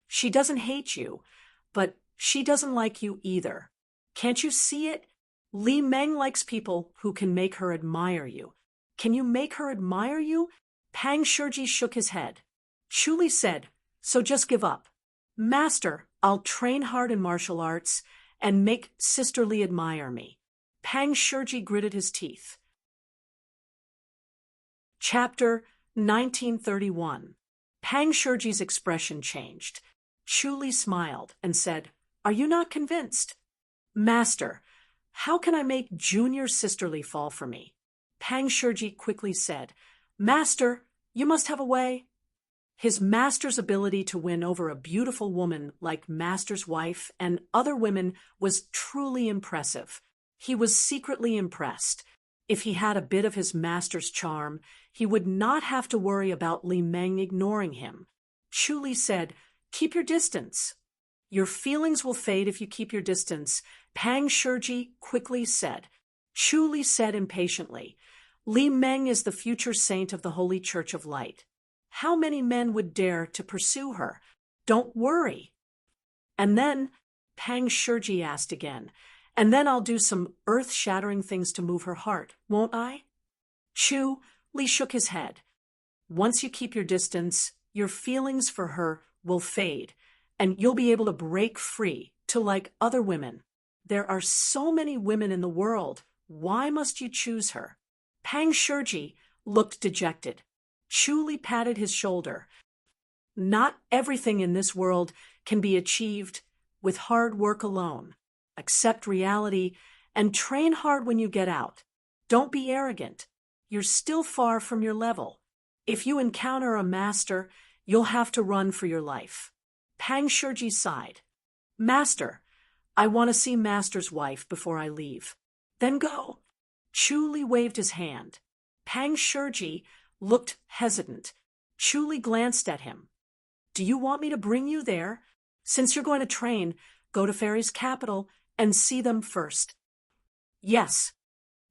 She doesn't hate you, but she doesn't like you either. Can't you see it? Li Meng likes people who can make her admire you. Can you make her admire you?" Pang Shiji shook his head. Chu Li said, "So just give up." Master, I'll train hard in martial arts and make Sister Li admire me. Pang Shiji gritted his teeth. Chapter 1931. Pang Shiji's expression changed. Chu Li smiled and said, "Are you not convinced?" Master, how can I make Junior Sister Li fall for me? Pang Shiji quickly said, "Master, you must have a way." His master's ability to win over a beautiful woman like Master's wife and other women was truly impressive. He was secretly impressed. If he had a bit of his master's charm, he would not have to worry about Li Meng ignoring him. Chu Li said, "Keep your distance." "Your feelings will fade if you keep your distance," Pang Shiji quickly said. Chu Li said impatiently, "Li Meng is the future saint of the Holy Church of Light. How many men would dare to pursue her? Don't worry." And then Pang Shiji asked again, "And then I'll do some earth-shattering things to move her heart, won't I?" Chu Li shook his head. "Once you keep your distance, your feelings for her will fade, and you'll be able to break free to like other women. There are so many women in the world. Why must you choose her?" Pang Shiji looked dejected. Chu Li patted his shoulder. "Not everything in this world can be achieved with hard work alone. Accept reality and train hard when you get out. Don't be arrogant. You're still far from your level. If you encounter a master, you'll have to run for your life." Pang Shiji sighed. "Master, I want to see Master's wife before I leave." "Then go." Chu Li waved his hand. Pang Shiji looked hesitant. Chu Li glanced at him. "Do you want me to bring you there? Since you're going to train, go to Fairy's capital and see them first." "Yes."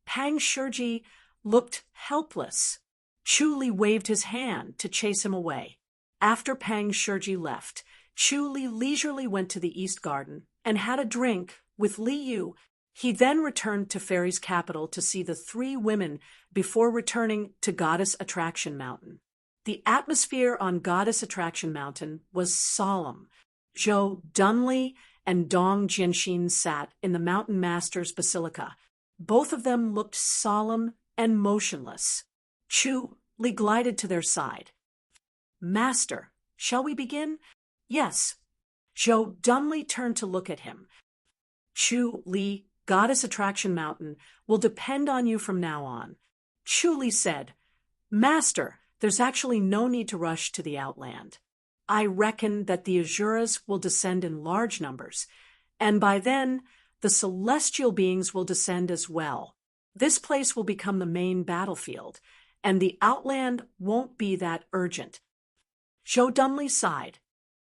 Pang Shiji looked helpless. Chu Li waved his hand to chase him away. After Pang Shiji left, Chu Li leisurely went to the East Garden and had a drink with Li Yu. He then returned to Fairy's capital to see the three women before returning to Goddess Attraction Mountain. The atmosphere on Goddess Attraction Mountain was solemn. Zhou Dunley and Dong Jianxin sat in the Mountain Master's Basilica. Both of them looked solemn and motionless. Chu Li glided to their side. "Master, shall we begin?" "Yes." Zhou Dunley turned to look at him. "Chu Li, Goddess Attraction Mountain will depend on you from now on." Chu Li said, "Master, there's actually no need to rush to the Outland. I reckon that the Azuras will descend in large numbers, and by then the celestial beings will descend as well. This place will become the main battlefield, and the Outland won't be that urgent." Zhou Dunley sighed.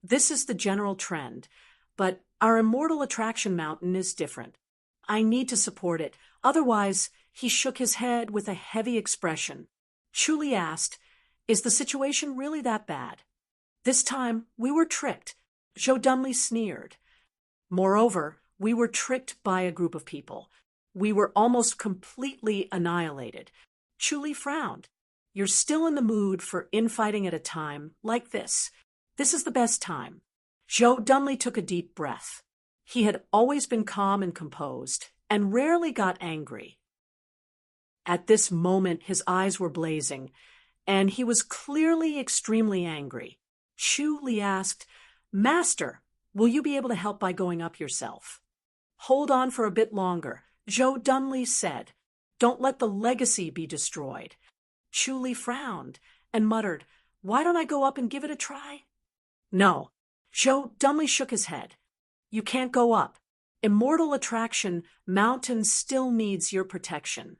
"This is the general trend, but our immortal attraction mountain is different. I need to support it, otherwise—" He shook his head with a heavy expression. Chu Li asked, "Is the situation really that bad?" "This time we were tricked," Zhou Dunley sneered. "Moreover, we were tricked by a group of people. We were almost completely annihilated." Chu Li frowned. "You're still in the mood for infighting at a time like this. This is the best time." Zhou Dunley took a deep breath. He had always been calm and composed, and rarely got angry. At this moment his eyes were blazing, and he was clearly extremely angry. Chu Li asked, "Master, will you be able to help by going up yourself?" "Hold on for a bit longer," Zhou Dunley said. "Don't let the legacy be destroyed." Chu Li frowned and muttered, "Why don't I go up and give it a try?" "No." Zhou Dunley shook his head. "You can't go up. Immortal Attraction Mountain still needs your protection.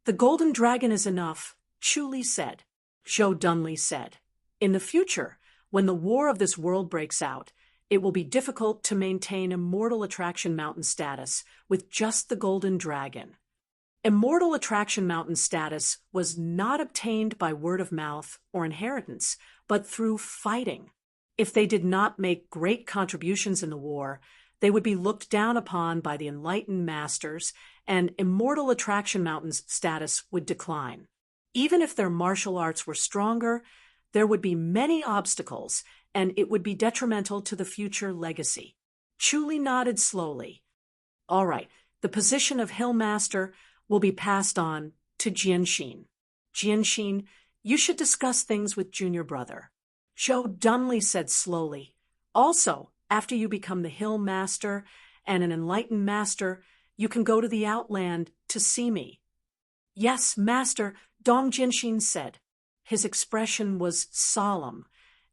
The golden dragon is enough, Chu Li said. Zhou Dunli said. In the future, when the war of this world breaks out, it will be difficult to maintain Immortal Attraction Mountain status with just the golden dragon. Immortal Attraction Mountain status was not obtained by word of mouth or inheritance, but through fighting. If they did not make great contributions in the war, they would be looked down upon by the enlightened masters, and Immortal Attraction Mountain's status would decline. Even if their martial arts were stronger, there would be many obstacles, and it would be detrimental to the future legacy. Chu Li nodded slowly. All right, the position of Hill Master will be passed on to Jianxin. Jianxin, you should discuss things with junior brother. Zhou Dunli said slowly. Also, after you become the Hill Master and an enlightened master, you can go to the Outland to see me. Yes, Master, Dong Jianxin said. His expression was solemn,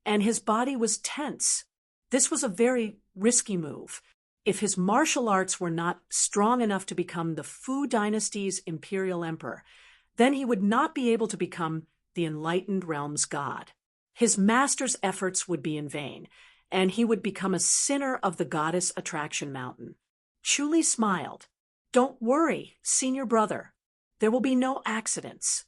and his body was tense. This was a very risky move. If his martial arts were not strong enough to become the Fu dynasty's imperial emperor, then he would not be able to become the enlightened realm's god. His master's efforts would be in vain, and he would become a sinner of the goddess Attraction Mountain. Chu Li smiled. Don't worry, senior brother. There will be no accidents.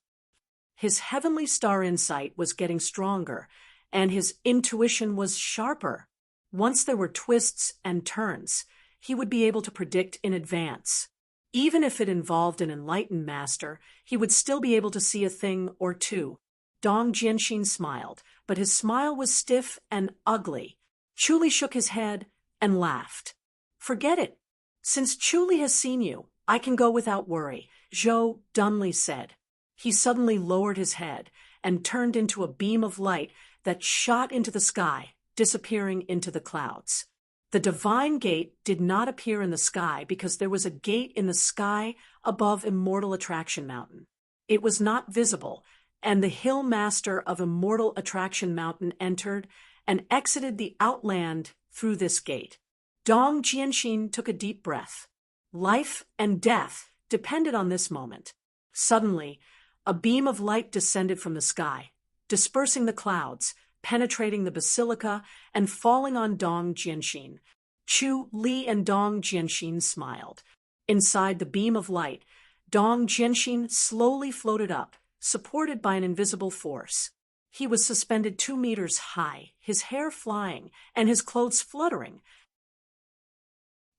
His heavenly star insight was getting stronger, and his intuition was sharper. Once there were twists and turns, he would be able to predict in advance. Even if it involved an enlightened master, he would still be able to see a thing or two. Dong Jianxin smiled, but his smile was stiff and ugly. Chu Li shook his head and laughed. Forget it. Since Chu Li has seen you, I can go without worry, Zhou Dunli said. He suddenly lowered his head and turned into a beam of light that shot into the sky, disappearing into the clouds. The divine gate did not appear in the sky because there was a gate in the sky above Immortal Attraction Mountain. It was not visible, and the Hill Master of Immortal Attraction Mountain entered and exited the Outland through this gate. Dong Jianxin took a deep breath. Life and death depended on this moment. Suddenly, a beam of light descended from the sky, dispersing the clouds, penetrating the basilica, and falling on Dong Jianxin. Chu Li and Dong Jianxin smiled. Inside the beam of light, Dong Jianxin slowly floated up, supported by an invisible force. He was suspended 2 meters high, his hair flying, and his clothes fluttering.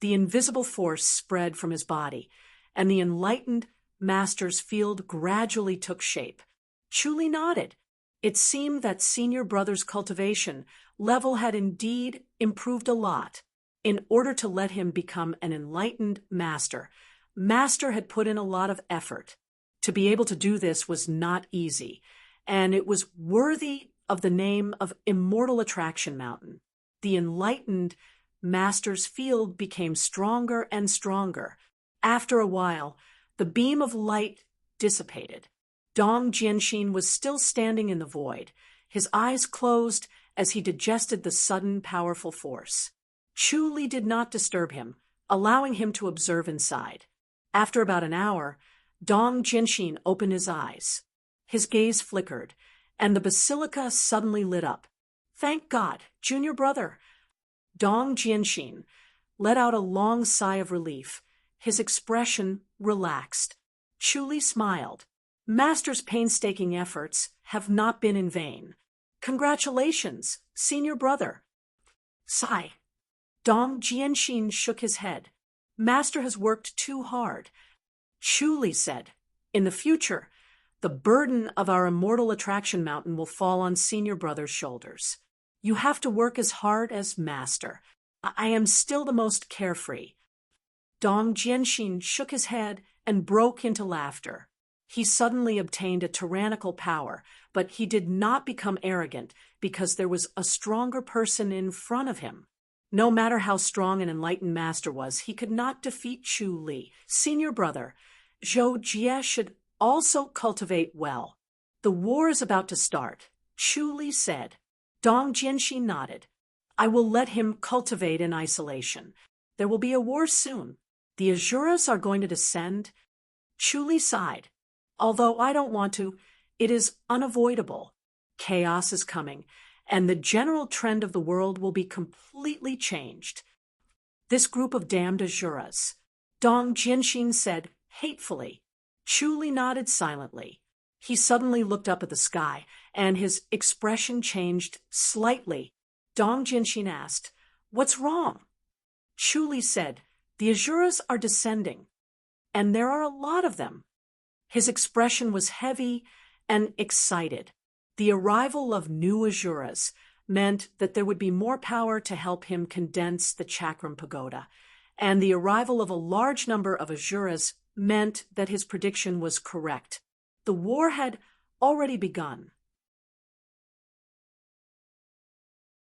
The invisible force spread from his body, and the enlightened master's field gradually took shape. Chu Li nodded. It seemed that senior brother's cultivation level had indeed improved a lot. In order to let him become an enlightened master, Master had put in a lot of effort. To be able to do this was not easy, and it was worthy of the name of Immortal Attraction Mountain. The enlightened master's field became stronger and stronger. After a while, the beam of light dissipated. Dong Jianxin was still standing in the void, his eyes closed as he digested the sudden powerful force. Chu Li did not disturb him, allowing him to observe inside. After about an hour, Dong Jianxin opened his eyes. His gaze flickered, and the basilica suddenly lit up. Thank God, junior brother. Dong Jianxin let out a long sigh of relief. His expression relaxed. Chu Li smiled. Master's painstaking efforts have not been in vain. Congratulations, senior brother. Sigh. Dong Jianxin shook his head. Master has worked too hard. Chu Li said, in the future, the burden of our Immortal Attraction Mountain will fall on senior brother's shoulders. You have to work as hard as Master. I am still the most carefree. Dong Jianxin shook his head and broke into laughter. He suddenly obtained a tyrannical power, but he did not become arrogant because there was a stronger person in front of him. No matter how strong an enlightened master was, he could not defeat Chu Li. Senior brother, Zhou Jie should also cultivate well. The war is about to start, Chu Li said. Dong Jianxin nodded. I will let him cultivate in isolation. There will be a war soon. The Asuras are going to descend. Chuli sighed. Although I don't want to, it is unavoidable. Chaos is coming, and the general trend of the world will be completely changed. This group of damned Asuras, Dong Jianxin said hatefully. Chuli nodded silently. He suddenly looked up at the sky, and his expression changed slightly. Dong Jianxin asked, "What's wrong?" Chuli said, "The Asuras are descending, and there are a lot of them." His expression was heavy and excited. The arrival of new Asuras meant that there would be more power to help him condense the Chakram Pagoda, and the arrival of a large number of Asuras meant that his prediction was correct. The war had already begun.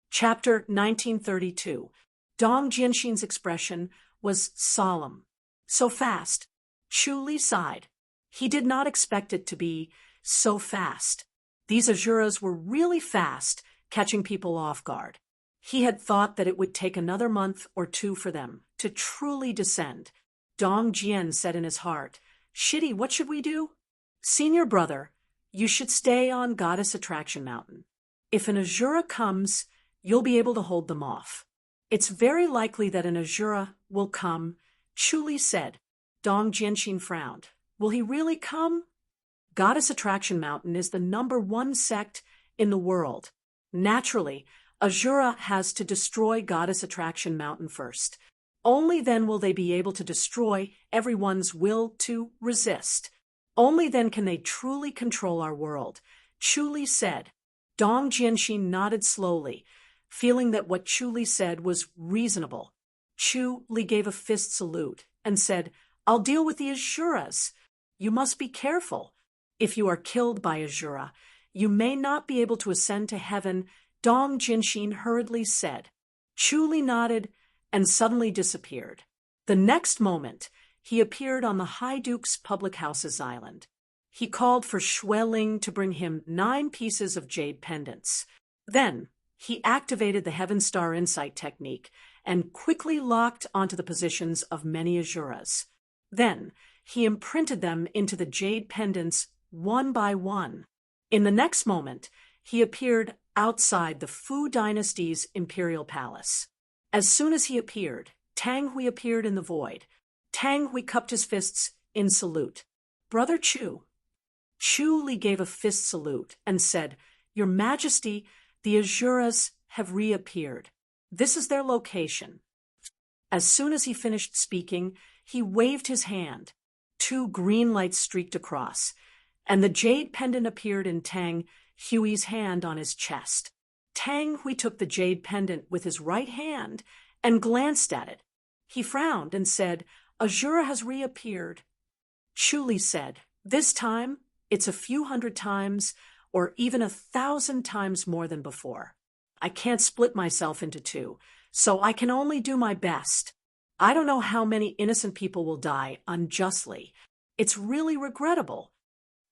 Chapter 1932. Dong Jianxin's expression was solemn. So fast. Chuli sighed. He did not expect it to be so fast. These Asuras were really fast, catching people off guard. He had thought that it would take another month or two for them to truly descend. Dong Jian said in his heart, "Shitty, what should we do?" "Senior brother, you should stay on Goddess Attraction Mountain. If an Asura comes, you'll be able to hold them off." "It's very likely that an Asura will come," Chuli said. Dong Jianxin frowned. "Will he really come?" Goddess Attraction Mountain is the #1 sect in the world. Naturally, Asura has to destroy Goddess Attraction Mountain first. Only then will they be able to destroy everyone's will to resist. Only then can they truly control our world, Chuli said. Dong Jianxin nodded slowly, feeling that what Chuli said was reasonable. Chuli gave a fist salute and said, "I'll deal with the Asuras. You must be careful. If you are killed by Asura, you may not be able to ascend to heaven," Dong Jianxin hurriedly said. Chuli nodded and suddenly disappeared. The next moment, he appeared on the High Duke's Public Houses Island. He called for Xueling to bring him 9 pieces of jade pendants. Then, he activated the Heaven Star Insight technique and quickly locked onto the positions of many Asuras. Then, he imprinted them into the jade pendants one by one. In the next moment, he appeared outside the Fu Dynasty's imperial palace. As soon as he appeared, Tang Hui appeared in the void. Tang Hui cupped his fists in salute. "Brother Chu." Chuli gave a fist salute and said, "Your Majesty, the Asuras have reappeared. This is their location." As soon as he finished speaking, he waved his hand. 2 green lights streaked across, and the jade pendant appeared in Tang Hui's hand on his chest. Tang Hui took the jade pendant with his right hand and glanced at it. He frowned and said, "Asura has reappeared." Chuli said, "This time, it's a few hundred times or even 1,000 times more than before. I can't split myself into 2, so I can only do my best. I don't know how many innocent people will die unjustly. It's really regrettable.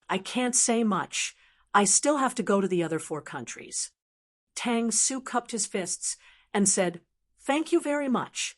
I can't say much. I still have to go to the other 4 countries." Tang Su cupped his fists and said, "Thank you very much."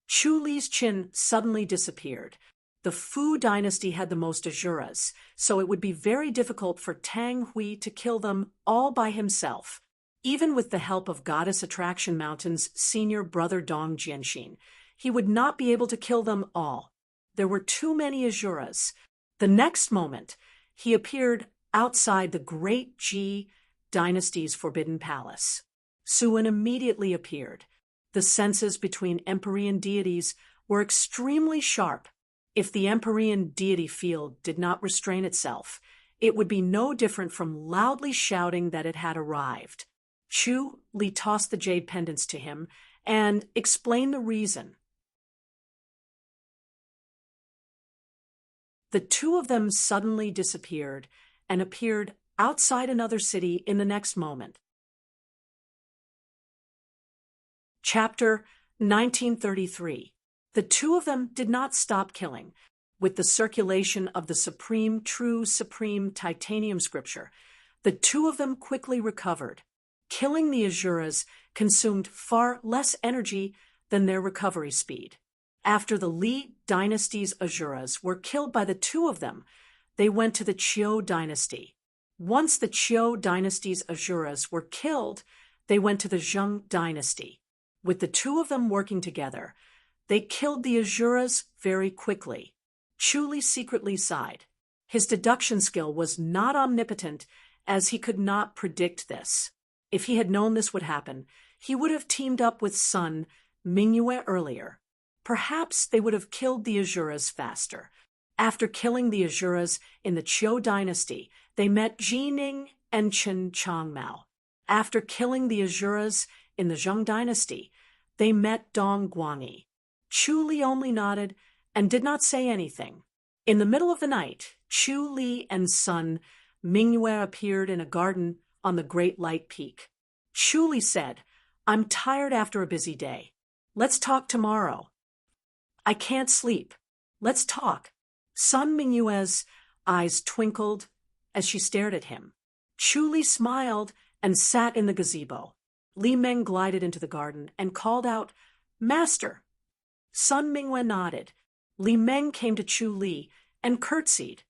Chuli's chin suddenly disappeared. The Fu dynasty had the most Asuras, so it would be very difficult for Tang Hui to kill them all by himself, even with the help of Goddess Attraction Mountain's senior brother Dong Jianxin. He would not be able to kill them all. There were too many Asuras. The next moment, he appeared outside the Great Ji dynasty's forbidden palace. Suan immediately appeared. The senses between Empyrean deities were extremely sharp. If the Empyrean deity field did not restrain itself, it would be no different from loudly shouting that it had arrived. Chu Li tossed the jade pendants to him and explained the reason. The 2 of them suddenly disappeared and appeared outside another city in the next moment. Chapter 1933. The 2 of them did not stop killing. With the circulation of the supreme, true, supreme titanium scripture, the 2 of them quickly recovered. Killing the Asuras consumed far less energy than their recovery speed. After the Li dynasty's Asuras were killed by the two of them, they went to the Qiu dynasty. Once the Qiu dynasty's Asuras were killed, they went to the Zheng dynasty. With the two of them working together, they killed the Asuras very quickly. Chu Li secretly sighed. His deduction skill was not omnipotent, as he could not predict this. If he had known this would happen, he would have teamed up with Sun Mingyue earlier. Perhaps they would have killed the Asuras faster. After killing the Asuras in the Qiu dynasty, they met Jining and Chen Changmao. After killing the Asuras in the Zheng dynasty, they met Dong Guangyi. Chu Li only nodded and did not say anything. In the middle of the night, Chu Li and Sun Mingyue appeared in a garden on the Great Light Peak. Chu Li said, "I'm tired after a busy day. Let's talk tomorrow." "I can't sleep. Let's talk." Sun Mingyue's eyes twinkled as she stared at him. Chu Li smiled and sat in the gazebo. Li Meng glided into the garden and called out, "Master." Sun Mingyue nodded. Li Meng came to Chu Li and curtsied.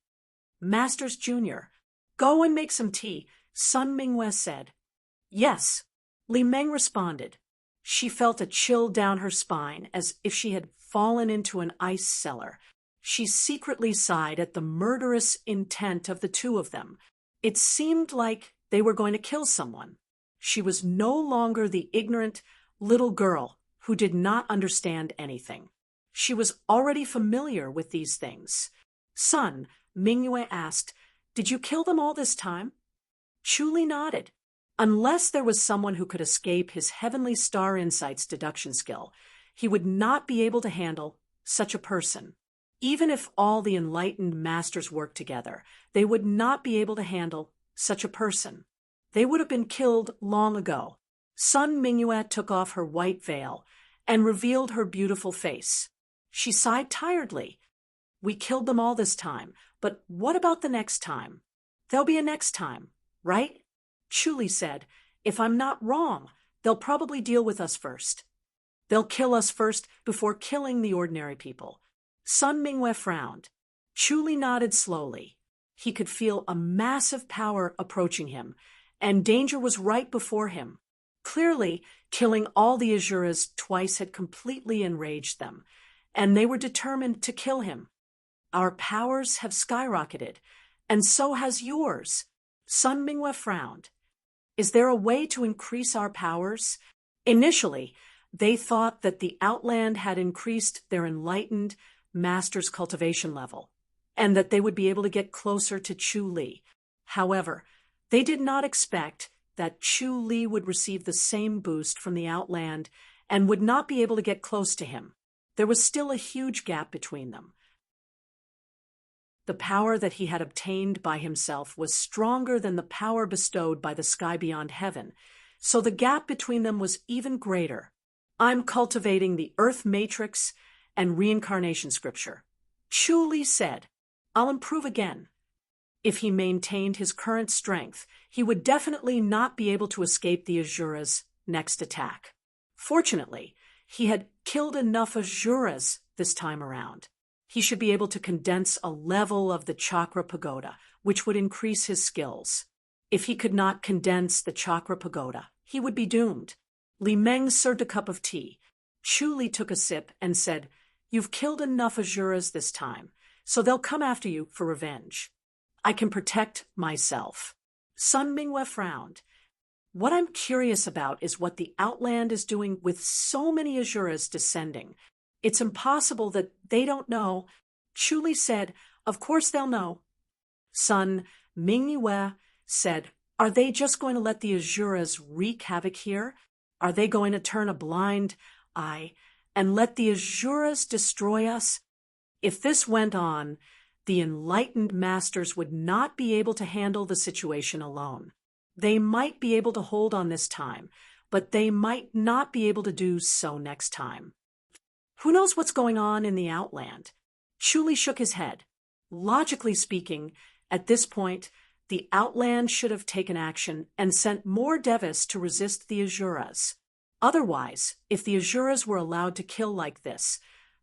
"Masters Junior, go and make some tea," Sun Mingyue said. "Yes," Li Meng responded. She felt a chill down her spine as if she had fallen into an ice cellar. She secretly sighed at the murderous intent of the two of them. It seemed like they were going to kill someone. She was no longer the ignorant little girl who did not understand anything. She was already familiar with these things. "Sun," Mingyue asked, "did you kill them all this time?" Chu Li nodded. Unless there was someone who could escape his Heavenly Star Insight's deduction skill, he would not be able to handle such a person. Even if all the enlightened masters worked together, they would not be able to handle such a person. They would have been killed long ago. Sun Mingyue took off her white veil and revealed her beautiful face. She sighed tiredly. "We killed them all this time, but what about the next time?" "There'll be a next time, right?" Chu Li said, "If I'm not wrong, they'll probably deal with us first. They'll kill us first before killing the ordinary people." Sun Mingyue frowned. Chu Li nodded slowly. He could feel a massive power approaching him, and danger was right before him. Clearly, killing all the Asuras twice had completely enraged them, and they were determined to kill him. "Our powers have skyrocketed, and so has yours." Sun Mingyue frowned. "Is there a way to increase our powers?" Initially, they thought that the Outland had increased their enlightened master's cultivation level, and that they would be able to get closer to Chu Li. However, they did not expect that Chu Li would receive the same boost from the Outland and would not be able to get close to him. There was still a huge gap between them. The power that he had obtained by himself was stronger than the power bestowed by the sky beyond heaven, so the gap between them was even greater. "I'm cultivating the Earth Matrix and Reincarnation Scripture," Chu Li said. "I'll improve again." If he maintained his current strength, he would definitely not be able to escape the Asura's next attack. Fortunately, he had killed enough Asuras this time around. He should be able to condense a level of the chakra pagoda, which would increase his skills. If he could not condense the chakra pagoda, he would be doomed. Li Meng served a cup of tea. Chu Li took a sip and said, "You've killed enough Asuras this time, so they'll come after you for revenge. I can protect myself." Sun Mingyue frowned. "What I'm curious about is what the Outland is doing with so many Asuras descending. It's impossible that they don't know." Chu Li said, "Of course they'll know." Sun Mingyue said, "Are they just going to let the Asuras wreak havoc here? Are they going to turn a blind eye and let the Asuras destroy us? If this went on, the enlightened masters would not be able to handle the situation alone. They might be able to hold on this time, but they might not be able to do so next time. Who knows what's going on in the Outland?" Chu Li shook his head. Logically speaking, at this point, the Outland should have taken action and sent more Devis to resist the Asuras. Otherwise, if the Asuras were allowed to kill like this,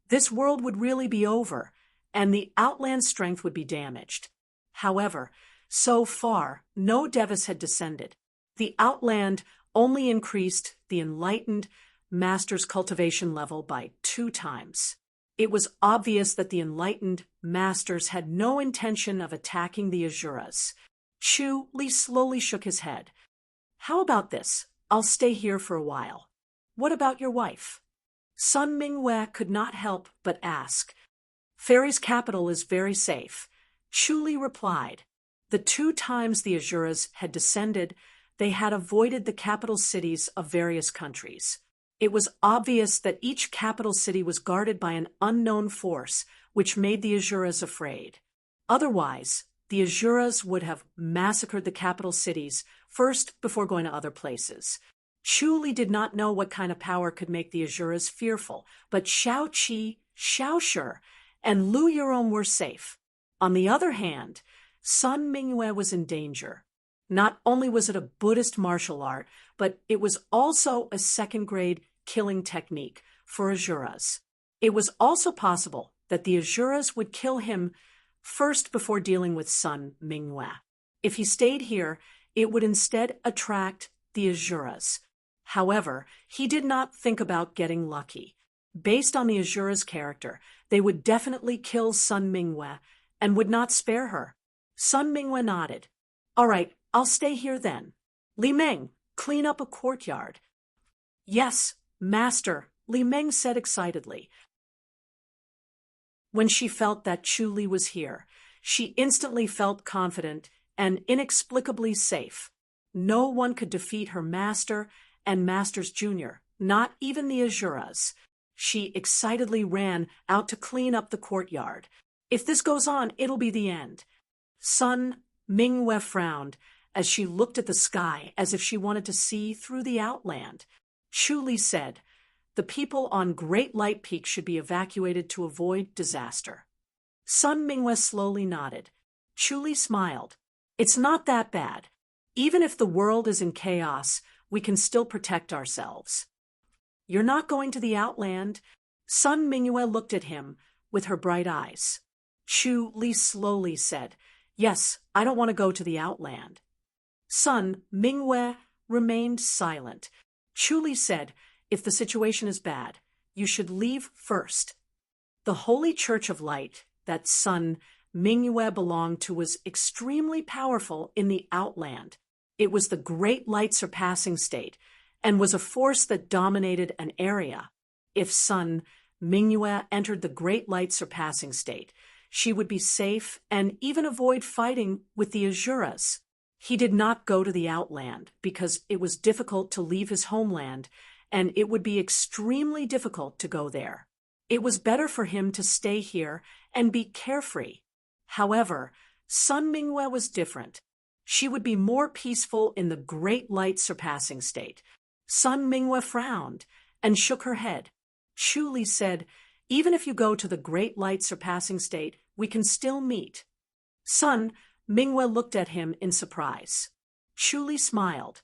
This world would really be over, and the outland strength would be damaged. However, so far, no Devis had descended. The outland only increased the enlightened master's cultivation level by 2 times. It was obvious that the enlightened masters had no intention of attacking the Azuras. Chu Li slowly shook his head. How about this? I'll stay here for a while. What about your wife? Sun Mingwe could not help but ask. Fairy's capital is very safe. Chu Li replied. The 2 times the Azuras had descended, they had avoided the capital cities of various countries. It was obvious that each capital city was guarded by an unknown force, which made the Azuras afraid. Otherwise, the Azuras would have massacred the capital cities first before going to other places. Chu Li did not know what kind of power could make the Azuras fearful, but Xiao Qi, Xiao Shi, and Lu Yurong were safe. On the other hand, Sun Mingwe was in danger. Not only was it a Buddhist martial art, but it was also a second-grade killing technique for Azuras. It was also possible that the Azuras would kill him first before dealing with Sun Mingwe. If he stayed here, it would instead attract the Azuras. However, he did not think about getting lucky. Based on the Azura's character, they would definitely kill Sun Mingwe and would not spare her. Sun Mingwe nodded. All right, I'll stay here then. Li Meng, clean up a courtyard. Yes, master, Li Meng said excitedly. When she felt that Chu Li was here, she instantly felt confident and inexplicably safe. No one could defeat her master and master's junior, not even the Azuras. She excitedly ran out to clean up the courtyard. If this goes on, it'll be the end. Sun Mingwe frowned as she looked at the sky as if she wanted to see through the outland. Chu Li said, the people on Great Light Peak should be evacuated to avoid disaster. Sun Mingwe slowly nodded. Chu Li smiled. It's not that bad. Even if the world is in chaos, we can still protect ourselves. You're not going to the outland? Sun Mingwe looked at him with her bright eyes. Chu Li slowly said, yes, I don't want to go to the outland. Sun Mingwe remained silent. Chu Li said, if the situation is bad, you should leave first. The Holy Church of Light that Sun Mingwe belonged to was extremely powerful in the outland. It was the Great Light Surpassing State and was a force that dominated an area. If Sun Mingwe entered the Great Light Surpassing State, she would be safe and even avoid fighting with the Azuras. He did not go to the outland because it was difficult to leave his homeland, and it would be extremely difficult to go there. It was better for him to stay here and be carefree. However, Sun Mingwe was different. She would be more peaceful in the Great Light Surpassing State. Sun Mingwe frowned and shook her head. Chu Li said, even if you go to the Great Light Surpassing State, we can still meet. Sun Mingwe looked at him in surprise. Chu Li smiled.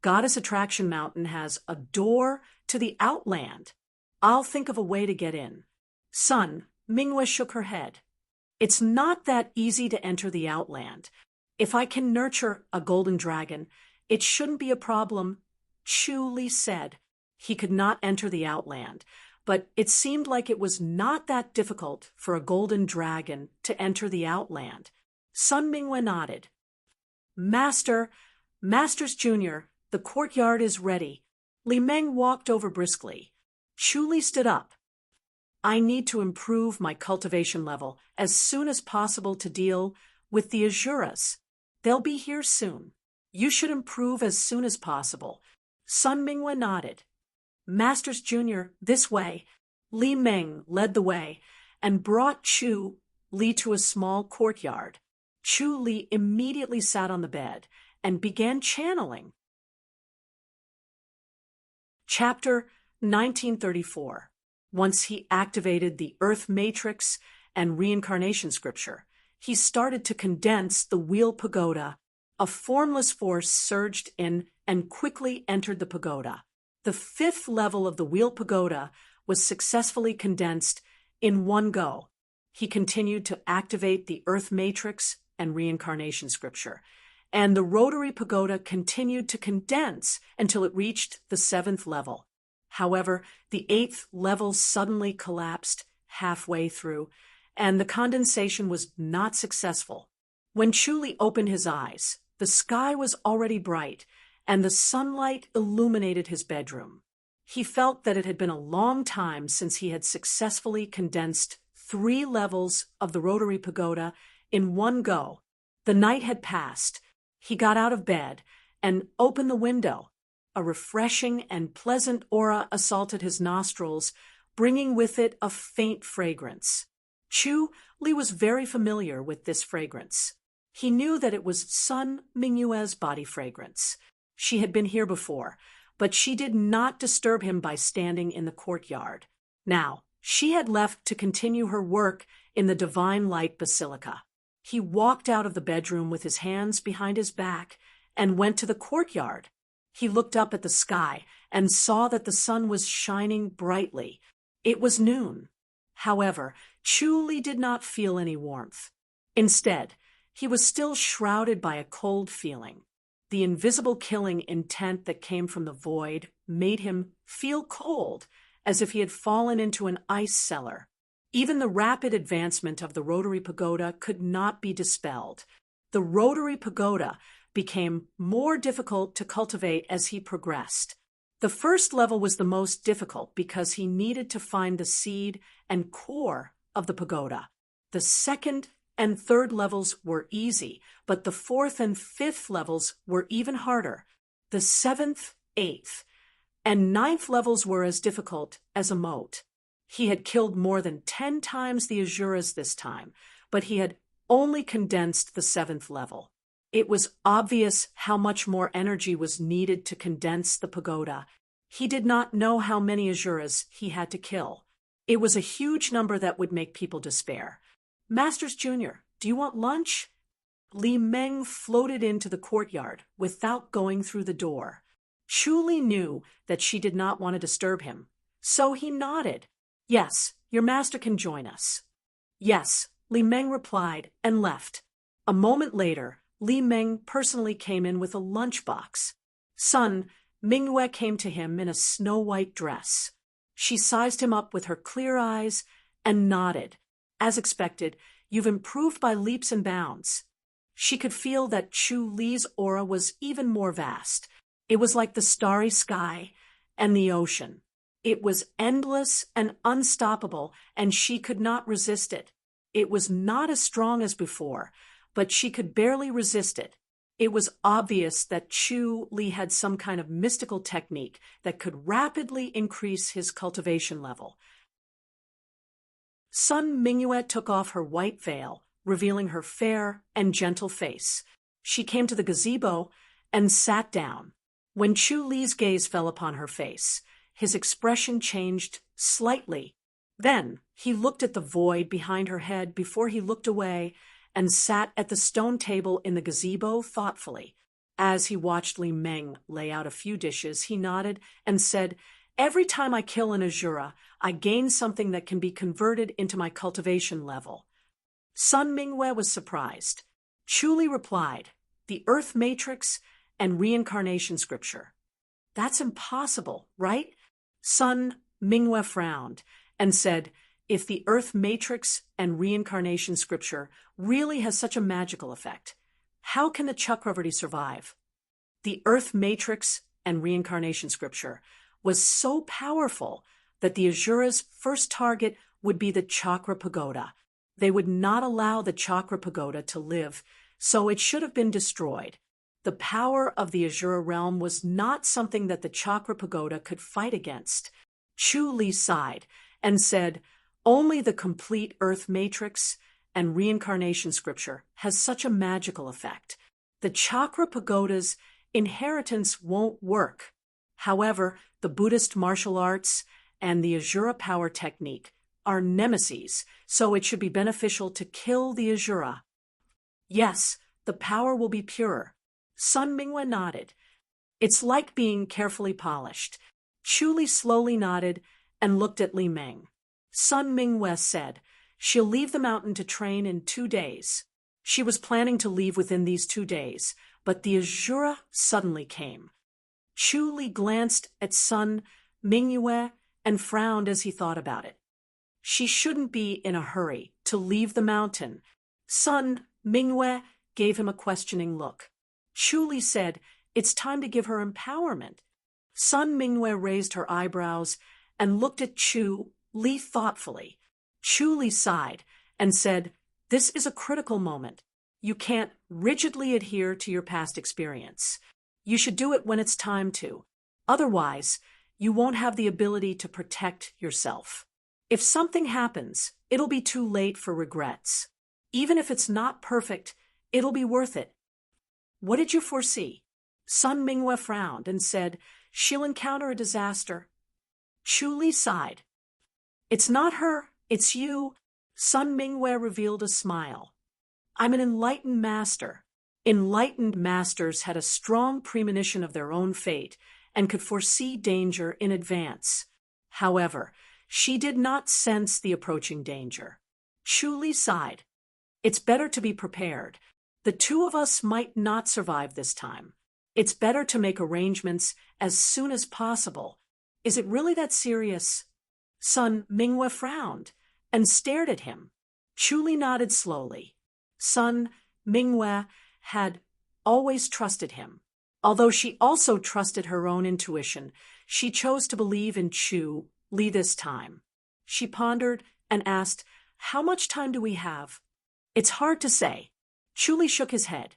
Goddess Attraction Mountain has a door to the outland. I'll think of a way to get in. Sun Mingwe shook her head. It's not that easy to enter the outland. If I can nurture a golden dragon, it shouldn't be a problem. Chu Li said. He could not enter the outland, but it seemed like it was not that difficult for a golden dragon to enter the outland. Sun Mingwe nodded. Masters Junior, the courtyard is ready. Li Meng walked over briskly. Chu Li stood up. I need to improve my cultivation level as soon as possible to deal with the Azuras. They'll be here soon. You should improve as soon as possible. Sun Mingwe nodded. Masters Junior, this way. Li Meng led the way and brought Chu Li to a small courtyard. Chu Li immediately sat on the bed and began channeling. Chapter 1934. Once he activated the Earth Matrix and Reincarnation Scripture, he started to condense the Wheel Pagoda. A formless force surged in and quickly entered the pagoda. The 5th level of the Wheel Pagoda was successfully condensed in one go. He continued to activate the Earth Matrix and Reincarnation Scripture, and the rotary pagoda continued to condense until it reached the 7th level. However, the 8th level suddenly collapsed halfway through, and the condensation was not successful. When Chuli opened his eyes, the sky was already bright, and the sunlight illuminated his bedroom. He felt that it had been a long time since he had successfully condensed 3 levels of the rotary pagoda in one go. The night had passed. He got out of bed and opened the window. A refreshing and pleasant aura assaulted his nostrils, bringing with it a faint fragrance. Li was very familiar with this fragrance. He knew that it was Sun Mingyue's body fragrance. She had been here before, but she did not disturb him by standing in the courtyard. Now, she had left to continue her work in the Divine Light Basilica. He walked out of the bedroom with his hands behind his back and went to the courtyard. He looked up at the sky and saw that the sun was shining brightly. It was noon. However, Chuli did not feel any warmth. Instead, he was still shrouded by a cold feeling. The invisible killing intent that came from the void made him feel cold, as if he had fallen into an ice cellar. Even the rapid advancement of the rotary pagoda could not be dispelled. The rotary pagoda became more difficult to cultivate as he progressed. The first level was the most difficult because he needed to find the seed and core of the pagoda. The second and third levels were easy, but the 4th and 5th levels were even harder. The 7th, 8th, and 9th levels were as difficult as a moat. He had killed more than 10 times the Asuras this time, but he had only condensed the 7th level. It was obvious how much more energy was needed to condense the pagoda. He did not know how many Asuras he had to kill. It was a huge number that would make people despair. Masters Jr., do you want lunch? Li Meng floated into the courtyard without going through the door. Chuli knew that she did not want to disturb him, so he nodded. Yes, your master can join us. Yes, Li Meng replied and left. A moment later, Li Meng personally came in with a lunchbox. Sun Mingyue came to him in a snow-white dress. She sized him up with her clear eyes and nodded. As expected, you've improved by leaps and bounds. She could feel that Chu Li's aura was even more vast. It was like the starry sky and the ocean. It was endless and unstoppable, and she could not resist it. It was not as strong as before, but she could barely resist it. It was obvious that Chu Li had some kind of mystical technique that could rapidly increase his cultivation level. Sun Mingyue took off her white veil, revealing her fair and gentle face. She came to the gazebo and sat down. When Chu Li's gaze fell upon her face, his expression changed slightly. Then he looked at the void behind her head before he looked away and sat at the stone table in the gazebo thoughtfully. As he watched Li Meng lay out a few dishes, he nodded and said, "Every time I kill an Asura, I gain something that can be converted into my cultivation level." Sun Mingyue was surprised. Chuli replied, "The Earth Matrix and Reincarnation Scripture." "That's impossible, right?" Sun Mingyue frowned and said, "If the Earth Matrix and Reincarnation Scripture really has such a magical effect, how can the Chakravarti survive?" The Earth Matrix and Reincarnation Scripture was so powerful that the Asura's first target would be the Chakra Pagoda. They would not allow the Chakra Pagoda to live, so it should have been destroyed. The power of the Asura realm was not something that the Chakra Pagoda could fight against. Chu Li sighed and said, "Only the complete Earth Matrix and Reincarnation Scripture has such a magical effect. The Chakra Pagoda's inheritance won't work. However, the Buddhist martial arts and the Asura power technique are nemeses, so it should be beneficial to kill the Asura." "Yes, the power will be pure." Sun Mingyue nodded. "It's like being carefully polished." Chuli slowly nodded and looked at Li Meng. Sun Mingwe said, "She'll leave the mountain to train in 2 days." She was planning to leave within these 2 days, but the Azura suddenly came. Chu Li glanced at Sun Mingyue and frowned as he thought about it. She shouldn't be in a hurry to leave the mountain. Sun Mingyue gave him a questioning look. Chu Li said, "It's time to give her empowerment." Sun Mingyue raised her eyebrows and looked at Chu Li thoughtfully. Chu Li sighed and said, "This is a critical moment. You can't rigidly adhere to your past experience. You should do it when it's time to. Otherwise, you won't have the ability to protect yourself. If something happens, it'll be too late for regrets. Even if it's not perfect, it'll be worth it." "What did you foresee?" Sun Mingyue frowned and said, "She'll encounter a disaster." Chu Li sighed. "It's not her, it's you." Sun Mingyue revealed a smile. "I'm an enlightened master." Enlightened masters had a strong premonition of their own fate and could foresee danger in advance. However, she did not sense the approaching danger. Chu Li sighed. "It's better to be prepared. The two of us might not survive this time. It's better to make arrangements as soon as possible. Is it really that serious?" Sun Mingyue frowned and stared at him. Chu Li nodded slowly. Sun Mingyue had always trusted him. Although she also trusted her own intuition, she chose to believe in Chu Li this time. She pondered and asked, "How much time do we have?" "It's hard to say." Chu Li shook his head.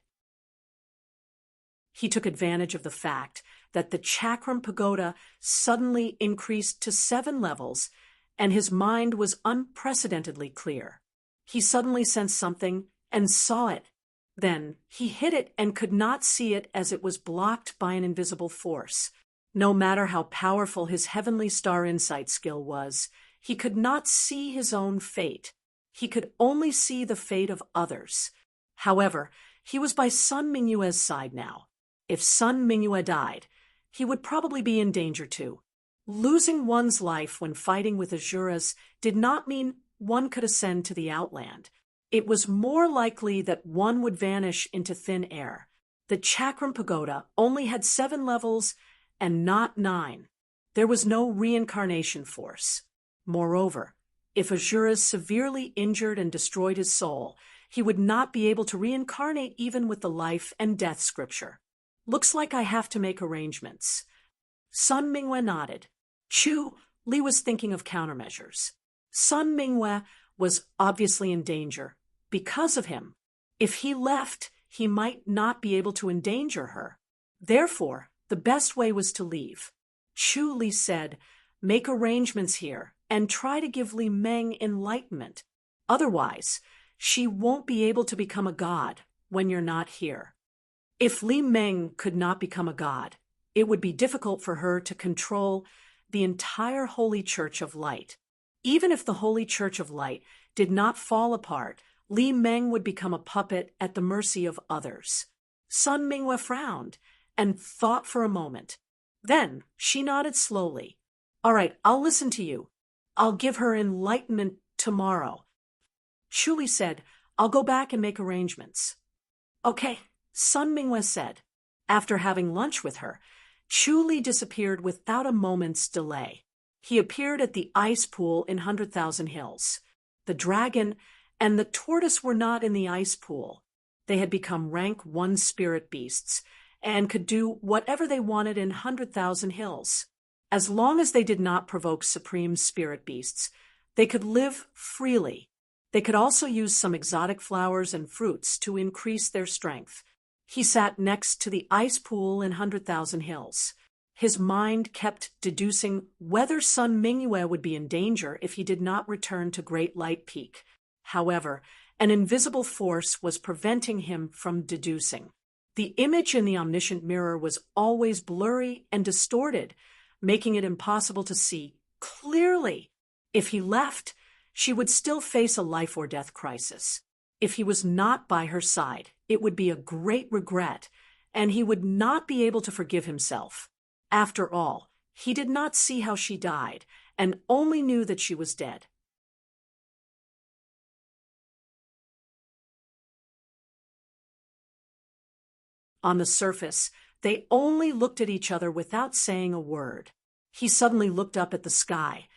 He took advantage of the fact that the Chakram Pagoda suddenly increased to 7 levels, and his mind was unprecedentedly clear. He suddenly sensed something and saw it. Then he hid it and could not see it as it was blocked by an invisible force. No matter how powerful his heavenly star insight skill was, he could not see his own fate. He could only see the fate of others. However, he was by Sun Mingyue's side now. If Sun Mingyue died, he would probably be in danger too. Losing one's life when fighting with Azuras did not mean one could ascend to the Outland. It was more likely that one would vanish into thin air. The Chakram Pagoda only had 7 levels and not 9. There was no reincarnation force. Moreover, if Azuras severely injured and destroyed his soul, he would not be able to reincarnate even with the life and death scripture. "Looks like I have to make arrangements." Sun Mingyue nodded. Chu Li was thinking of countermeasures. Sun Mingyue was obviously in danger because of him. If he left, he might not be able to endanger her. Therefore, the best way was to leave. Chu Li said, "Make arrangements here and try to give Li Meng enlightenment. Otherwise, she won't be able to become a god when you're not here." If Li Meng could not become a god, it would be difficult for her to control the entire Holy Church of Light. Even if the Holy Church of Light did not fall apart, Li Meng would become a puppet at the mercy of others. Sun Mingyue frowned and thought for a moment. Then she nodded slowly. "All right, I'll listen to you. I'll give her enlightenment tomorrow." Chu Li said, "I'll go back and make arrangements." "Okay," Sun Mingyue said. After having lunch with her, Chu Li disappeared without a moment's delay. He appeared at the ice pool in 100,000 Hills. The dragon and the tortoise were not in the ice pool. They had become rank 1 spirit beasts and could do whatever they wanted in 100,000 Hills. As long as they did not provoke supreme spirit beasts, they could live freely. They could also use some exotic flowers and fruits to increase their strength. He sat next to the ice pool in 100,000 Hills. His mind kept deducing whether Sun Mingyue would be in danger if he did not return to Great Light Peak. However, an invisible force was preventing him from deducing. The image in the omniscient mirror was always blurry and distorted, making it impossible to see clearly. If he left, she would still face a life or death crisis. If he was not by her side, it would be a great regret, and he would not be able to forgive himself. After all, he did not see how she died, and only knew that she was dead. On the surface, they only looked at each other without saying a word. He suddenly looked up at the sky,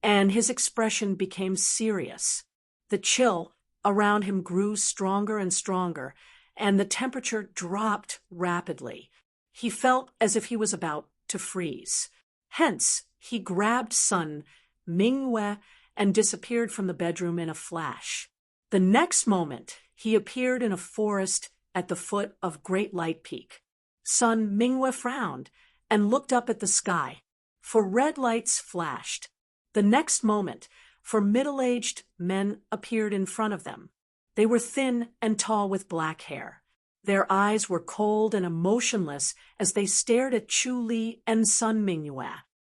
and his expression became serious. The chill around him grew stronger and stronger, and the temperature dropped rapidly. He felt as if he was about to freeze. Hence, he grabbed Sun Mingwei and disappeared from the bedroom in a flash. The next moment, he appeared in a forest at the foot of Great Light Peak. Sun Mingwei frowned and looked up at the sky, for red lights flashed. The next moment, four middle-aged men appeared in front of them. They were thin and tall with black hair. Their eyes were cold and emotionless as they stared at Chu Li and Sun Mingwei.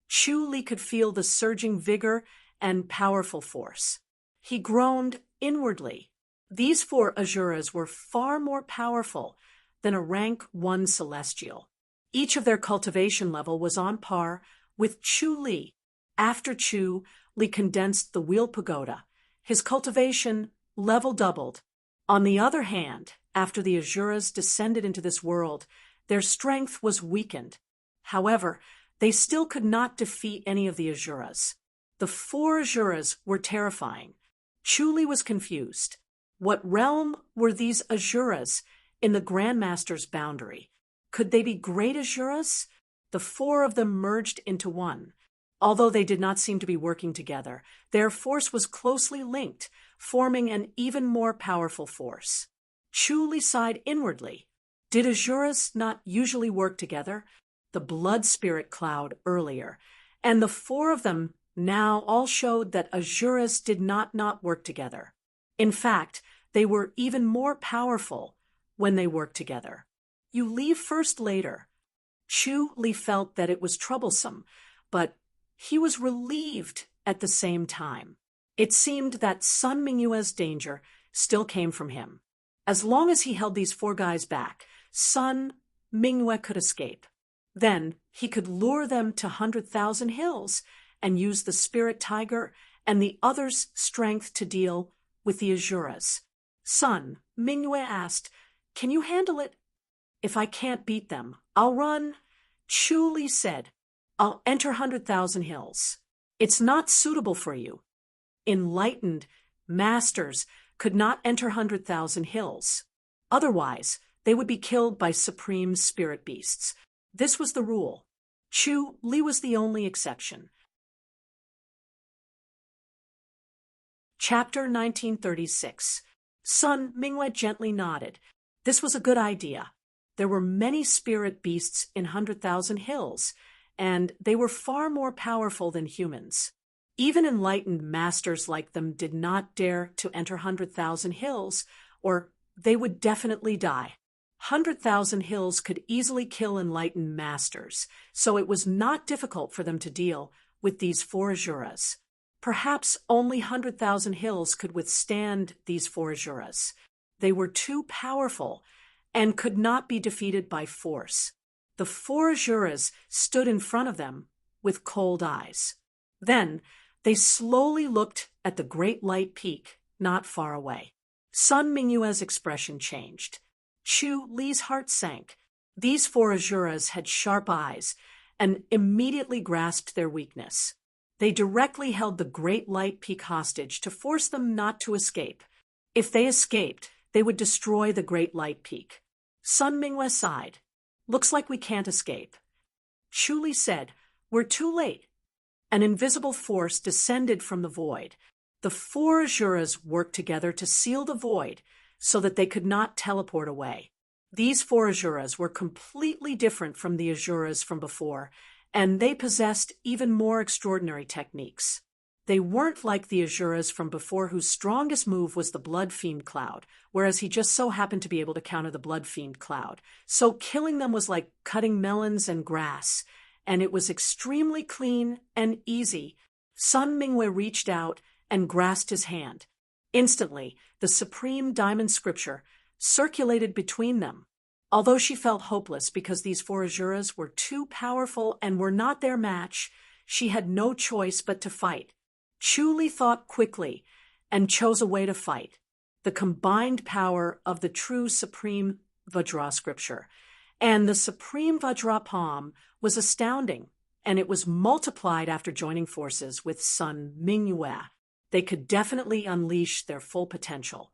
Chu Li could feel the surging vigor and powerful force. He groaned inwardly. These four Asuras were far more powerful than a rank 1 celestial. Each of their cultivation level was on par with Chu Li. After Chu Li condensed the Wheel Pagoda, his cultivation level doubled. On the other hand, after the Asuras descended into this world, their strength was weakened. However, they still could not defeat any of the Asuras. The four Asuras were terrifying. Chu Li was confused. What realm were these Asuras in the Grandmaster's boundary? Could they be great Asuras? The four of them merged into one. Although they did not seem to be working together, their force was closely linked, forming an even more powerful force. Chu Li sighed inwardly. Did Asuras not usually work together? The blood spirit cloud earlier, and the four of them now all showed that Asuras did not work together. In fact, they were even more powerful when they worked together. You leave first later. Chu Li felt that it was troublesome, but he was relieved at the same time. It seemed that Sun Mingwei's danger still came from him. As long as he held these four guys back, Sun Mingwei could escape. Then he could lure them to 100,000 Hills and use the Spirit Tiger and the others' strength to deal with the Asuras. Sun Mingwei asked, "Can you handle it? If I can't beat them, I'll run." Chu Li said, "I'll enter 100,000 Hills. It's not suitable for you. Enlightened masters could not enter 100,000 Hills. Otherwise, they would be killed by supreme spirit beasts. This was the rule. Chu Li was the only exception." Chapter 1936. Sun Mingwei gently nodded. This was a good idea. There were many spirit beasts in 100,000 Hills, and they were far more powerful than humans. Even enlightened masters like them did not dare to enter 100,000 Hills, or they would definitely die. 100,000 Hills could easily kill enlightened masters, so it was not difficult for them to deal with these four Asuras. Perhaps only 100,000 Hills could withstand these four Asuras. They were too powerful and could not be defeated by force. The four Asuras stood in front of them with cold eyes. Then they slowly looked at the Great Light Peak not far away. Sun Mingwei's expression changed. Chu Li's heart sank. These four Asuras had sharp eyes and immediately grasped their weakness. They directly held the Great Light Peak hostage to force them not to escape. If they escaped, they would destroy the Great Light Peak. Sun Mingwei sighed. "Looks like we can't escape." Chu Li said, "We're too late." An invisible force descended from the void. The four Asuras worked together to seal the void so that they could not teleport away. These four Asuras were completely different from the Asuras from before, and they possessed even more extraordinary techniques. They weren't like the Asuras from before, whose strongest move was the Blood Fiend Cloud, whereas he just so happened to be able to counter the Blood Fiend Cloud. So killing them was like cutting melons and grass, and it was extremely clean and easy. Sun Mingwei reached out and grasped his hand. Instantly, the supreme diamond scripture circulated between them. Although she felt hopeless because these four Asuras were too powerful and were not their match, she had no choice but to fight. Chu Li thought quickly and chose a way to fight. The combined power of the true Supreme Vajra scripture and the Supreme Vajra palm was astounding, and it was multiplied after joining forces with Sun Mingyue. They could definitely unleash their full potential.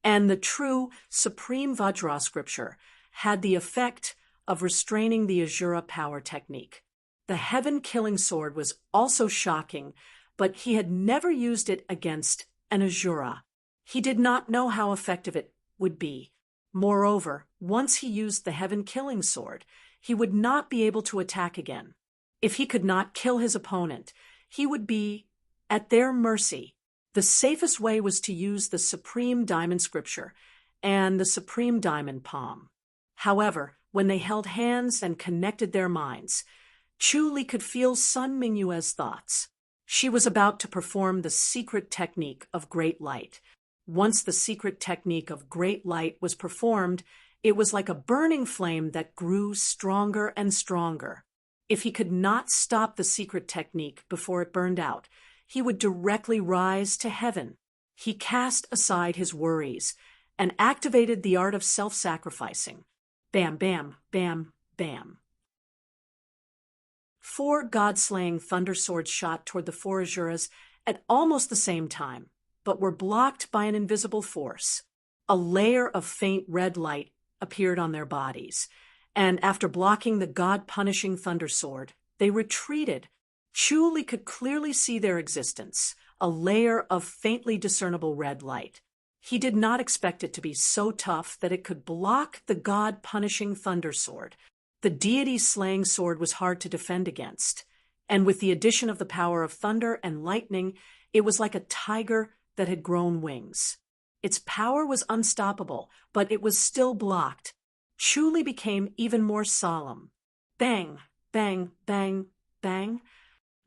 And the true Supreme Vajra scripture had the effect of restraining the Asura power technique. The heaven-killing sword was also shocking, but he had never used it against an Asura. He did not know how effective it would be. Moreover, once he used the heaven-killing sword, he would not be able to attack again. If he could not kill his opponent, he would be at their mercy. The safest way was to use the Supreme Diamond Scripture and the Supreme Diamond Palm. However, when they held hands and connected their minds, Chu Li could feel Sun Mingyue's thoughts. She was about to perform the secret technique of great light. Once the secret technique of great light was performed, it was like a burning flame that grew stronger and stronger. If he could not stop the secret technique before it burned out, he would directly rise to heaven. He cast aside his worries and activated the art of self-sacrificing. Bam, bam, bam, bam. 4 god-slaying thunder swords shot toward the 4 Asuras at almost the same time, but were blocked by an invisible force. A layer of faint red light appeared on their bodies, and after blocking the god-punishing thunder sword, they retreated. Chu Li could clearly see their existence, a layer of faintly discernible red light. He did not expect it to be so tough that it could block the god-punishing thunder sword. The deity-slaying sword was hard to defend against, and with the addition of the power of thunder and lightning, it was like a tiger that had grown wings. Its power was unstoppable, but it was still blocked. Chu Li became even more solemn. Bang, bang, bang, bang.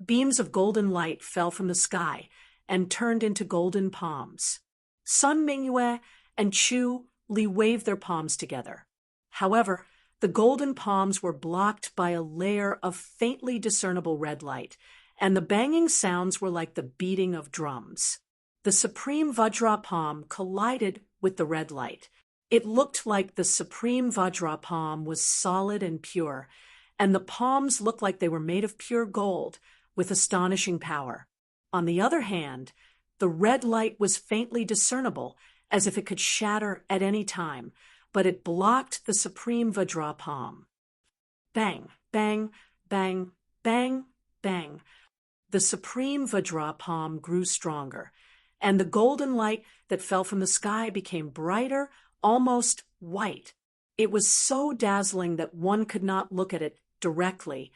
Beams of golden light fell from the sky and turned into golden palms. Sun Mingyue and Chu Li waved their palms together. However, the golden palms were blocked by a layer of faintly discernible red light, and the banging sounds were like the beating of drums. The Supreme Vajra palm collided with the red light. It looked like the Supreme Vajra palm was solid and pure, and the palms looked like they were made of pure gold, with astonishing power. On the other hand, the red light was faintly discernible, as if it could shatter at any time, but it blocked the Supreme Vajra palm. Bang, bang, bang, bang, bang. The Supreme Vajra palm grew stronger, and the golden light that fell from the sky became brighter, almost white. It was so dazzling that one could not look at it directly,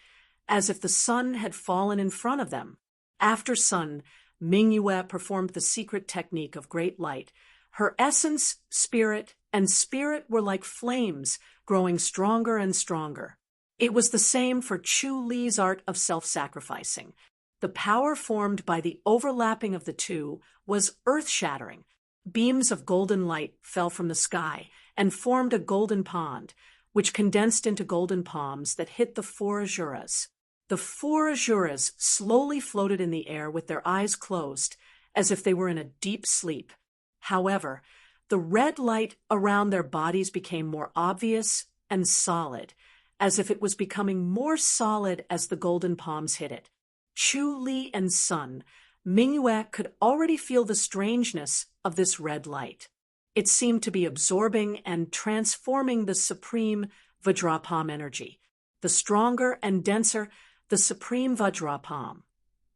as if the sun had fallen in front of them. After Sun Mingyue performed the secret technique of great light, her essence, spirit, and spirit were like flames, growing stronger and stronger. It was the same for Chu Li's art of self-sacrificing. The power formed by the overlapping of the two was earth-shattering. Beams of golden light fell from the sky and formed a golden pond, which condensed into golden palms that hit the 4 Asuras. The 4 Asuras slowly floated in the air with their eyes closed, as if they were in a deep sleep. However, the red light around their bodies became more obvious and solid, as if it was becoming more solid as the golden palms hit it. Chu Li and Sun Mingyue could already feel the strangeness of this red light. It seemed to be absorbing and transforming the Supreme Vajra palm energy. The stronger and denser the Supreme Vajra palm,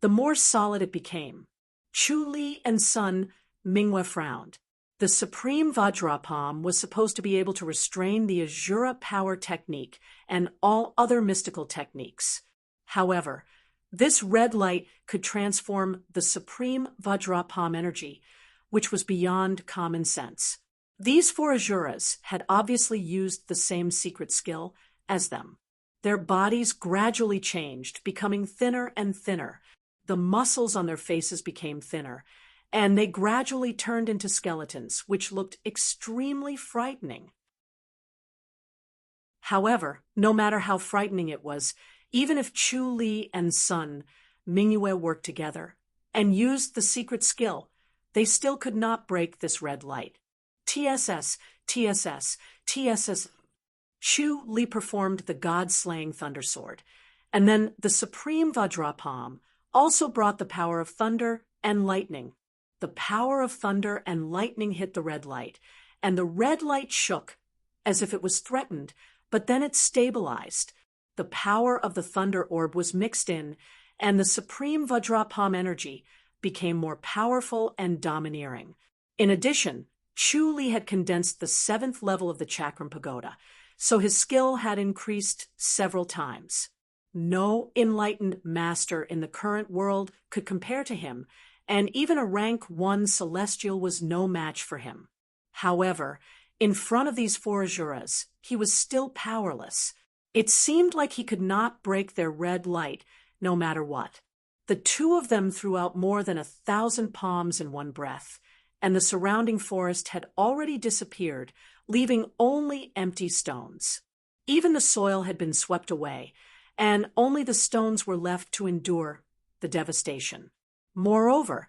the more solid it became. Chu Li and Sun Mingyue frowned. The Supreme Vajra palm was supposed to be able to restrain the Asura power technique and all other mystical techniques. However, this red light could transform the Supreme Vajra palm energy, which was beyond common sense. These 4 Asuras had obviously used the same secret skill as them. Their bodies gradually changed, becoming thinner and thinner. The muscles on their faces became thinner, and they gradually turned into skeletons, which looked extremely frightening. However, no matter how frightening it was, even if Chu Li and Sun Mingyue worked together and used the secret skill, they still could not break this red light. TSS, TSS, TSS. Chu Li performed the god-slaying thunder sword, and then the supreme Vajrapam also brought the power of thunder and lightning. The power of thunder and lightning hit the red light, and the red light shook as if it was threatened, but then it stabilized. The power of the thunder orb was mixed in, and the supreme Vajrapam energy became more powerful and domineering. In addition, Chu Li had condensed the 7th level of the Chakram Pagoda, so his skill had increased several times. No enlightened master in the current world could compare to him, and even a rank 1 celestial was no match for him. However, in front of these 4 Asuras, he was still powerless. It seemed like he could not break their red light, no matter what. The 2 of them threw out more than 1,000 palms in one breath, and the surrounding forest had already disappeared, leaving only empty stones. Even the soil had been swept away, and only the stones were left to endure the devastation. Moreover,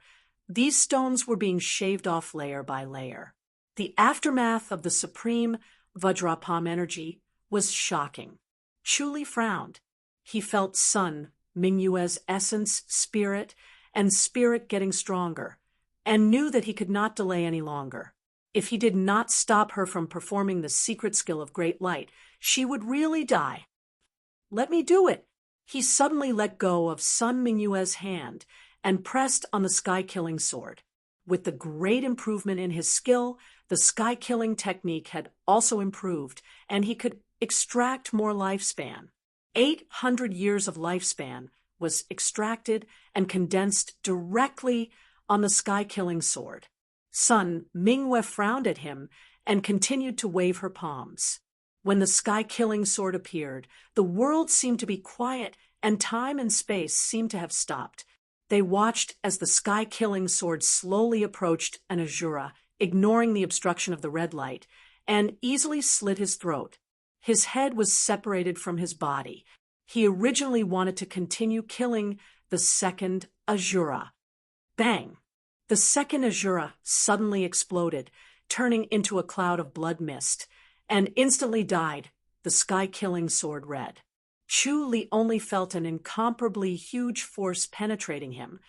these stones were being shaved off layer by layer. The aftermath of the supreme Vajrapam energy was shocking. Chu Li frowned. He felt Sun Mingyue's essence, spirit, and spirit getting stronger, and knew that he could not delay any longer. If he did not stop her from performing the secret skill of great light, she would really die. Let me do it. He suddenly let go of Sun Mingyue's hand and pressed on the sky-killing sword. With the great improvement in his skill, the sky-killing technique had also improved, and he could extract more lifespan. 800 years of lifespan was extracted and condensed directly on the sky-killing sword. Sun Mingyue frowned at him and continued to wave her palms. When the sky-killing sword appeared, the world seemed to be quiet and time and space seemed to have stopped. They watched as the sky-killing sword slowly approached an Asura, ignoring the obstruction of the red light, and easily slit his throat. His head was separated from his body. He originally wanted to continue killing the second Asura. Bang! The second Asura suddenly exploded, turning into a cloud of blood mist, and instantly died, the sky-killing sword red. Chu Li only felt an incomparably huge force penetrating him,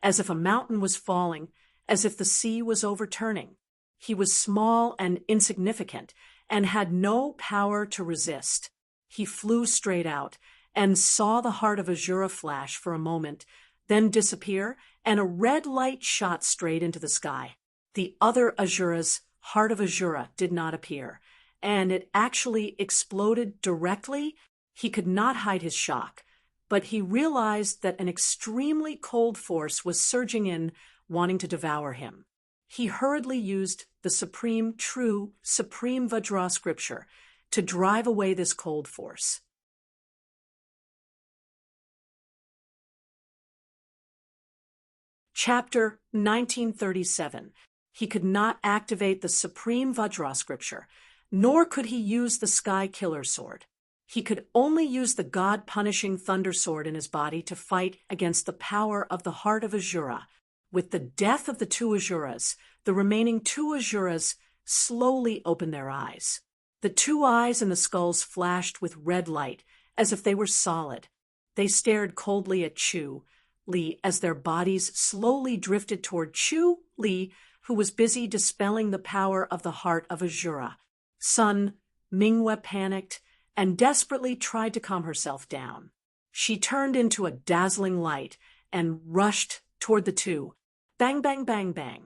as if a mountain was falling, as if the sea was overturning. He was small and insignificant, and had no power to resist. He flew straight out, and saw the heart of Asura flash for a moment, then disappear, and a red light shot straight into the sky. The other Asura's heart of Asura did not appear, and it actually exploded directly. He could not hide his shock, but he realized that an extremely cold force was surging in, wanting to devour him. He hurriedly used the supreme Vajra scripture to drive away this cold force. Chapter 1937. He could not activate the supreme Vajra scripture, nor could he use the Sky Killer sword. He could only use the God-punishing thunder sword in his body to fight against the power of the heart of Asura. With the death of the 2 Asuras, the remaining 2 Asuras slowly opened their eyes. The 2 eyes in the skulls flashed with red light, as if they were solid. They stared coldly at Chu Li as their bodies slowly drifted toward Chu Li, who was busy dispelling the power of the heart of Asura. Sun Mingyue panicked and desperately tried to calm herself down. She turned into a dazzling light and rushed toward the 2. Bang, bang, bang, bang.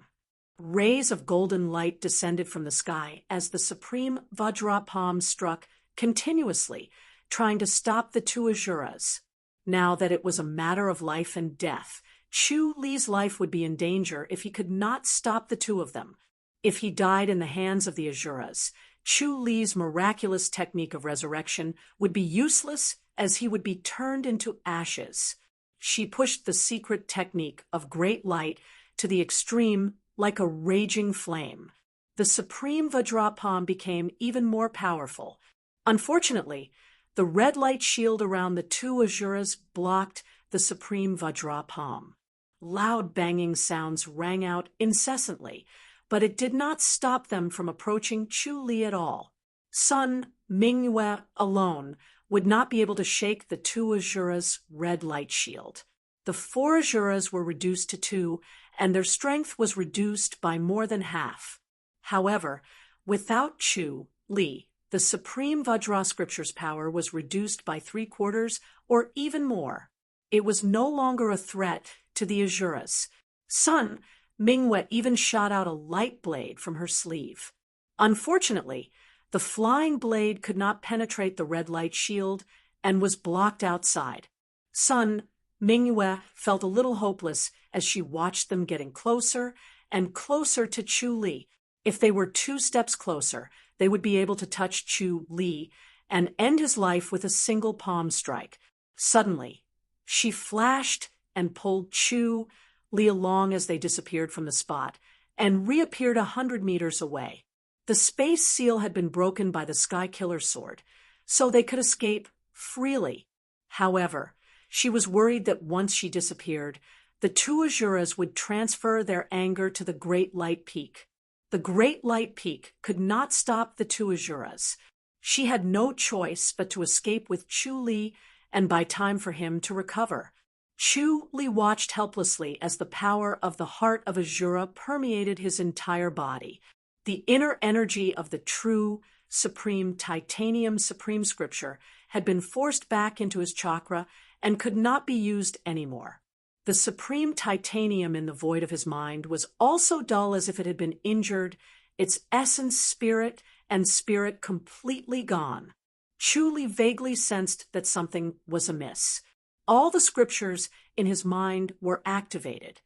Rays of golden light descended from the sky as the supreme Vajrapam struck continuously, trying to stop the 2 Asuras. Now that it was a matter of life and death, Chu Li's life would be in danger if he could not stop the 2 of them. If he died in the hands of the Asuras, Chu Li's miraculous technique of resurrection would be useless, as he would be turned into ashes. She pushed the secret technique of great light to the extreme, like a raging flame. The supreme Vajrapam became even more powerful. Unfortunately, the red light shield around the 2 Asuras blocked the supreme Vajra palm. Loud banging sounds rang out incessantly, but it did not stop them from approaching Chu Li at all. Sun Mingyue alone would not be able to shake the two Asuras' red light shield. The four Asuras were reduced to two, and their strength was reduced by more than half. However, without Chu Li, the supreme Vajra scripture's power was reduced by 3/4 or even more. It was no longer a threat to the Asuras. Sun Mingyue even shot out a light blade from her sleeve. Unfortunately, the flying blade could not penetrate the red light shield and was blocked outside. Sun Mingyue felt a little hopeless as she watched them getting closer and closer to Chu Li. If they were 2 steps closer, they would be able to touch Chu Li and end his life with a single palm strike. Suddenly, she flashed and pulled Chu Li along as they disappeared from the spot and reappeared 100 meters away. The space seal had been broken by the Sky Killer's sword, so they could escape freely. However, she was worried that once she disappeared, the two Asuras would transfer their anger to the Great Light Peak. The Great Light Peak could not stop the two Asuras. She had no choice but to escape with Chu Li and buy time for him to recover. Chu Li watched helplessly as the power of the heart of Asura permeated his entire body. The inner energy of the true, supreme titanium supreme scripture had been forced back into his chakra and could not be used anymore. The supreme titanium in the void of his mind was also dull as if it had been injured, its essence, spirit, and spirit completely gone. Chu Li vaguely sensed that something was amiss. All the scriptures in his mind were activated.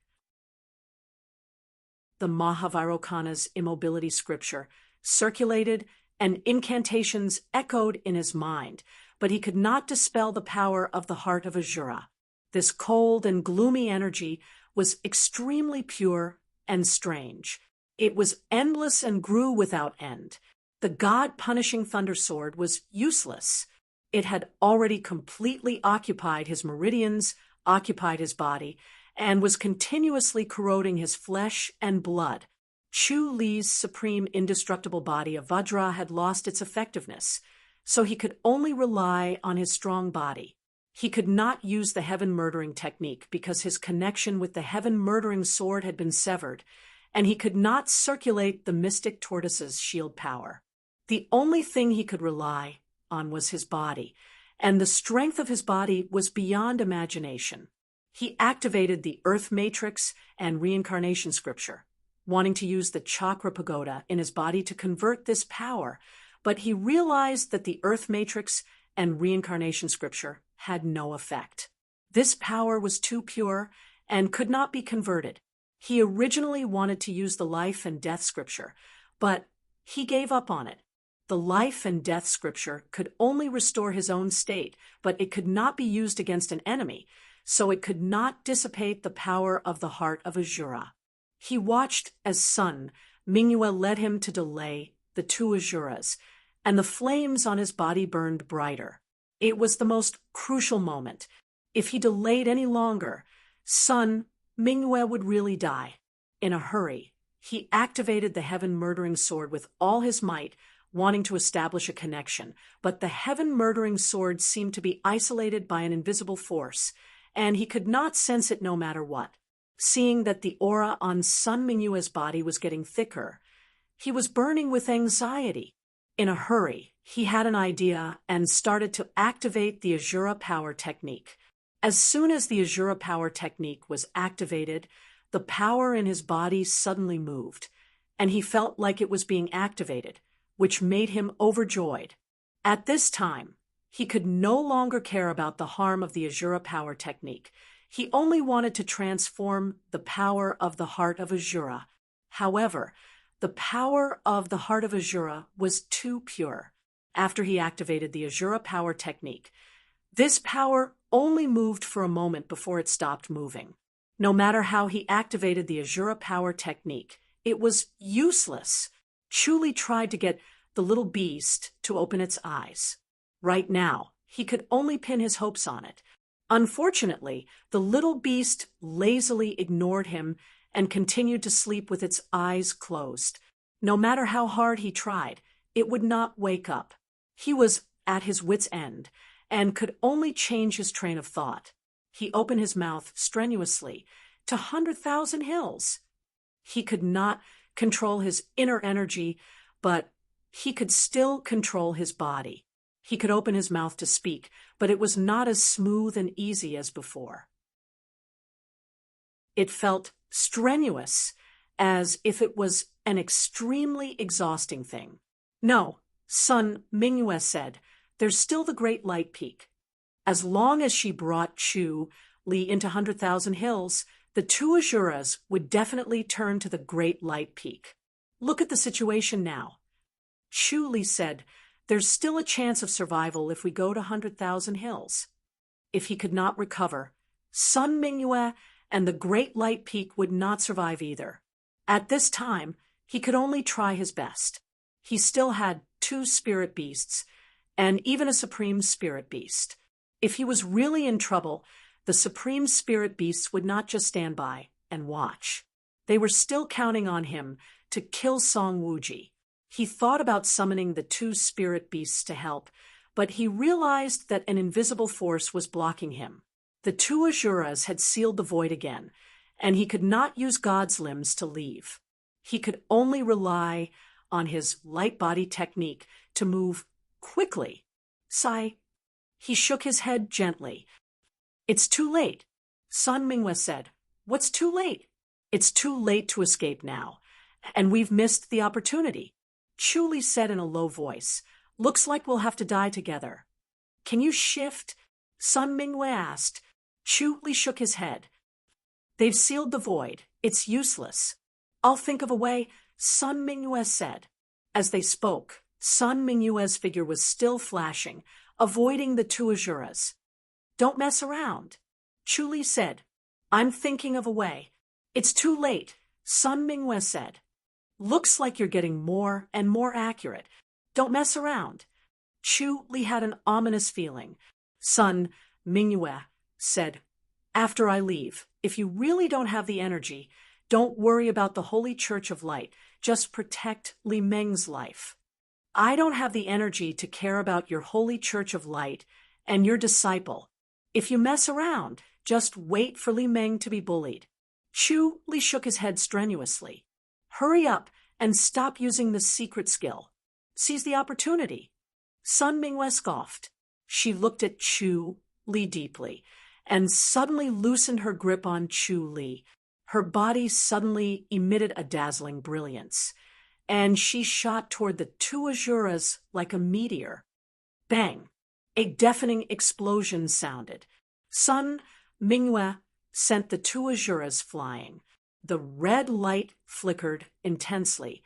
The Mahavairokkana's immobility scripture circulated and incantations echoed in his mind, but he could not dispel the power of the heart of Asura. This cold and gloomy energy was extremely pure and strange. It was endless and grew without end. The god-punishing thunder sword was useless. It had already completely occupied his meridians, occupied his body, and was continuously corroding his flesh and blood. Chu Li's supreme indestructible body of Vajra had lost its effectiveness, so he could only rely on his strong body. He could not use the heaven-murdering technique because his connection with the heaven-murdering sword had been severed, and he could not circulate the mystic tortoise's shield power. The only thing he could rely on was his body, and the strength of his body was beyond imagination. He activated the Earth Matrix and Reincarnation Scripture, wanting to use the Chakra Pagoda in his body to convert this power, but he realized that the Earth Matrix and Reincarnation Scripture had no effect. This power was too pure and could not be converted. He originally wanted to use the Life and Death Scripture, but he gave up on it. The Life and Death Scripture could only restore his own state, but it could not be used against an enemy, so it could not dissipate the power of the heart of Asura. He watched as Sun Mingyue led him to delay the two Asuras, and the flames on his body burned brighter. It was the most crucial moment. If he delayed any longer, Sun Mingyue would really die. In a hurry, he activated the heaven-murdering sword with all his might, wanting to establish a connection, but the heaven-murdering sword seemed to be isolated by an invisible force, and he could not sense it no matter what. Seeing that the aura on Sun Mingyue's body was getting thicker, he was burning with anxiety. In a hurry, he had an idea and started to activate the Asura Power Technique. As soon as the Asura Power Technique was activated, the power in his body suddenly moved, and he felt like it was being activated, which made him overjoyed. At this time, he could no longer care about the harm of the Asura Power Technique. He only wanted to transform the power of the heart of Asura. However, the power of the heart of Asura was too pure. After he activated the Asura Power Technique, this power only moved for a moment before it stopped moving. No matter how he activated the Asura Power Technique, it was useless. Chu Li tried to get the little beast to open its eyes. Right now, he could only pin his hopes on it. Unfortunately, the little beast lazily ignored him and continued to sleep with its eyes closed. No matter how hard he tried, it would not wake up. He was at his wit's end and could only change his train of thought. He opened his mouth strenuously to 100,000 hills. He could not control his inner energy, but he could still control his body. He could open his mouth to speak, but it was not as smooth and easy as before. It felt strenuous, as if it was an extremely exhausting thing. No, Sun Mingyue said, there's still the Great Light Peak. As long as she brought Chu Li into 100,000 hills, the two Azuras would definitely turn to the Great Light Peak. Look at the situation now. Chu Li said, there's still a chance of survival if we go to 100,000 hills. If he could not recover, Sun Mingyue and the Great Light Peak would not survive either. At this time, he could only try his best. He still had 2 spirit beasts, and even a supreme spirit beast. If he was really in trouble, the supreme spirit beasts would not just stand by and watch. They were still counting on him to kill Song Wuji. He thought about summoning the 2 spirit beasts to help, but he realized that an invisible force was blocking him. The 2 Azuras had sealed the void again, and he could not use God's limbs to leave. He could only rely on his light body technique to move quickly. Sigh. He shook his head gently. It's too late, Sun Mingyue said. What's too late? It's too late to escape now, and we've missed the opportunity. Chu Li said in a low voice, looks like we'll have to die together. Can you shift? Sun Mingyue asked. Chu Li shook his head. They've sealed the void. It's useless. I'll think of a way, Sun Mingyue said. As they spoke, Sun Mingyue's figure was still flashing, avoiding the 2 Azuras. Don't mess around, Chu Li said. I'm thinking of a way. It's too late, Sun Mingyue said. Looks like you're getting more and more accurate. Don't mess around. Chu Li had an ominous feeling. Sun Mingyue said, after I leave, if you really don't have the energy, don't worry about the Holy Church of Light. Just protect Li Meng's life. I don't have the energy to care about your Holy Church of Light and your disciple. If you mess around, just wait for Li Meng to be bullied. Chu Li shook his head strenuously. Hurry up and stop using the secret skill. Seize the opportunity. Sun Mingyue scoffed. She looked at Chu Li deeply and suddenly loosened her grip on Chu Li. Her body suddenly emitted a dazzling brilliance, and she shot toward the 2 Azuras like a meteor. Bang! A deafening explosion sounded. Sun Mingyue sent the 2 Azuras flying. The red light flickered intensely,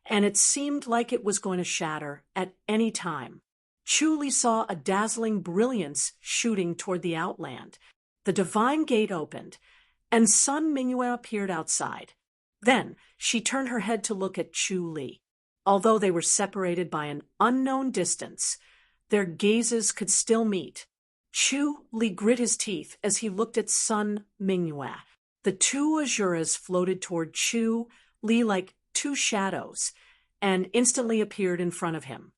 and it seemed like it was going to shatter at any time. Chu Li saw a dazzling brilliance shooting toward the outland. The divine gate opened, and Sun Mingyue appeared outside. Then she turned her head to look at Chu Li. Although they were separated by an unknown distance, their gazes could still meet. Chu Li grit his teeth as he looked at Sun Mingyue. The 2 Azuras floated toward Chu Li like 2 shadows and instantly appeared in front of him.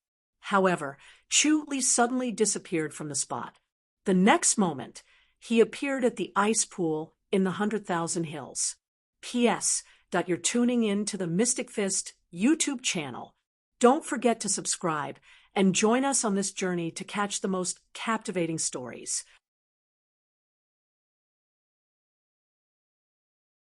However, Chu Li suddenly disappeared from the spot. The next moment, he appeared at the ice pool in the 100,000 hills. P.S. You're tuning in to the Mystic Fist YouTube channel. Don't forget to subscribe and join us on this journey to catch the most captivating stories.